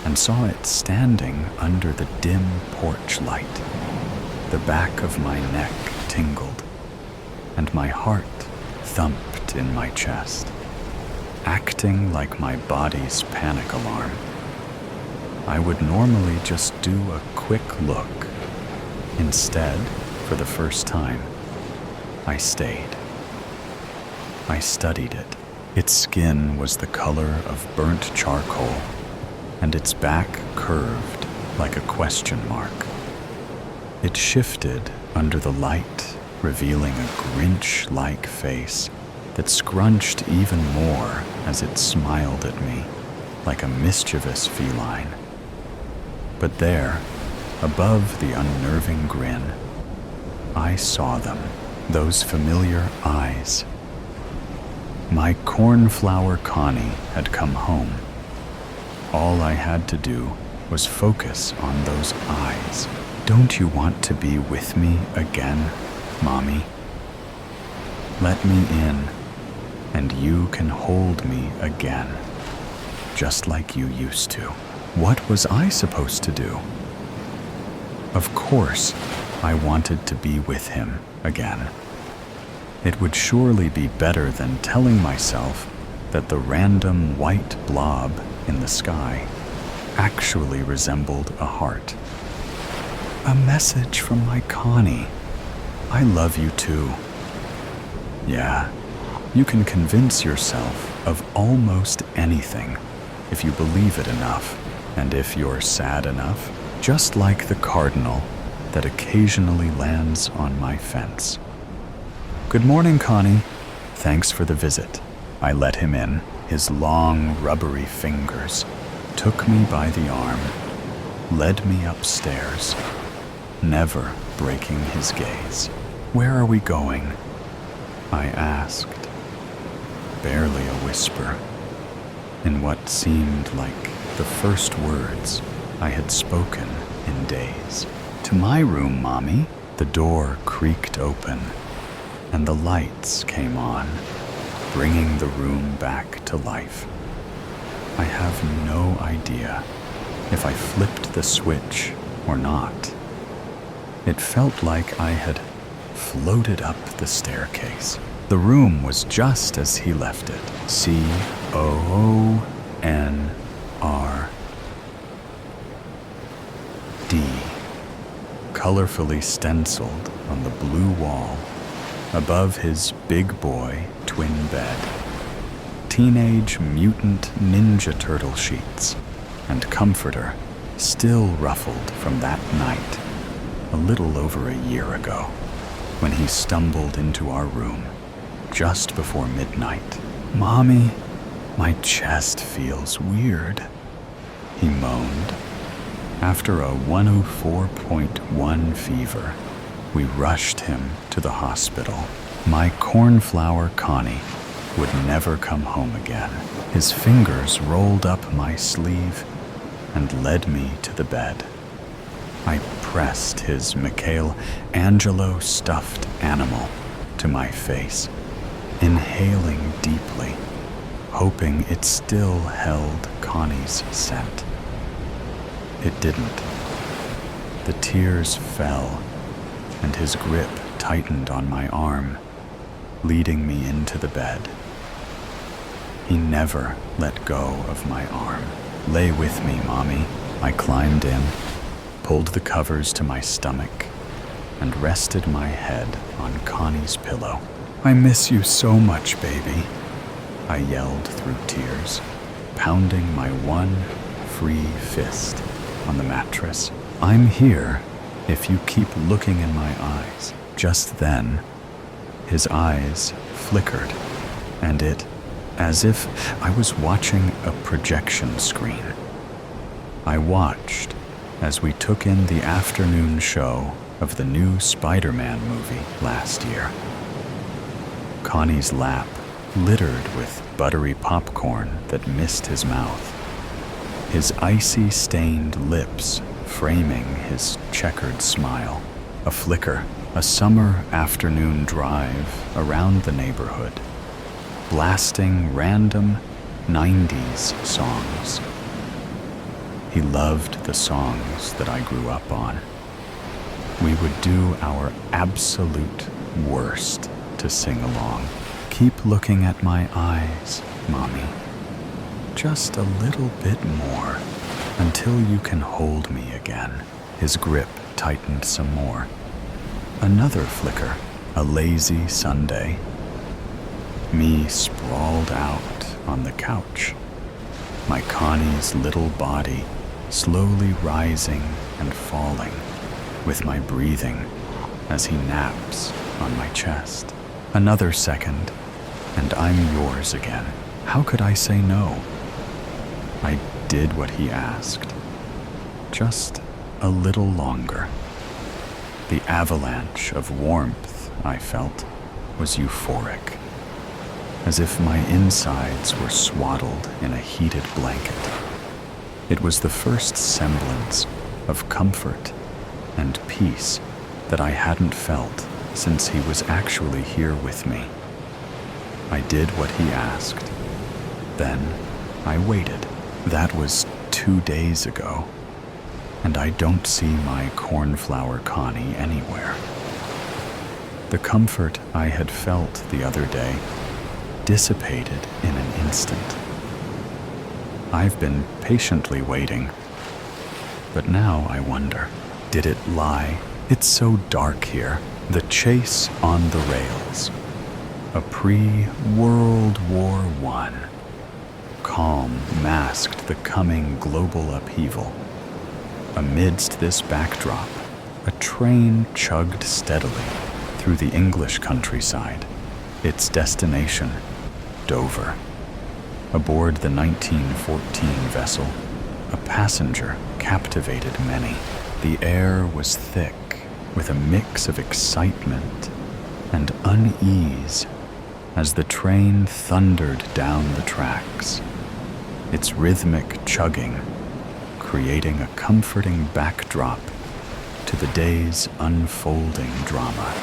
and saw it standing under the dim porch light. The back of my neck tingled, and my heart thumped in my chest, acting like my body's panic alarm. I would normally just do a quick look. Instead, for the first time, I stayed. I studied it. Its skin was the color of burnt charcoal, and its back curved like a question mark. It shifted under the light, revealing a Grinch-like face that scrunched even more as it smiled at me, like a mischievous feline. But there, above the unnerving grin, I saw them, those familiar eyes. My cornflower Connie had come home. All I had to do was focus on those eyes. "Don't you want to be with me again, Mommy? Let me in, and you can hold me again, just like you used to." What was I supposed to do? Of course, I wanted to be with him again. It would surely be better than telling myself that the random white blob in the sky actually resembled a heart. A message from my Connie. I love you too. Yeah, you can convince yourself of almost anything if you believe it enough, and if you're sad enough, just like the cardinal that occasionally lands on my fence. Good morning, Connie. Thanks for the visit. I let him in. His long, rubbery fingers took me by the arm, led me upstairs, never breaking his gaze. Where are we going? I asked, barely a whisper, in what seemed like the first words I had spoken in days. To my room, Mommy. The door creaked open, and the lights came on, bringing the room back to life. I have no idea if I flipped the switch or not. It felt like I had floated up the staircase. The room was just as he left it. COONRD. Colorfully stenciled on the blue wall above his big boy twin bed. Teenage Mutant Ninja Turtle sheets and comforter still ruffled from that night a little over a year ago when he stumbled into our room just before midnight. Mommy, my chest feels weird, he moaned. After a 104.1 fever, we rushed him to the hospital. My cornflower Connie would never come home again. His fingers rolled up my sleeve and led me to the bed. I pressed his Michelangelo stuffed animal to my face, inhaling deeply, hoping it still held Connie's scent. It didn't. The tears fell, and his grip tightened on my arm, leading me into the bed. He never let go of my arm. Lay with me, Mommy. I climbed in, pulled the covers to my stomach, and rested my head on Connie's pillow. I miss you so much, baby, I yelled through tears, pounding my one free fist on the mattress. I'm here if you keep looking in my eyes. Just then, his eyes flickered, and it, as if I was watching a projection screen. I watched as we took in the afternoon show of the new Spider-Man movie last year. Connie's lap littered with buttery popcorn that missed his mouth, his icy stained lips framing his checkered smile. A flicker, a summer afternoon drive around the neighborhood, blasting random 90s songs. He loved the songs that I grew up on. We would do our absolute worst to sing along. Keep looking at my eyes, Mommy. Just a little bit more, until you can hold me again. His grip tightened some more. Another flicker, a lazy Sunday. Me sprawled out on the couch, my Connie's little body slowly rising and falling with my breathing as he naps on my chest. Another second, and I'm yours again. How could I say no? I did what he asked, just a little longer. The avalanche of warmth I felt was euphoric, as if my insides were swaddled in a heated blanket. It was the first semblance of comfort and peace that I hadn't felt since he was actually here with me. I did what he asked. Then I waited. That was 2 days ago, and I don't see my cornflower Connie anywhere. The comfort I had felt the other day dissipated in an instant. I've been patiently waiting, but now I wonder, did it lie? It's so dark here, the chase on the rails. a pre-World War I. Calm masked the coming global upheaval. Amidst this backdrop, a train chugged steadily through the English countryside, its destination, Dover. Aboard the 1914 vessel, a passenger captivated many. The air was thick with a mix of excitement and unease as the train thundered down the tracks, its rhythmic chugging creating a comforting backdrop to the day's unfolding drama.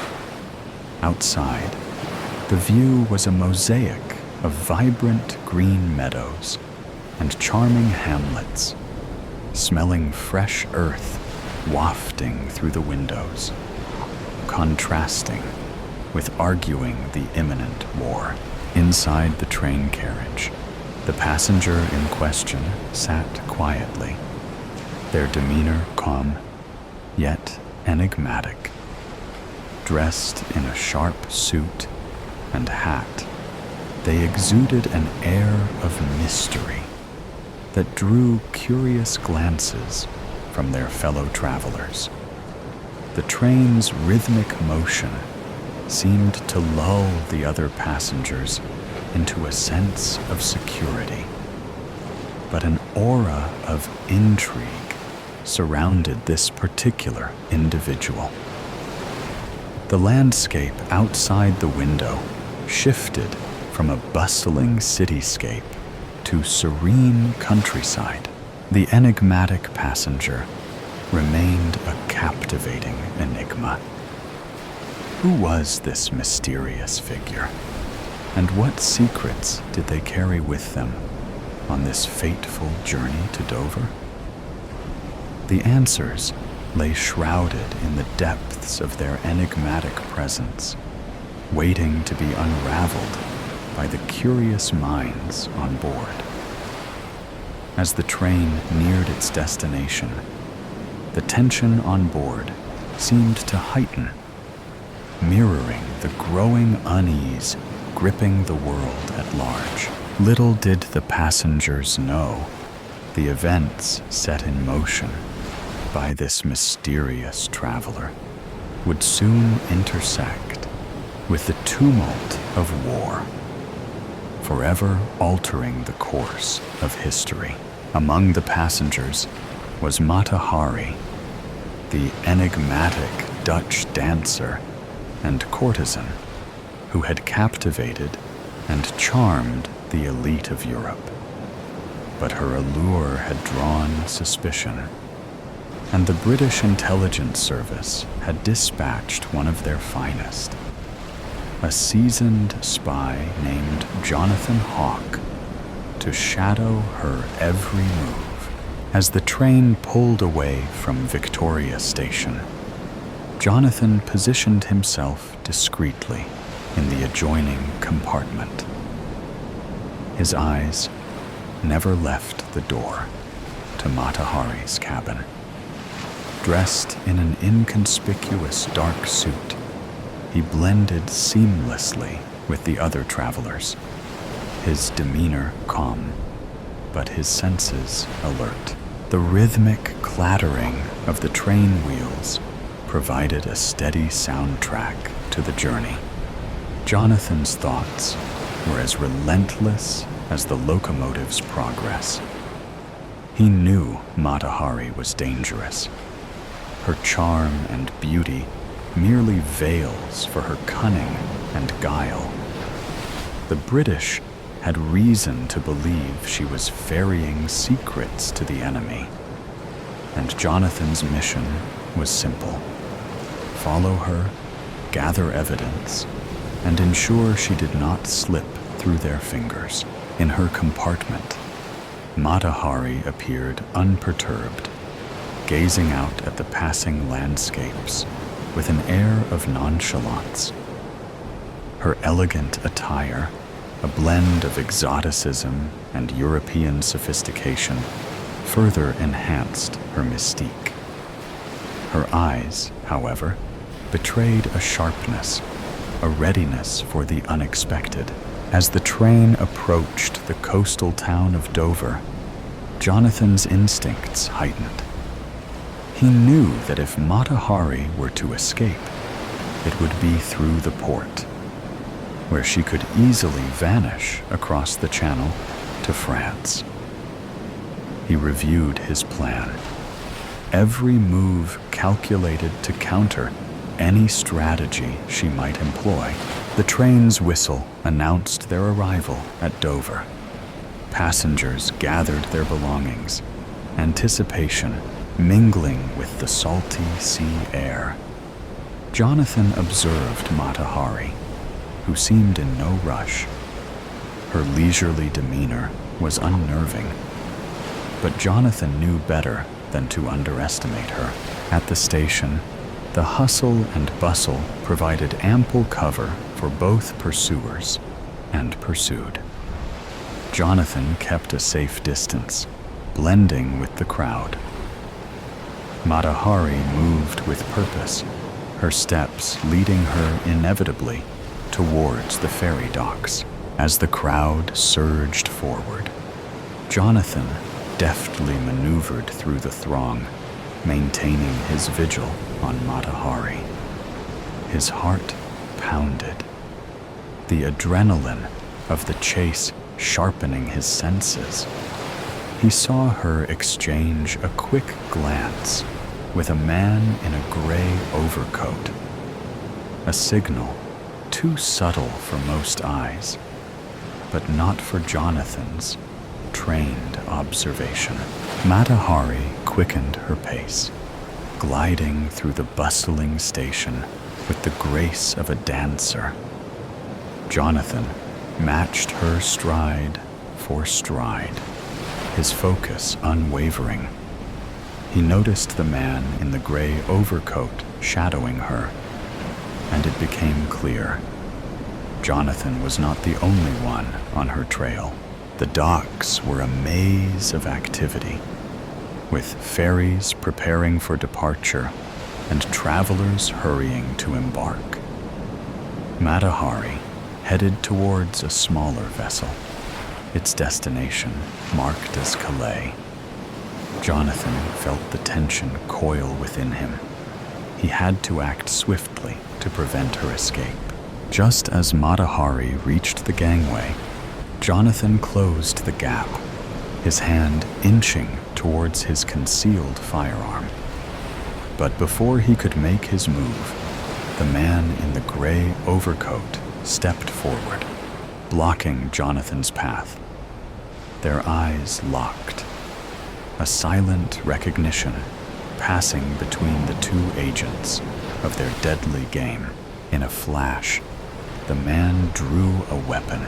Outside, the view was a mosaic of vibrant green meadows and charming hamlets, smelling fresh earth wafting through the windows, contrasting with arguing the imminent war. Inside the train carriage, the passenger in question sat quietly, their demeanor calm, yet enigmatic. Dressed in a sharp suit and hat, they exuded an air of mystery that drew curious glances from their fellow travelers. The train's rhythmic motion seemed to lull the other passengers into a sense of security. But an aura of intrigue surrounded this particular individual. The landscape outside the window shifted from a bustling cityscape to serene countryside. The enigmatic passenger remained a captivating enigma. Who was this mysterious figure? And what secrets did they carry with them on this fateful journey to Dover? The answers lay shrouded in the depths of their enigmatic presence, waiting to be unraveled by the curious minds on board. As the train neared its destination, the tension on board seemed to heighten, mirroring the growing unease gripping the world at large. Little did the passengers know the events set in motion by this mysterious traveler would soon intersect with the tumult of war, forever altering the course of history. Among the passengers was Mata Hari, the enigmatic Dutch dancer and courtesan who had captivated and charmed the elite of Europe. But her allure had drawn suspicion, and the British intelligence service had dispatched one of their finest, a seasoned spy named Jonathan Hawke, to shadow her every move. As the train pulled away from Victoria Station, Jonathan positioned himself discreetly in the adjoining compartment. His eyes never left the door to Mata Hari's cabin. Dressed in an inconspicuous dark suit, he blended seamlessly with the other travelers, his demeanor calm, but his senses alert. The rhythmic clattering of the train wheels provided a steady soundtrack to the journey. Jonathan's thoughts were as relentless as the locomotive's progress. He knew Mata Hari was dangerous. Her charm and beauty merely veils for her cunning and guile. The British had reason to believe she was ferrying secrets to the enemy, and Jonathan's mission was simple: follow her, gather evidence, and ensure she did not slip through their fingers. In her compartment, Mata Hari appeared unperturbed, gazing out at the passing landscapes with an air of nonchalance. Her elegant attire, a blend of exoticism and European sophistication, further enhanced her mystique. Her eyes, however, betrayed a sharpness a readiness for the unexpected. As the train approached the coastal town of Dover, Jonathan's instincts heightened. He knew that if Mata Hari were to escape, it would be through the port, where she could easily vanish across the channel to France. He reviewed his plan, every move calculated to counter any strategy she might employ. The train's whistle announced their arrival at Dover. Passengers gathered their belongings, anticipation mingling with the salty sea air. Jonathan observed Mata Hari, who seemed in no rush. Her leisurely demeanor was unnerving, but Jonathan knew better than to underestimate her. At the station, the hustle and bustle provided ample cover for both pursuers and pursued. Jonathan kept a safe distance, blending with the crowd. Mata Hari moved with purpose, her steps leading her inevitably towards the ferry docks. As the crowd surged forward, Jonathan deftly maneuvered through the throng, maintaining his vigil on Mata Hari. His heart pounded, the adrenaline of the chase sharpening his senses. He saw her exchange a quick glance with a man in a gray overcoat, a signal too subtle for most eyes, but not for Jonathan's trained observation. Mata Hari quickened her pace, gliding through the bustling station with the grace of a dancer. Jonathan matched her stride for stride, his focus unwavering. He noticed the man in the gray overcoat shadowing her, and it became clear Jonathan was not the only one on her trail. The docks were a maze of activity, with ferries preparing for departure and travelers hurrying to embark. Mata Hari headed towards a smaller vessel, its destination marked as Calais. Jonathan felt the tension coil within him. He had to act swiftly to prevent her escape. Just as Mata Hari reached the gangway, Jonathan closed the gap, his hand inching towards his concealed firearm. But before he could make his move, the man in the gray overcoat stepped forward, blocking Jonathan's path. Their eyes locked, a silent recognition passing between the two agents of their deadly game. In a flash, the man drew a weapon,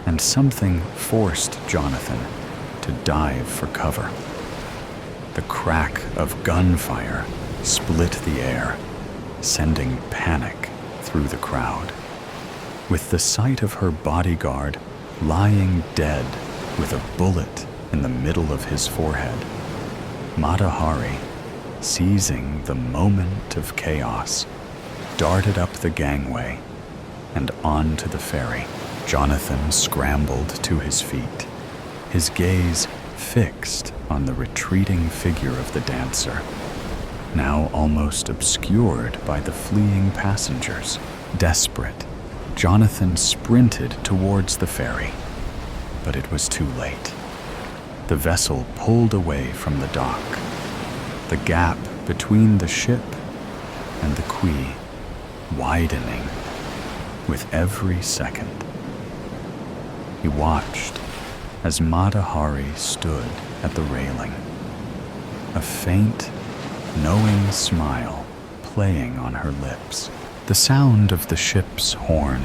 and something forced Jonathan to dive for cover. The crack of gunfire split the air, sending panic through the crowd. With the sight of her bodyguard lying dead with a bullet in the middle of his forehead, Mata Hari, seizing the moment of chaos, darted up the gangway and onto the ferry. Jonathan scrambled to his feet, his gaze fixed on the retreating figure of the dancer, now almost obscured by the fleeing passengers. Desperate, Jonathan sprinted towards the ferry, but it was too late. The vessel pulled away from the dock, the gap between the ship and the quay widening with every second. He watched as Mata Hari stood at the railing, a faint, knowing smile playing on her lips. The sound of the ship's horn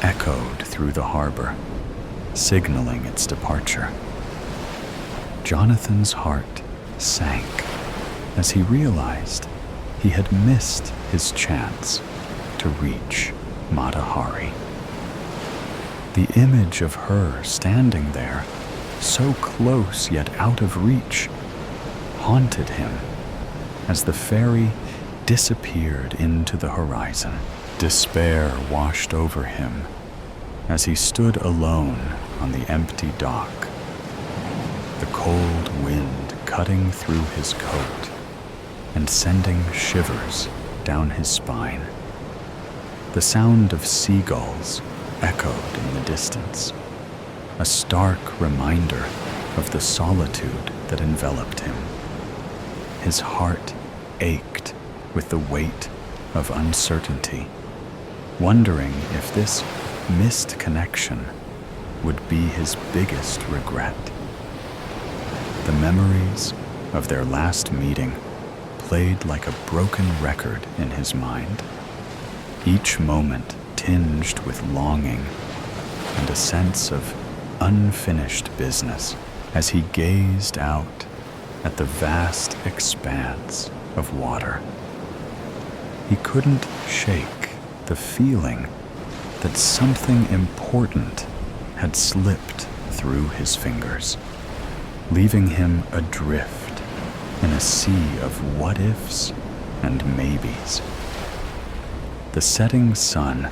echoed through the harbor, signaling its departure. Jonathan's heart sank as he realized he had missed his chance to reach Mata Hari. The image of her standing there, so close yet out of reach, haunted him as the ferry disappeared into the horizon. Despair washed over him as he stood alone on the empty dock, the cold wind cutting through his coat and sending shivers down his spine. The sound of seagulls echoed in the distance, a stark reminder of the solitude that enveloped him. His heart ached with the weight of uncertainty, wondering if this missed connection would be his biggest regret. The memories of their last meeting played like a broken record in his mind, each moment tinged with longing and a sense of unfinished business as he gazed out at the vast expanse of water. He couldn't shake the feeling that something important had slipped through his fingers, leaving him adrift in a sea of what-ifs and maybes. The setting sun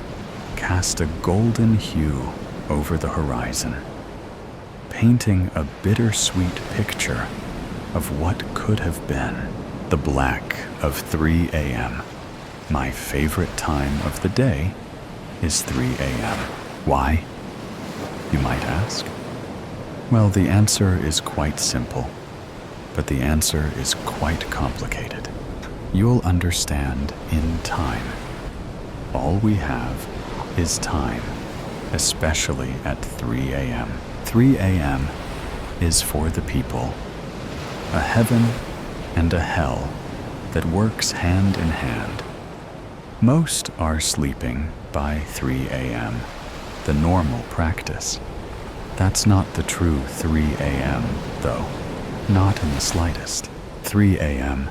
cast a golden hue over the horizon, painting a bittersweet picture of what could have been. The black of 3 a.m. My favorite time of the day is 3 a.m. Why, you might ask? Well, the answer is quite simple, but the answer is quite complicated. You'll understand in time. All we have is time, especially at 3 a.m. 3 a.m. is for the people, a heaven and a hell that works hand in hand. Most are sleeping by 3 a.m., the normal practice. That's not the true 3 a.m., though, not in the slightest. 3 a.m.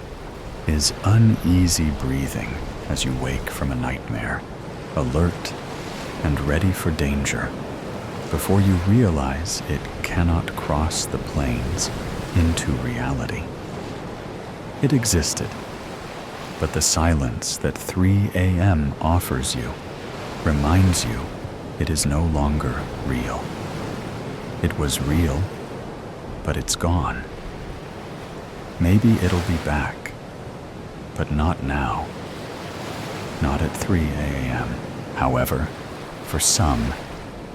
is uneasy breathing as you wake from a nightmare, alert and ready for danger, before you realize it cannot cross the plains into reality. It existed, but the silence that 3 a.m. offers you reminds you it is no longer real. It was real, but it's gone. Maybe it'll be back, but not now. Not at 3 a.m. However, for some,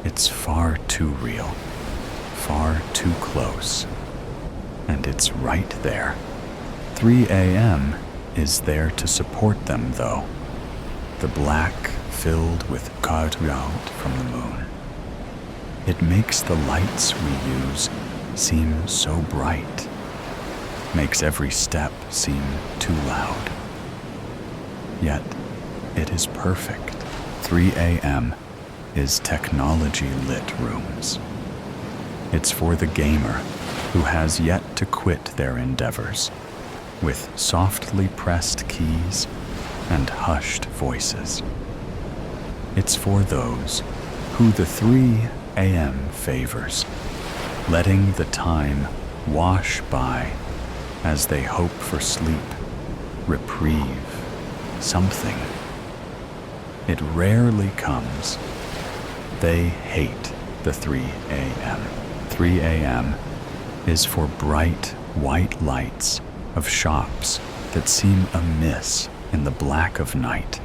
it's far too real, far too close, and it's right there. 3 a.m. is there to support them, though, the black filled with cloud from the moon. It makes the lights we use seem so bright, makes every step seem too loud. Yet, it is perfect. 3 a.m. is technology-lit rooms. It's for the gamer who has yet to quit their endeavors, with softly pressed keys and hushed voices. It's for those who the 3 a.m. favors, letting the time wash by as they hope for sleep, reprieve, something. It rarely comes. They hate the 3 a.m. 3 a.m. is for bright white lights of shops that seem amiss in the black of night.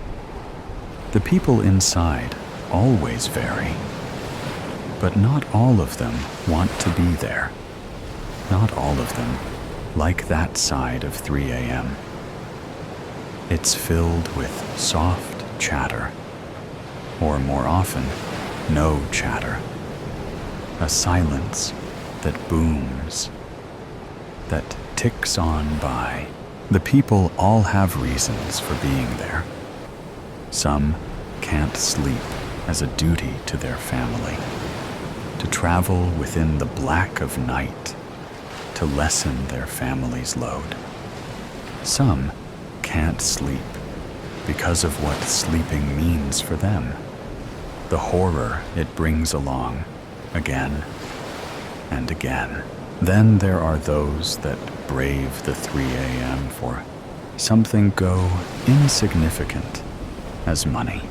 The people inside always vary, but not all of them want to be there. Not all of them like that side of 3 a.m. It's filled with soft chatter, or more often, no chatter. A silence that booms, that ticks on by. The people all have reasons for being there. Some can't sleep as a duty to their family, to travel within the black of night, to lessen their family's load. Some can't sleep because of what sleeping means for them, the horror it brings along again and again. Then there are those that brave the 3 a.m. for something go insignificant as money.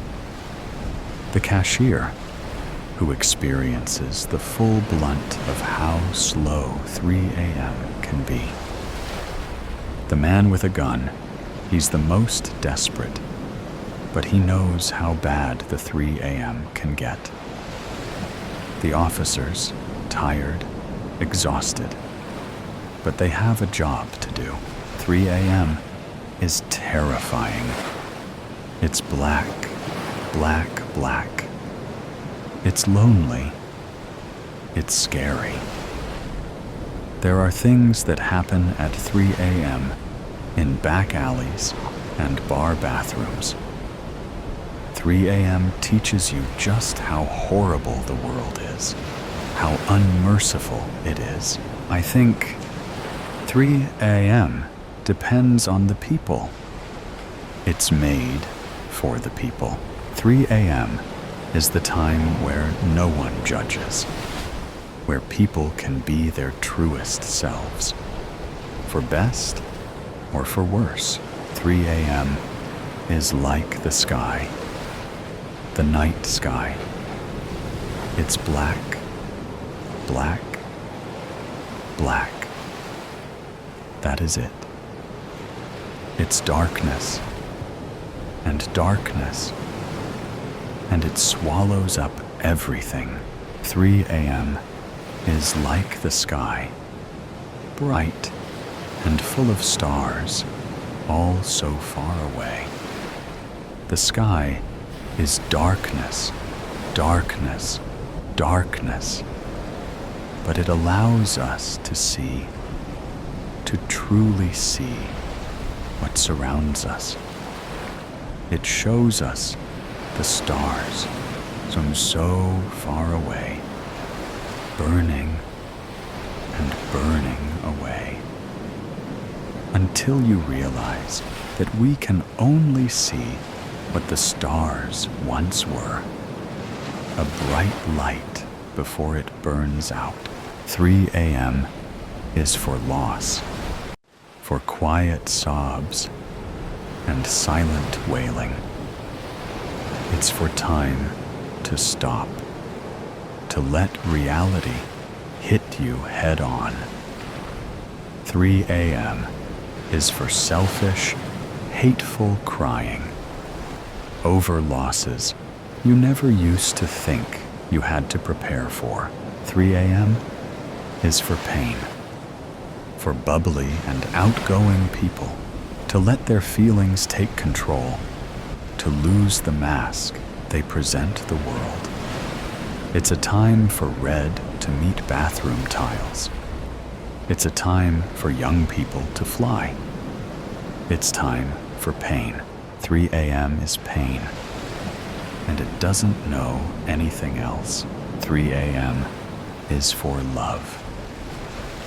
The cashier, who experiences the full blunt of how slow 3 a.m. can be. The man with a gun, he's the most desperate, but he knows how bad the 3 a.m. can get. The officers, tired, exhausted, but they have a job to do. 3 a.m. is terrifying. It's black, black, black. It's lonely. It's scary. There are things that happen at 3 a.m. in back alleys and bar bathrooms. 3 a.m. teaches you just how horrible the world is, how unmerciful it is. I think 3 a.m. depends on the people. It's made for the people. 3 a.m. is the time where no one judges, where people can be their truest selves, for best or for worse. 3 a.m. is like the sky, the night sky. It's black, black, black. That is it. It's darkness and darkness, and it swallows up everything. 3 a.m. is like the sky, bright and full of stars, all so far away. The sky is darkness, darkness, darkness, but it allows us to see, to truly see what surrounds us. It shows us the stars from so far away, burning and burning away, until you realize that we can only see what the stars once were, a bright light before it burns out. 3 a.m. is for loss, for quiet sobs and silent wailing. It's for time to stop, to let reality hit you head on. 3 a.m. is for selfish, hateful crying over losses you never used to think you had to prepare for. 3 a.m. is for pain, for bubbly and outgoing people to let their feelings take control, to lose the mask they present the world. It's a time for red to meet bathroom tiles. It's a time for young people to fly. It's time for pain. 3 a.m. is pain, and it doesn't know anything else. 3 a.m. is for love,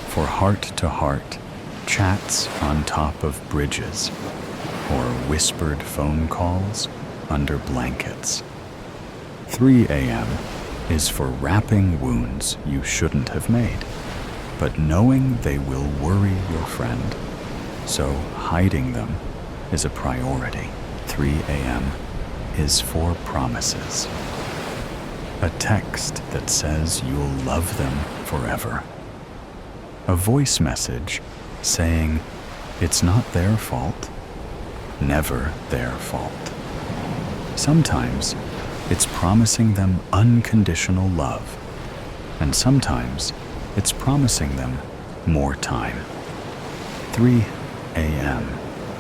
for heart-to-heart chats on top of bridges, or whispered phone calls under blankets. 3 a.m. is for wrapping wounds you shouldn't have made, but knowing they will worry your friend, so hiding them is a priority. 3 a.m. is for promises. A text that says you'll love them forever. A voice message saying it's not their fault, never their fault. Sometimes it's promising them unconditional love, and sometimes it's promising them more time. 3 a.m.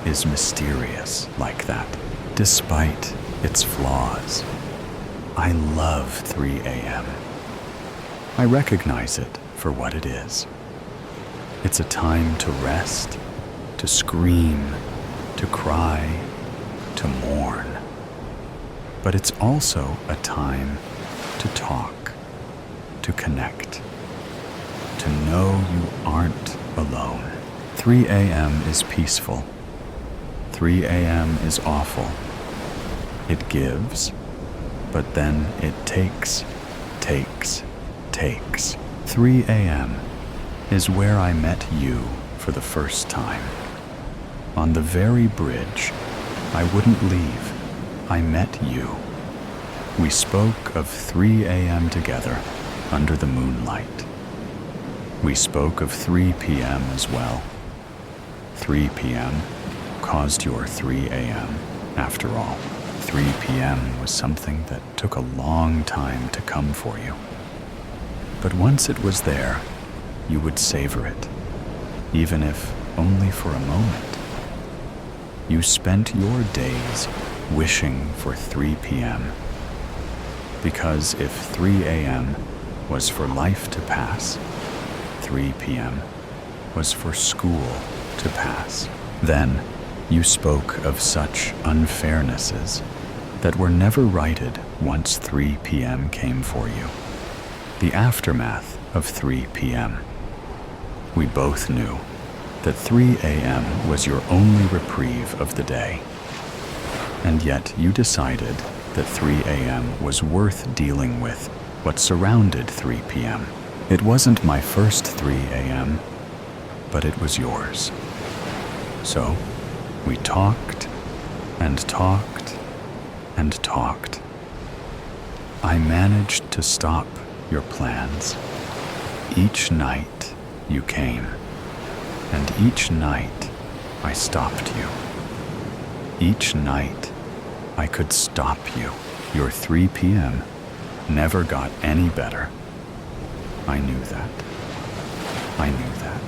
is mysterious like that, despite its flaws. I love 3 a.m. I recognize it for what it is. It's a time to rest, to scream, to cry, to mourn. But it's also a time to talk, to connect, to know you aren't alone. 3 a.m. is peaceful. 3 a.m. is awful. It gives, but then it takes. 3 a.m. is where I met you for the first time. On the very bridge, I wouldn't leave. I met you. We spoke of 3 a.m. together under the moonlight. We spoke of 3 p.m. as well. 3 p.m. caused your 3 a.m. After all, 3 p.m. was something that took a long time to come for you. But once it was there, you would savor it, even if only for a moment. You spent your days wishing for 3 p.m. Because if 3 a.m. was for life to pass, 3 p.m. was for school to pass. Then you spoke of such unfairnesses that were never righted once 3 p.m. came for you. The aftermath of 3 p.m. We both knew that 3 a.m. was your only reprieve of the day. And yet you decided that 3 a.m. was worth dealing with what surrounded 3 p.m. It wasn't my first 3 a.m., but it was yours. So we talked and talked and talked. I managed to stop your plans. Each night you came, and each night I stopped you. Each night I could stop you. Your 3 p.m. never got any better. I knew that. I knew that.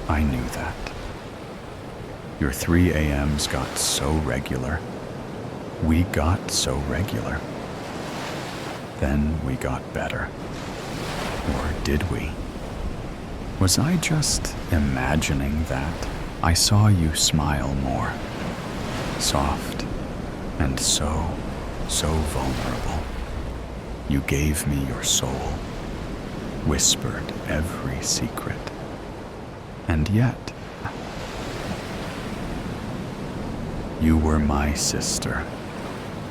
I knew that. Your 3 a.m.s got so regular. We got so regular. Then we got better. Or did we? Was I just imagining that? I saw you smile more. Soft and so vulnerable. You gave me your soul, whispered every secret. And yet, you were my sister,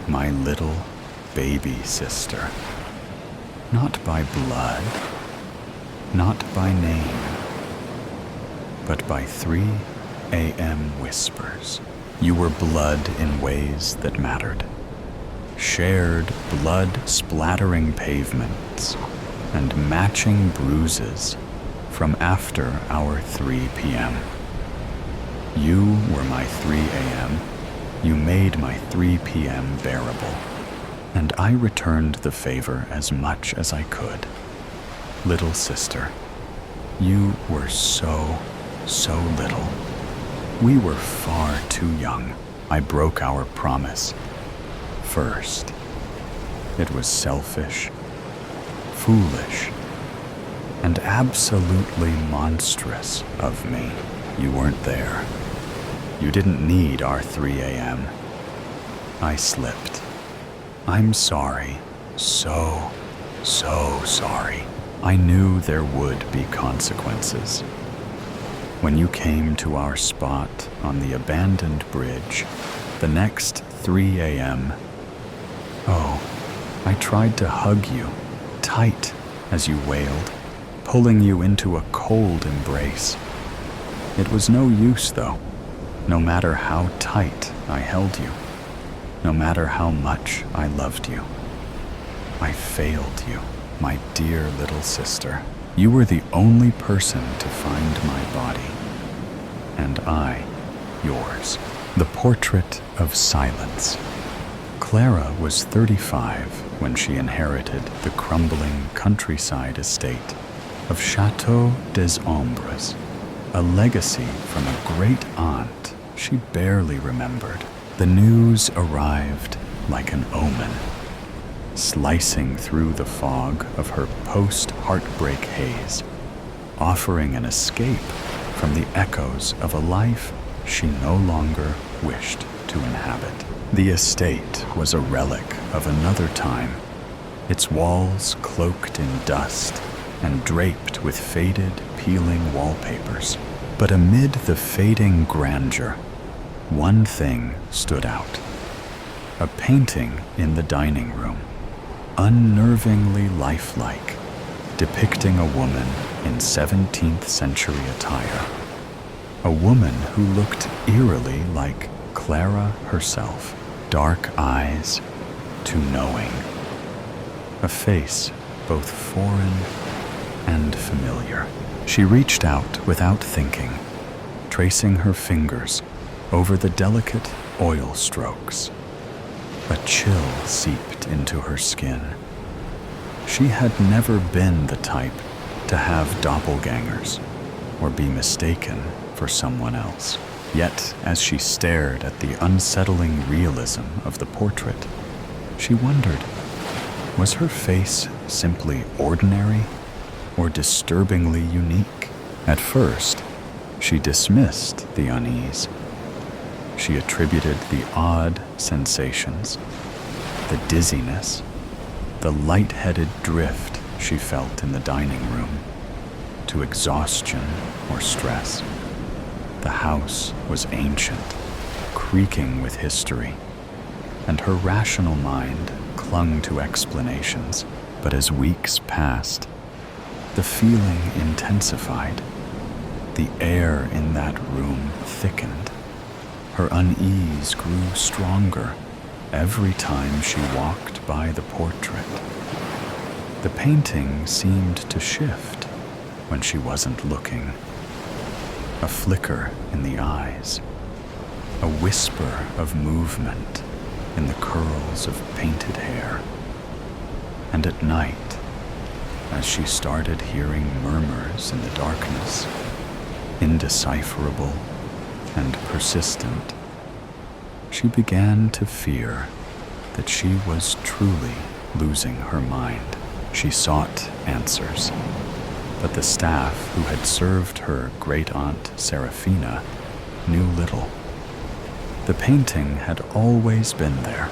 my little baby sister. Not by blood, not by name, but by 3 a.m. whispers. You were blood in ways that mattered. Shared blood-splattering pavements and matching bruises from after our 3 p.m. You were my 3 a.m. You made my 3 p.m. bearable, and I returned the favor as much as I could. Little sister, you were so little. We were far too young. I broke our promise. First, it was selfish, foolish, and absolutely monstrous of me. You weren't there. You didn't need our 3 a.m. I slipped. I'm sorry. So sorry. I knew there would be consequences. When you came to our spot on the abandoned bridge, the next 3 a.m., oh, I tried to hug you, tight as you wailed, pulling you into a cold embrace. It was no use, though, no matter how tight I held you, no matter how much I loved you. I failed you, my dear little sister. You were the only person to find my body, and I, yours. The Portrait of Silence. Clara was 35 when she inherited the crumbling countryside estate of Château des Ombres, a legacy from a great aunt she barely remembered. The news arrived like an omen, slicing through the fog of her post-heartbreak haze, offering an escape from the echoes of a life she no longer wished to inhabit. The estate was a relic of another time, its walls cloaked in dust and draped with faded, peeling wallpapers. But amid the fading grandeur, one thing stood out. A painting in the dining room, unnervingly lifelike, depicting a woman in 17th century attire. A A woman who looked eerily like Clara herself. Dark eyes, too knowing. A face both foreign and familiar. She reached out without thinking, tracing her fingers over the delicate oil strokes. A chill seeped into her skin. She had never been the type to have doppelgangers or be mistaken for someone else. Yet, as she stared at the unsettling realism of the portrait, she wondered, was her face simply ordinary or disturbingly unique? At first, she dismissed the unease. She attributed the odd sensations, the dizziness, the light-headed drift she felt in the dining room, to exhaustion or stress. The house was ancient, creaking with history, and her rational mind clung to explanations. But as weeks passed, the feeling intensified. The air in that room thickened. Her unease grew stronger every time she walked by the portrait. The painting seemed to shift when she wasn't looking. A flicker in the eyes, a whisper of movement in the curls of painted hair. And at night, as she started hearing murmurs in the darkness, indecipherable and persistent, she began to fear that she was truly losing her mind. She sought answers, but the staff who had served her great-aunt Serafina knew little. The painting had always been there,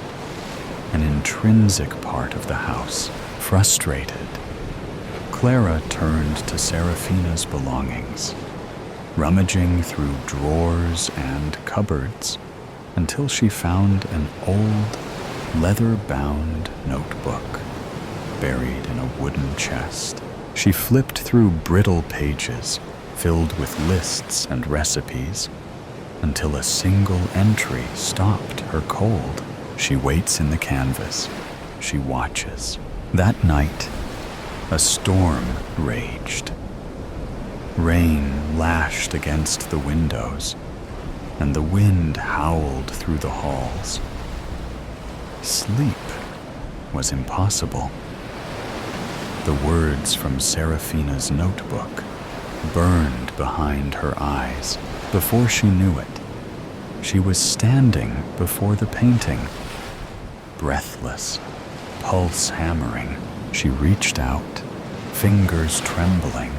an intrinsic part of the house. Frustrated, Clara turned to Serafina's belongings, rummaging through drawers and cupboards until she found an old, leather-bound notebook buried in a wooden chest. She flipped through brittle pages filled with lists and recipes until a single entry stopped her cold. She waits in the canvas. She watches. That night, a storm raged. Rain lashed against the windows, and the wind howled through the halls. Sleep was impossible. The words from Serafina's notebook burned behind her eyes. Before she knew it, she was standing before the painting, breathless, pulse hammering. She reached out, fingers trembling,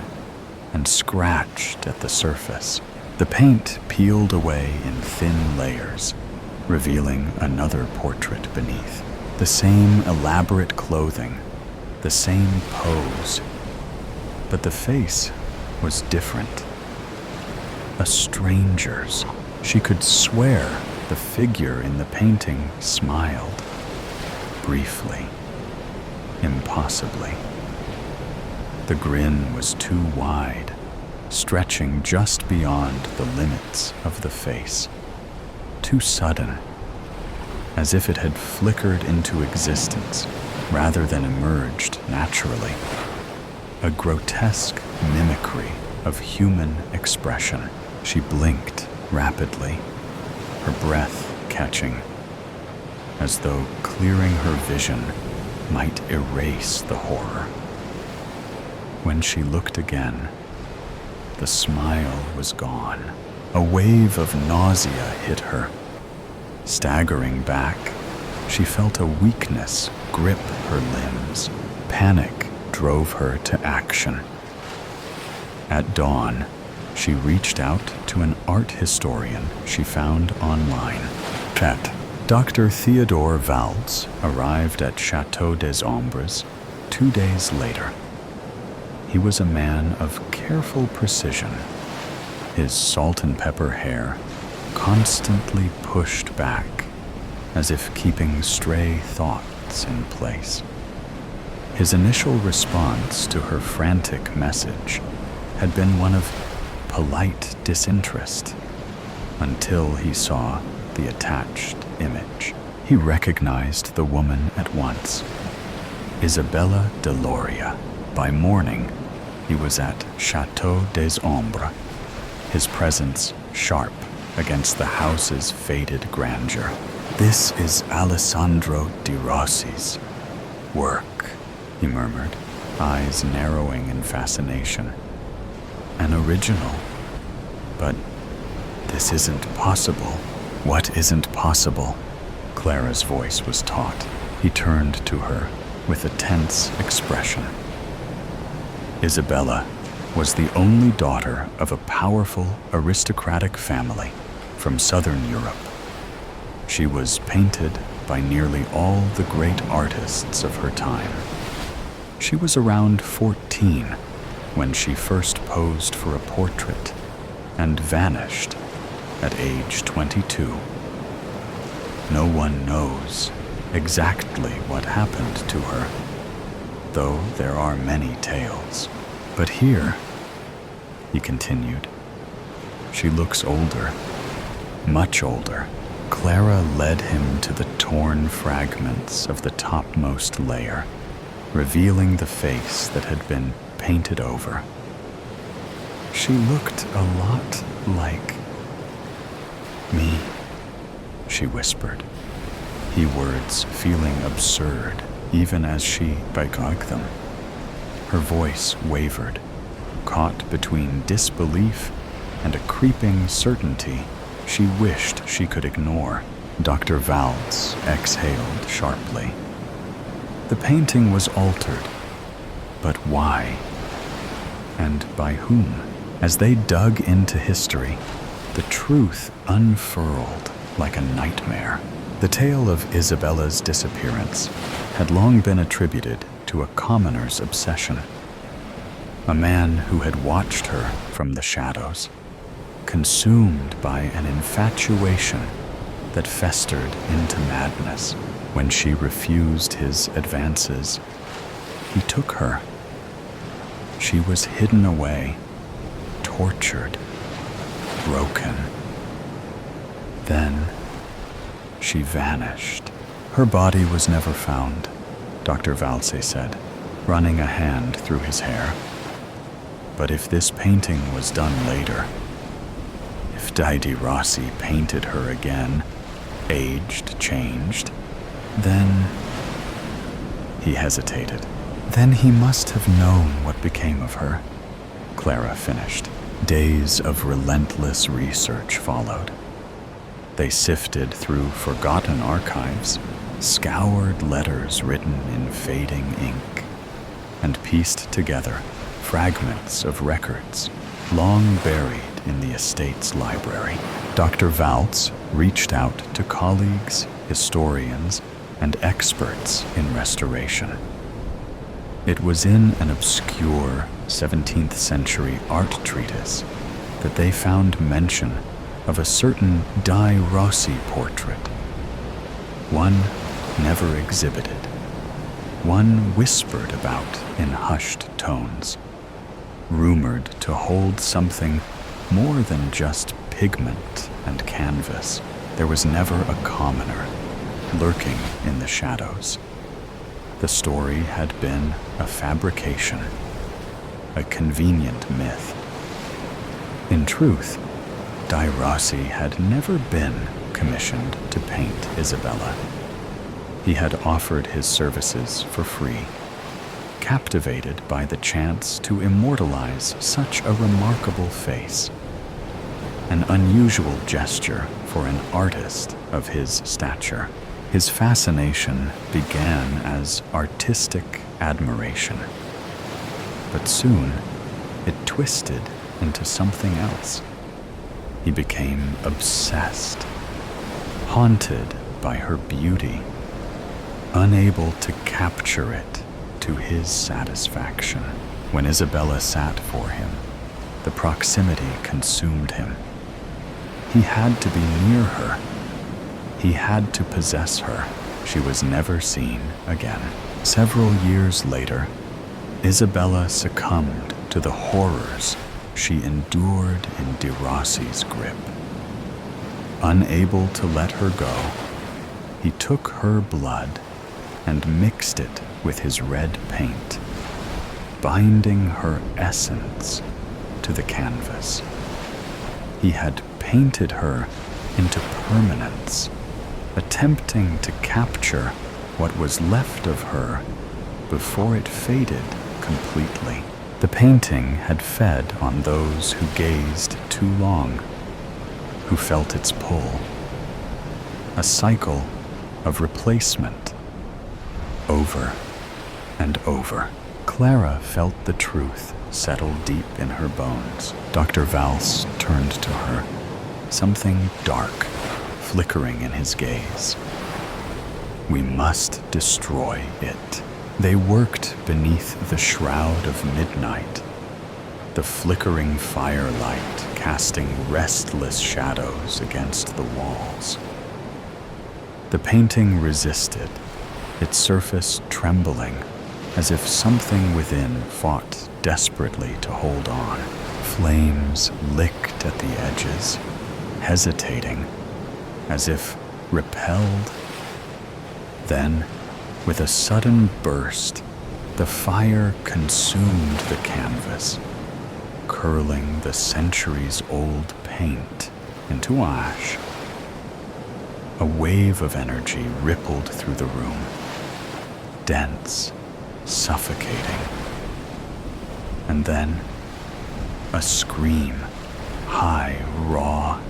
and scratched at the surface. The paint peeled away in thin layers, revealing another portrait beneath. The same elaborate clothing, the same pose, but the face was different. A stranger's. She could swear the figure in the painting smiled. Briefly, impossibly. The grin was too wide, stretching just beyond the limits of the face. Too sudden, as if it had flickered into existence rather than emerged naturally. A grotesque mimicry of human expression. She blinked rapidly, her breath catching, as though clearing her vision might erase the horror. When she looked again, the smile was gone. A wave of nausea hit her. Staggering back, she felt a weakness grip her limbs. Panic drove her to action. At dawn, she reached out to an art historian she found online. Dr. Theodore Valdes arrived at Chateau des Ombres 2 days later. He was a man of careful precision, his salt and pepper hair constantly pushed back, as if keeping stray thoughts in place. His initial response to her frantic message had been one of polite disinterest, until he saw the attached image. He recognized the woman at once. Isabella de Loria. By morning, he was at Chateau des Ombres, his presence sharp against the house's faded grandeur. "This is Alessandro di Rossi's work," he murmured, eyes narrowing in fascination. "An original. But this isn't possible." "What isn't possible?" Clara's voice was taut. He turned to her with a tense expression. Isabella was the only daughter of a powerful aristocratic family from southern Europe. She was painted by nearly all the great artists of her time. She was around 14 when she first posed for a portrait and vanished at age 22. No one knows exactly what happened to her, though there are many tales. But here, he continued, she looks older, much older. Clara led him to the torn fragments of the topmost layer, revealing the face that had been painted over. She looked a lot like me, she whispered, he words feeling absurd even as she begged them. Her voice wavered, caught between disbelief and a creeping certainty she wished she could ignore. Dr. Valtz exhaled sharply. The painting was altered, but why? And by whom? As they dug into history, the truth unfurled like a nightmare. The tale of Isabella's disappearance had long been attributed to a commoner's obsession. A man who had watched her from the shadows, consumed by an infatuation that festered into madness. When she refused his advances, he took her. She was hidden away, tortured, broken. Then she vanished. Her body was never found, Dr. Valtz said, running a hand through his hair. But if this painting was done later, if Di Rossi painted her again, aged, changed, then... He hesitated. Then he must have known what became of her, Clara finished. Days of relentless research followed. They sifted through forgotten archives, scoured letters written in fading ink, and pieced together fragments of records long buried in the estate's library. Dr. Valtz reached out to colleagues, historians, and experts in restoration. It was in an obscure 17th century art treatise that they found mention of a certain Di Rossi portrait. One never exhibited. One whispered about in hushed tones, rumored to hold something more than just pigment and canvas. There was never a commoner lurking in the shadows. The story had been a fabrication, a convenient myth. In truth, Di Rossi had never been commissioned to paint Isabella. He had offered his services for free, captivated by the chance to immortalize such a remarkable face. An unusual gesture for an artist of his stature. His fascination began as artistic admiration, but soon it twisted into something else. He became obsessed, haunted by her beauty, unable to capture it to his satisfaction. When Isabella sat for him, the proximity consumed him. He had to be near her. He had to possess her. She was never seen again. Several years later, Isabella succumbed to the horrors she endured in De Rossi's grip. Unable to let her go, he took her blood and mixed it with his red paint, binding her essence to the canvas. He had painted her into permanence, attempting to capture what was left of her before it faded completely. The painting had fed on those who gazed too long, who felt its pull. A cycle of replacement, over and over. Clara felt the truth settle deep in her bones. Dr. Valls turned to her, something dark flickering in his gaze. We must destroy it. They worked beneath the shroud of midnight, the flickering firelight casting restless shadows against the walls. The painting resisted, its surface trembling, as if something within fought desperately to hold on. Flames licked at the edges, hesitating, as if repelled. Then, with a sudden burst, the fire consumed the canvas, curling the centuries-old paint into ash. A wave of energy rippled through the room, dense, suffocating. And then, a scream, high, raw,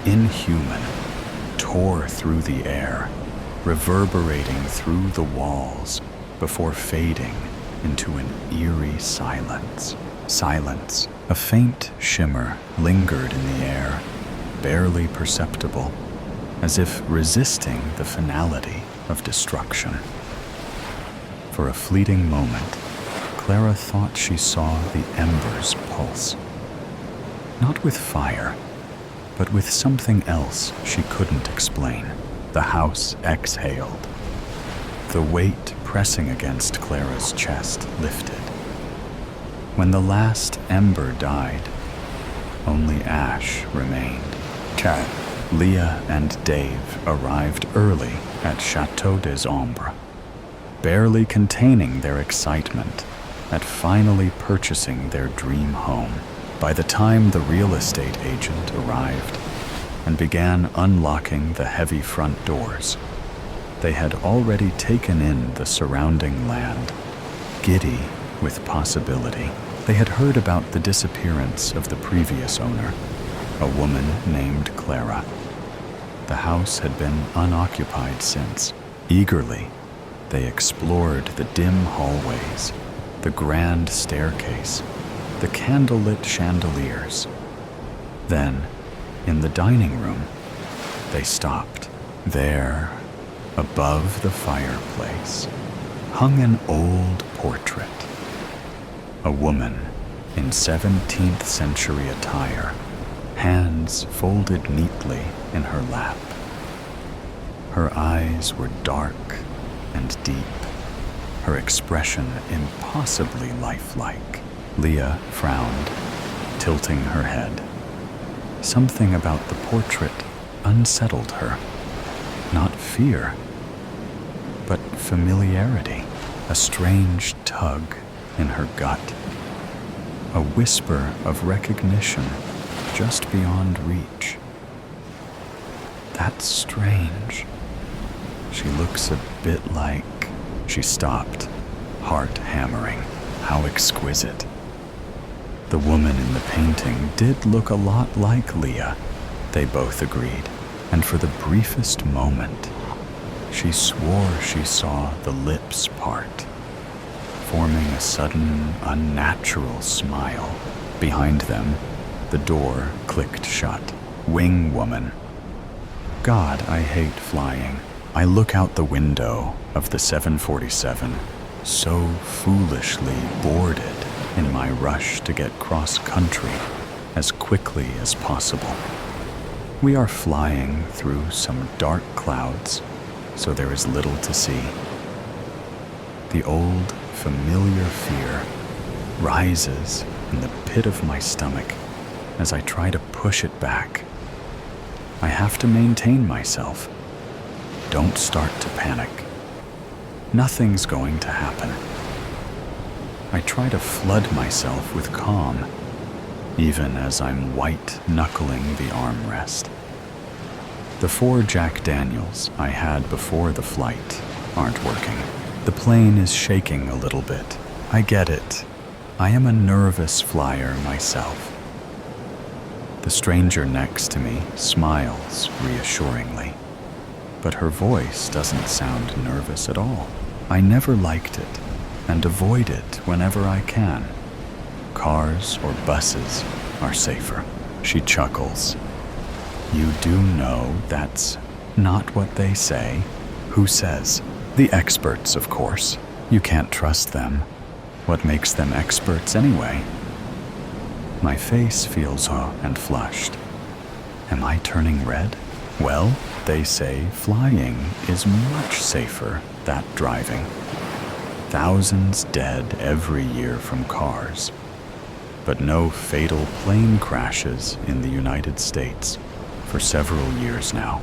inhuman, tore through the air, reverberating through the walls before fading into an eerie silence. Silence. A faint shimmer lingered in the air, barely perceptible, as if resisting the finality of destruction. For a fleeting moment, Clara thought she saw the embers pulse. Not with fire, but with something else she couldn't explain. The house exhaled. The weight pressing against Clara's chest lifted. When the last ember died, only ash remained. Chad, Leah and Dave arrived early at Chateau des Ombres, barely containing their excitement at finally purchasing their dream home. By the time the real estate agent arrived and began unlocking the heavy front doors, they had already taken in the surrounding land, giddy with possibility. They had heard about the disappearance of the previous owner, a woman named Clara. The house had been unoccupied since. Eagerly, they explored the dim hallways, the grand staircase, the candlelit chandeliers. Then, in the dining room, they stopped. There, above the fireplace, hung an old portrait. A woman in 17th century attire, hands folded neatly in her lap. Her eyes were dark and deep, her expression impossibly lifelike. Leah frowned, tilting her head. Something about the portrait unsettled her. Not fear, but familiarity. A strange tug in her gut. A whisper of recognition just beyond reach. That's strange. She looks a bit like... She stopped, heart hammering. How exquisite. The woman in the painting did look a lot like Leah, they both agreed, and for the briefest moment, she swore she saw the lips part, forming a sudden, unnatural smile. Behind them, the door clicked shut. Wing woman. God, I hate flying. I look out the window of the 747, so foolishly boarded in my rush to get cross-country as quickly as possible. We are flying through some dark clouds, so there is little to see. The old, familiar fear rises in the pit of my stomach as I try to push it back. I have to maintain myself. Don't start to panic. Nothing's going to happen. I try to flood myself with calm, even as I'm white-knuckling the armrest. The 4 Jack Daniels I had before the flight aren't working. The plane is shaking a little bit. I get it. I am a nervous flyer myself. The stranger next to me smiles reassuringly, but her voice doesn't sound nervous at all. I never liked it and avoid it whenever I can. Cars or buses are safer. She chuckles. You do know that's not what they say. Who says? The experts, of course. You can't trust them. What makes them experts anyway? My face feels raw and flushed. Am I turning red? Well, they say flying is much safer than driving. Thousands dead every year from cars, but no fatal plane crashes in the United States for several years now.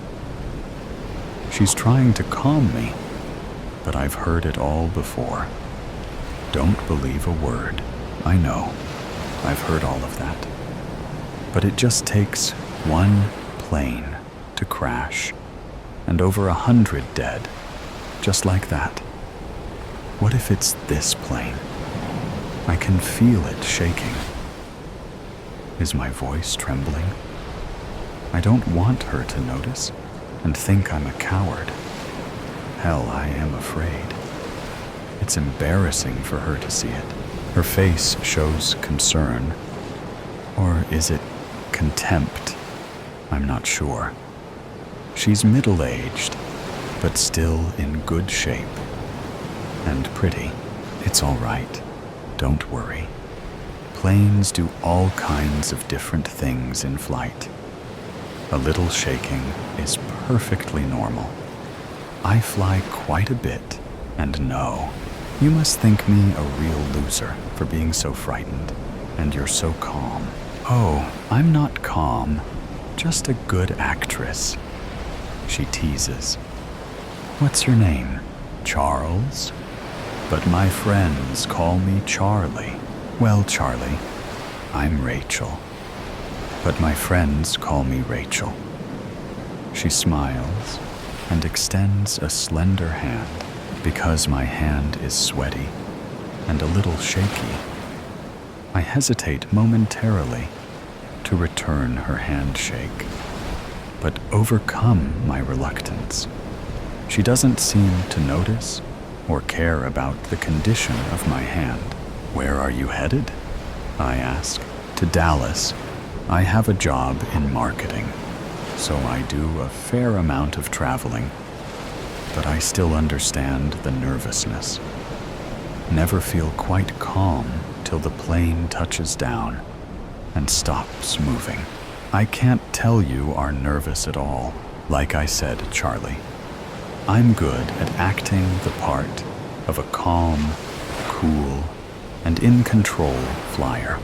She's trying to calm me, but I've heard it all before. Don't believe a word. I know. I've heard all of that. But it just takes one plane to crash, and over 100 dead, just like that. What if it's this plane? I can feel it shaking. Is my voice trembling? I don't want her to notice and think I'm a coward. Hell, I am afraid. It's embarrassing for her to see it. Her face shows concern. Or is it contempt? I'm not sure. She's middle-aged, but still in good shape. And pretty. It's all right. Don't worry. Planes do all kinds of different things in flight. A little shaking is perfectly normal. I fly quite a bit, and no, you must think me a real loser for being so frightened, and you're so calm. Oh, I'm not calm, just a good actress. She teases. What's your name? Charles? But my friends call me Charlie. Well, Charlie, I'm Rachel. But my friends call me Rachel. She smiles and extends a slender hand because my hand is sweaty and a little shaky. I hesitate momentarily to return her handshake, but overcome my reluctance. She doesn't seem to notice or care about the condition of my hand. Where are you headed? I ask. To Dallas. I have a job in marketing, so I do a fair amount of traveling, but I still understand the nervousness. Never feel quite calm till the plane touches down and stops moving. I can't tell you are nervous at all. Like I said, Charlie, I'm good at acting the part of a calm, cool, and in-control flyer.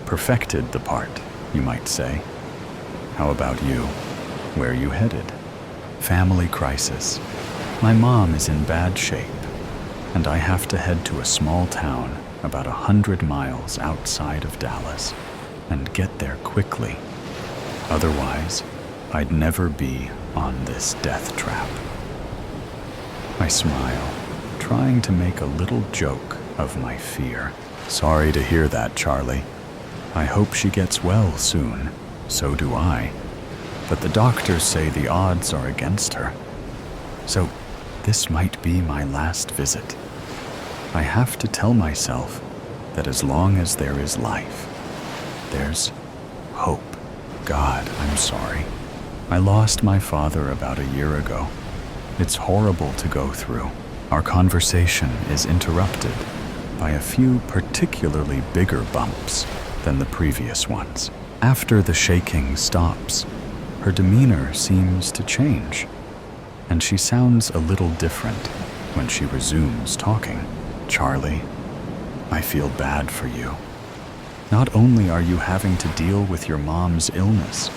Perfected the part, you might say. How about you? Where are you headed? Family crisis. My mom is in bad shape, and I have to head to a small town about 100 miles outside of Dallas and get there quickly. Otherwise, I'd never be on this death trap. I smile, trying to make a little joke of my fear. Sorry to hear that, Charlie. I hope she gets well soon. So do I. But the doctors say the odds are against her. So this might be my last visit. I have to tell myself that as long as there is life, there's hope. God, I'm sorry. I lost my father about a year ago. It's horrible to go through. Our conversation is interrupted by a few particularly bigger bumps than the previous ones. After the shaking stops, her demeanor seems to change, and she sounds a little different when she resumes talking. Charlie, I feel bad for you. Not only are you having to deal with your mom's illness,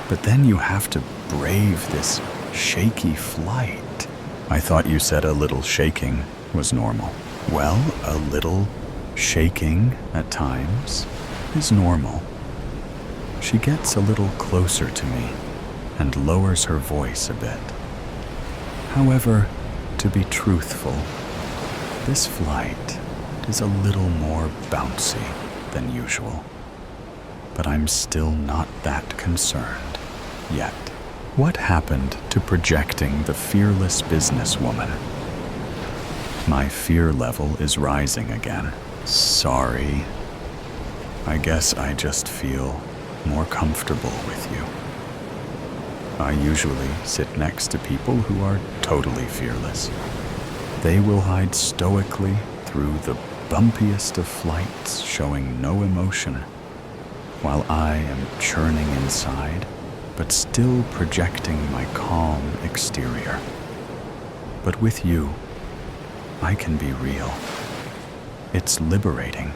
but then you have to brave this shaky flight. I thought you said a little shaking was normal. Well, a little shaking at times is normal. She gets a little closer to me and lowers her voice a bit. However, to be truthful, this flight is a little more bouncy than usual. But I'm still not that concerned yet. What happened to projecting the fearless businesswoman? My fear level is rising again. Sorry. I guess I just feel more comfortable with you. I usually sit next to people who are totally fearless. They will hide stoically through the bumpiest of flights, showing no emotion, while I am churning inside, but still projecting my calm exterior. But with you, I can be real. It's liberating.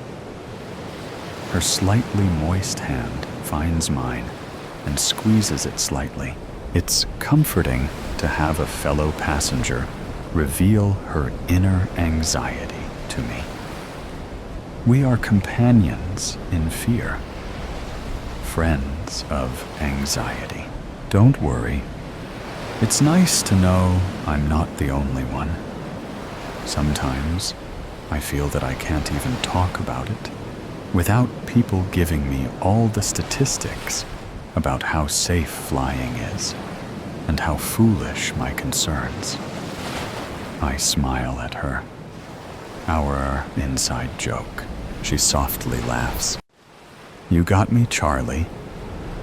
Her slightly moist hand finds mine and squeezes it slightly. It's comforting to have a fellow passenger reveal her inner anxiety to me. We are companions in fear, friends of anxiety. Don't worry. It's nice to know I'm not the only one. Sometimes I feel that I can't even talk about it without people giving me all the statistics about how safe flying is and how foolish my concerns. I smile at her. Our inside joke. She softly laughs. You got me, Charlie.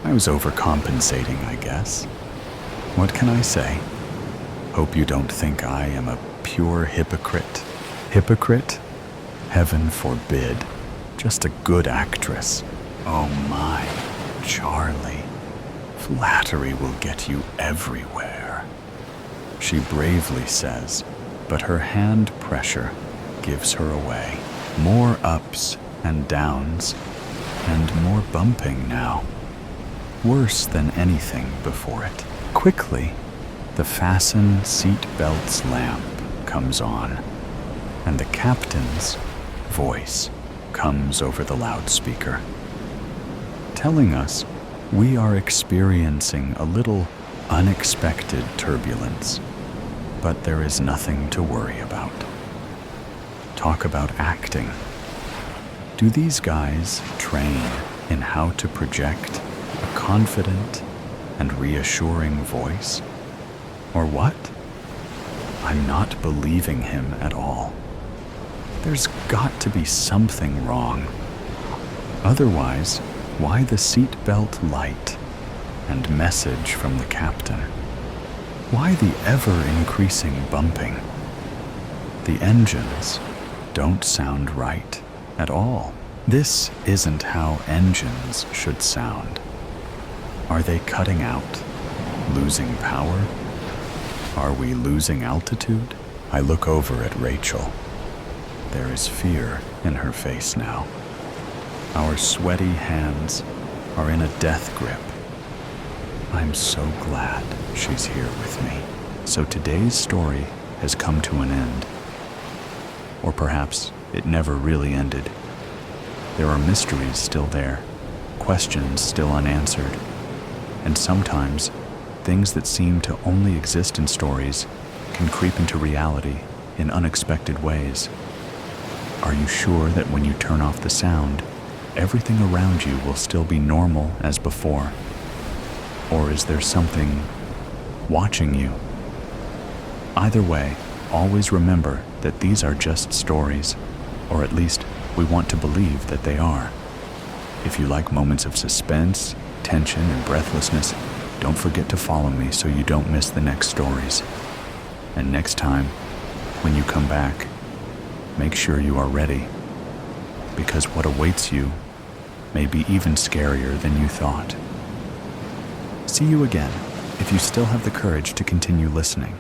I was overcompensating, I guess. What can I say? Hope you don't think I am a pure hypocrite. Hypocrite? Heaven forbid. Just a good actress. Oh my, Charlie. Flattery will get you everywhere. She bravely says, but her hand pressure gives her away. More ups and downs, and more bumping now. Worse than anything before it. Quickly, the fasten seat belts lamp comes on, and the captain's voice comes over the loudspeaker, telling us we are experiencing a little unexpected turbulence, but there is nothing to worry about. Talk about acting. Do these guys train in how to project a confident and reassuring voice? Or what? I'm not believing him at all. There's got to be something wrong. Otherwise, why the seatbelt light and message from the captain? Why the ever-increasing bumping? The engines don't sound right at all. This isn't how engines should sound. Are they cutting out? Losing power? Are we losing altitude? I look over at Rachel. There is fear in her face now. Our sweaty hands are in a death grip. I'm so glad she's here with me. So today's story has come to an end. Or perhaps it never really ended. There are mysteries still there, questions still unanswered, and sometimes things that seem to only exist in stories can creep into reality in unexpected ways. Are you sure that when you turn off the sound, everything around you will still be normal as before? Or is there something watching you? Either way, always remember that these are just stories, or at least we want to believe that they are. If you like moments of suspense, tension, and breathlessness, don't forget to follow me so you don't miss the next stories. And next time, when you come back, make sure you are ready, because what awaits you may be even scarier than you thought. See you again, if you still have the courage to continue listening.